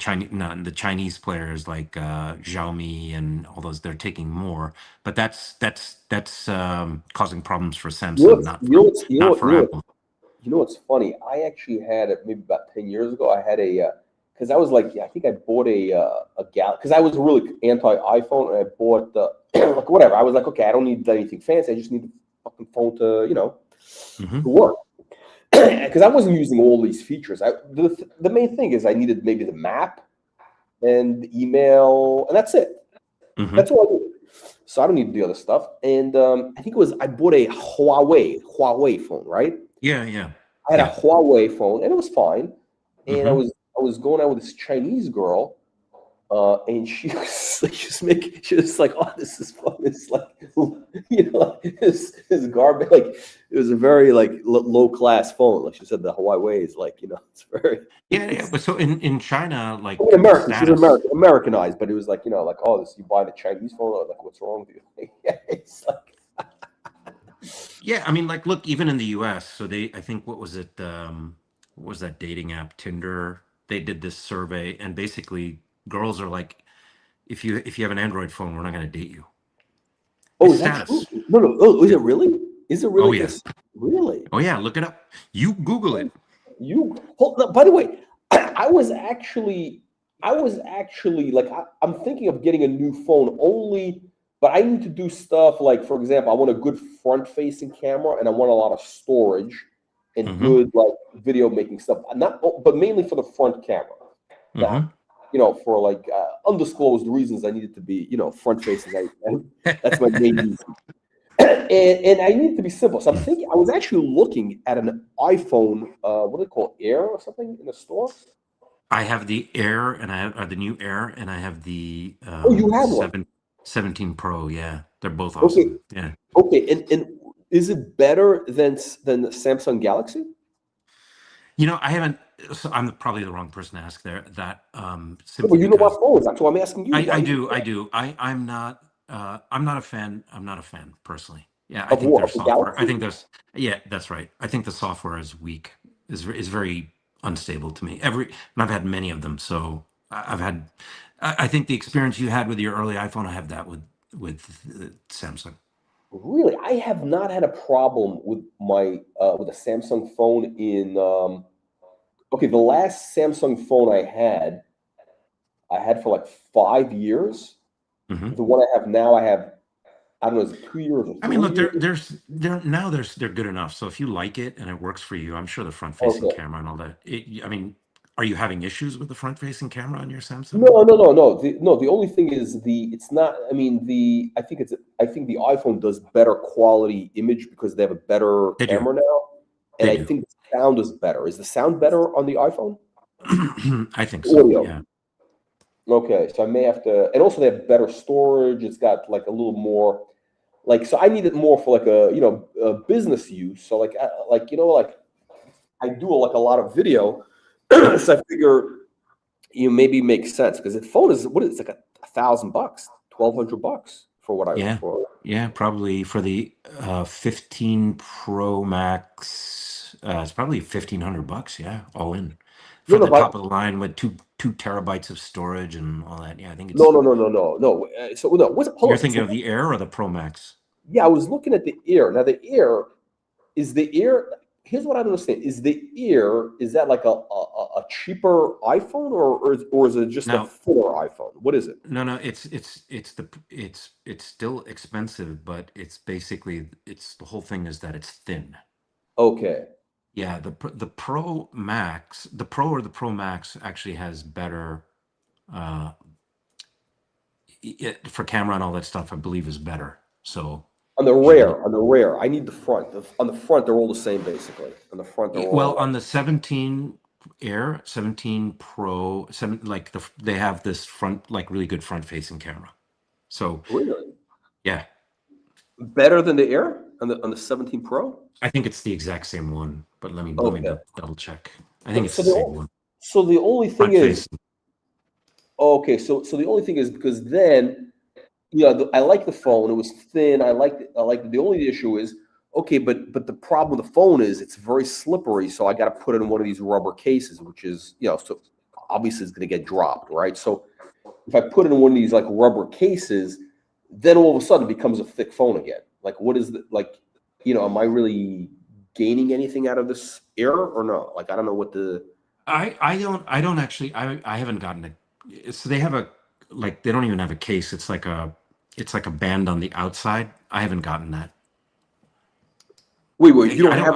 Chinese players like Xiaomi and all those, they're taking more. But that's causing problems for Samsung, not for Apple. You know what's funny? I actually had it maybe about 10 years ago. I had a because I was like, I think I bought a because I was really anti-iPhone, and I bought like whatever. I was like, okay, I don't need anything fancy. I just need the fucking phone to to work. Because I wasn't using all these features. The main thing is I needed maybe the map and the email, and that's it. That's all I needed. So I don't need the other stuff. And I think I bought a Huawei phone, right? Yeah. I had a Huawei phone, and it was fine. And I was going out with this Chinese girl, And she was like, she was like, oh, this is fun. It's like, this garbage. Like, it was a very like low class phone. Like she said, the Huawei is like, it's very. Yeah. But so in China, like American, she's status. Americanized, but it was like, like, oh, this you buy the Chinese phone. Like, what's wrong with you? It's like. Yeah, I mean, like, look, even in the U.S. So I think, what was it? What was that dating app, Tinder? They did this survey, and basically, girls are like, if you have an Android phone, we're not going to date you. Oh, It's is that true? status. No. Oh, is it really? Is it really? Oh, yeah. Really? Oh yeah, look it up. You Google it. By the way, I was actually like, I'm thinking of getting a new phone only, but I need to do stuff like, for example, I want a good front-facing camera and I want a lot of storage and good like video making stuff. But mainly for the front camera. Now, for like undisclosed reasons, I need it to be front-facing. That's my main reason. And I need it to be simple. So I'm thinking, I was actually looking at an iPhone, what do they call, Air or something in the store? I have the Air, and I have the new Air, and I have the you have one? 17 Pro. Yeah, they're both awesome. Okay. Yeah. Okay, and is it better than the Samsung Galaxy? I haven't. So I'm probably the wrong person to ask there. That Well, you know about phones. That's why I'm asking you. I do. I'm not. I'm not a fan. I'm not a fan personally. Yeah, I Of think what? their Of the software. Galaxy? I think there's. Yeah, that's right. I think the software is weak. Is very unstable to me. And I've had many of them. So I've had. I think the experience you had with your early iPhone, I have that with Samsung. Really, I have not had a problem with my with a Samsung phone in. Okay, the last Samsung phone I had for like 5 years. The one I have now, I don't know, is it 2 years or 3 I mean, look, years? they're good enough. So if you like it and it works for you, I'm sure the front-facing camera and all that. I mean, are you having issues with the front-facing camera on your Samsung? No. The only thing is it's not. I mean, I think the iPhone does better quality image because they have a better camera now, and I think the sound is better. Is the sound better on the iPhone? I think so. Audio. Yeah. Okay, so I may have to, and also they have better storage. It's got like a little more, like, so I need it more for like a business use. So like I do like a lot of video, so I figure maybe makes sense because the phone is it's like $1,000, $1,200 for what I for. Yeah, probably for the 15 Pro Max. It's probably $1,500. Yeah, all in. For the top of the line with two terabytes of storage and all that. Yeah, I think it's No. So no, you're thinking of the Air or the Pro Max? Yeah, I was looking at the Air. Now the Air. Here's what I don't understand: is that like a cheaper iPhone or is it just a fuller iPhone? What is it? No, it's still expensive, but it's basically the whole thing is that it's thin. Okay. Yeah, the Pro Max, the Pro or the Pro Max actually has better for camera and all that stuff. I believe is better. So on the rear, I need the front. On the front, they're all the same basically. On the front, they're all on the 17 Air, 17 Pro, they have this front really good front-facing camera. So really, yeah, better than the Air on the 17 Pro. I think it's the exact same one, but let me double check. I think it's the same one. So the only thing is, so the only thing is because then, I like the phone. It was thin. I liked it. The only issue is, okay, but the problem with the phone is it's very slippery. So I got to put it in one of these rubber cases, which is, so obviously it's going to get dropped, right? So if I put it in one of these like rubber cases, then all of a sudden it becomes a thick phone again. Like, what is am I really gaining anything out of this Air or no? Like, I don't know what the. I don't actually. I haven't gotten it. So they have they don't even have a case. It's like a band on the outside. I haven't gotten that. Wait, you don't have.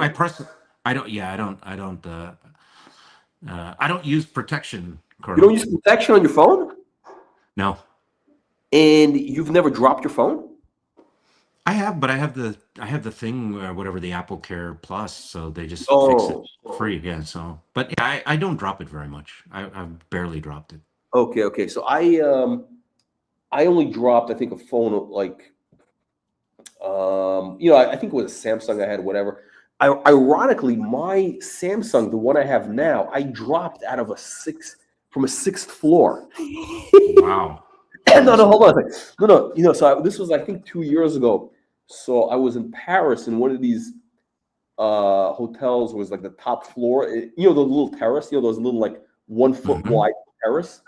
I don't use protection. You don't use protection on your phone? No. And you've never dropped your phone? I have, but I have the thing, whatever, the Apple Care Plus, so they just fix it free. Yeah. So, but yeah, I don't drop it very much. I've barely dropped it. Okay. So I only dropped, I think, a phone like, I think it was a Samsung I had, whatever. Ironically, my Samsung, the one I have now, I dropped out of from a sixth floor. Wow. No, hold on a second. No. So this was, I think, 2 years ago. So I was in Paris in one of these hotels. Was like the top floor. The little terrace. Those little like 1 foot wide terrace.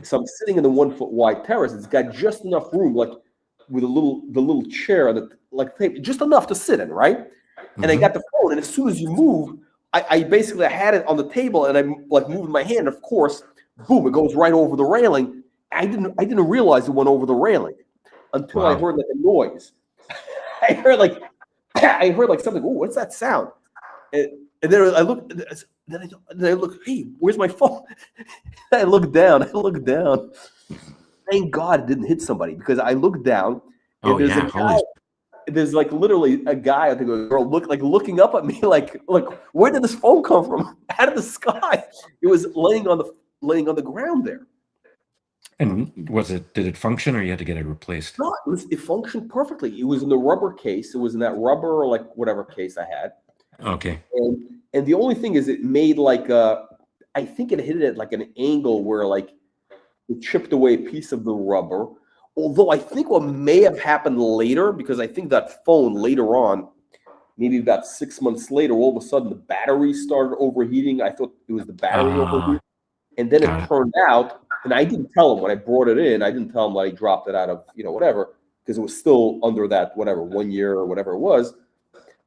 So I'm sitting in the 1 foot wide terrace. It's got just enough room, like with the little chair that like just enough to sit in, right? And I got the phone, and as soon as you move, I basically had it on the table, and I'm like moving my hand. Of course, boom! It goes right over the railing. I didn't realize it went over the railing until I heard like a noise. I heard like something. Oh, what's that sound? And then I look. Then I look. Hey, where's my phone? I look down. Thank God it didn't hit somebody, because I looked down and there's a guy. There's like literally a guy, I think a girl, looking up at me like where did this phone come from? Out of the sky. It was laying on the ground there. And did it function, or you had to get it replaced? No, it functioned perfectly. It was in the rubber case. It was in that rubber or like whatever case I had. Okay. And the only thing is, it made like I think it hit it at like an angle where like it chipped away a piece of the rubber. Although I think what may have happened later, because I think that phone later on, maybe about 6 months later, all of a sudden the battery started overheating. I thought it was the battery overheating. And then it turned out, and I didn't tell him when I brought it in, I didn't tell him that I dropped it out of, whatever, because it was still under that, whatever, 1 year or whatever it was.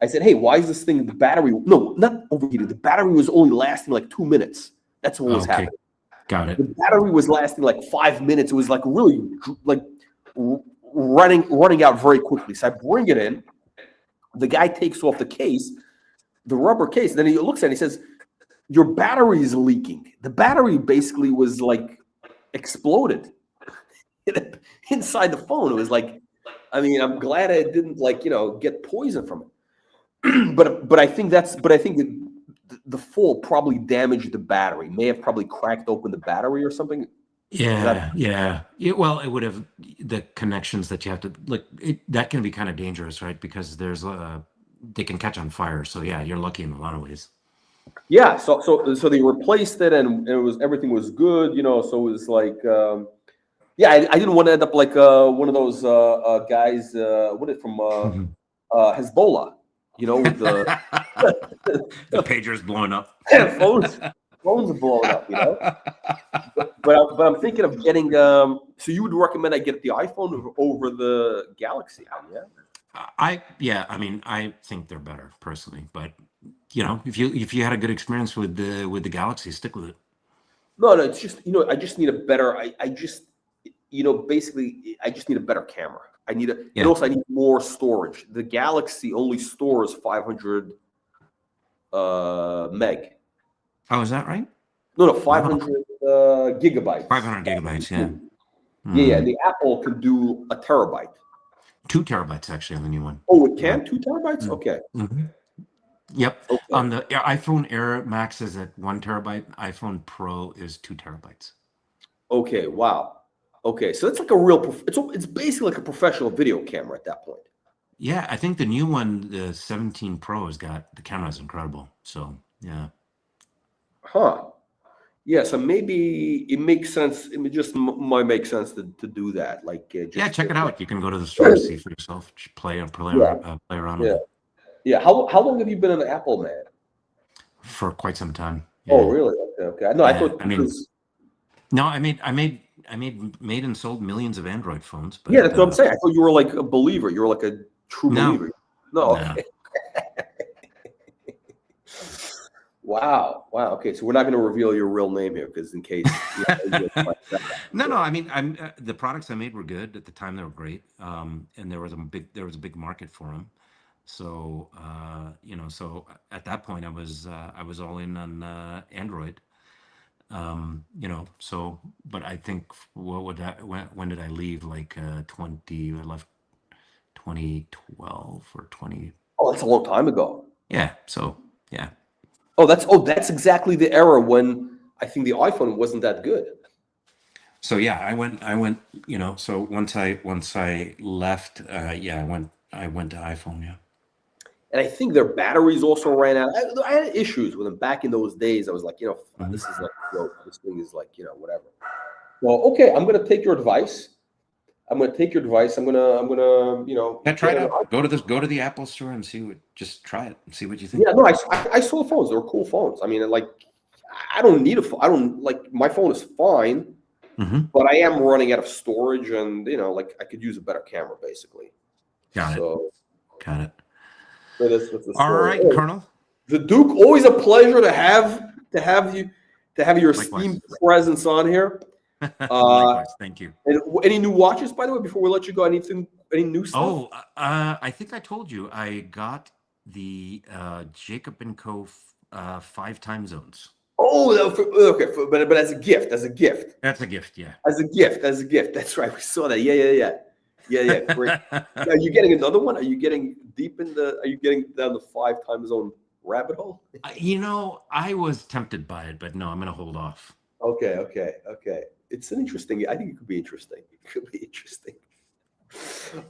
I said, hey, why is this thing, the battery, no, not overheating. The battery was only lasting like 2 minutes. That's what was happening. Got it. The battery was lasting like 5 minutes. It was like really like running out very quickly. So I bring it in. The guy takes off the case, the rubber case. Then he looks at it. He says, your battery is leaking. The battery basically was like exploded inside the phone. It was like, I mean, I'm glad I didn't get poison from it. but I think the fall probably damaged the battery. May have probably cracked open the battery or something. Yeah. Well, it would have, the connections that you have to that can be kind of dangerous, right? Because they can catch on fire. So yeah, you're lucky in a lot of ways. Yeah. So they replaced it, and everything was good. So it was like, I didn't want to end up like one of those guys. What is it from Hezbollah? With the the pager's blowing up. phones are blowing up. But I'm thinking of getting. So you would recommend I get the iPhone over the Galaxy? Yeah. I mean, I think they're better personally, but if you had a good experience with the Galaxy, stick with it. No, it's just I just need a better. I just basically I just need a better camera. I need and also I need more storage. The Galaxy only stores 500 meg. Oh, is that right? No, 500 gigabytes. 500 gigabytes, yeah. Yeah. The Apple can do a terabyte. 2 terabytes actually on the new one. Oh, it can 2 terabytes. Okay. Yep. Okay. On the iPhone Air Max is at 1 terabyte. iPhone Pro is 2 terabytes. Okay. Wow. Okay, so it's like a real. It's basically like a professional video camera at that point. Yeah, I think the new one, the 17 Pro, has got the camera's incredible. So yeah. Huh. Yeah. So maybe it makes sense. It just might make sense to do that. Like check it out. You can go to the store and see for yourself. Just play around with it. Yeah. How long have you been an Apple man? For quite some time. Yeah. Oh, really? Okay. No, I thought. No, I made and sold millions of Android phones. But, yeah, that's what I'm saying. I thought you were like a believer. You were like a true believer. No. Okay. Wow. Okay, so we're not going to reveal your real name here, because in case. No. I mean, the products I made were good at the time. They were great, and there was a big market for them. So so at that point I was all in on Android. So, but I think when did I leave? Like I left 2012 or 20. Oh, that's a long time ago. Yeah. So yeah. Oh, that's exactly the era when I think the iPhone wasn't that good. So yeah, I went, you know, so once I left, yeah, I went to iPhone, yeah. And I think their batteries also ran out. I had issues with them back in those days. I was like, this is like, this thing is like, whatever. Well, okay, I'm gonna take your advice. I'm gonna, Yeah, try it out. Go to the Apple store and just try it and see what you think. Yeah, no, I saw the phones. They were cool phones. I mean, like, I don't need a phone. I don't like my phone is fine, but I am running out of storage, and like I could use a better camera, basically. Got it. So that's the story. All right, Colonel. The Duke, always a pleasure to have your esteemed presence on here. Likewise, thank you. And any new watches, by the way, before we let you go? Any new stuff? Oh, I think I told you I got the Jacob & Co. 5 time zones. Oh, okay, but as a gift, That's a gift, yeah. As a gift. That's right. We saw that. Yeah. Great. Are you getting another one? Are you getting Are you getting down the 5 time zone rabbit hole? I was tempted by it, but no, I'm going to hold off. Okay. It's an interesting. I think it could be interesting.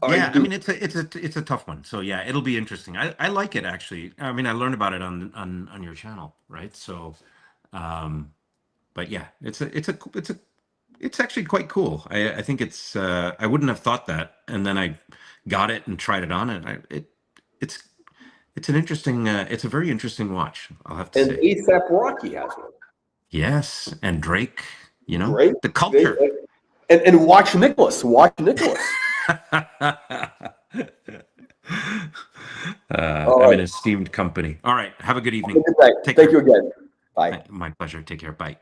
All yeah, right, I mean it's a tough one. So yeah, it'll be interesting. I like it actually. I mean, I learned about it on your channel, right? So, but yeah, it's actually quite cool. I think it's I wouldn't have thought that, and then I got it and tried it on, and it's an interesting. It's a very interesting watch. I'll have to say. And ASAP Rocky has one. Yes, and Drake. Drake, the culture. And watch Nicholas. I'm in esteemed company. All right. Have a good evening. Thank you again. Bye. My pleasure. Take care. Bye.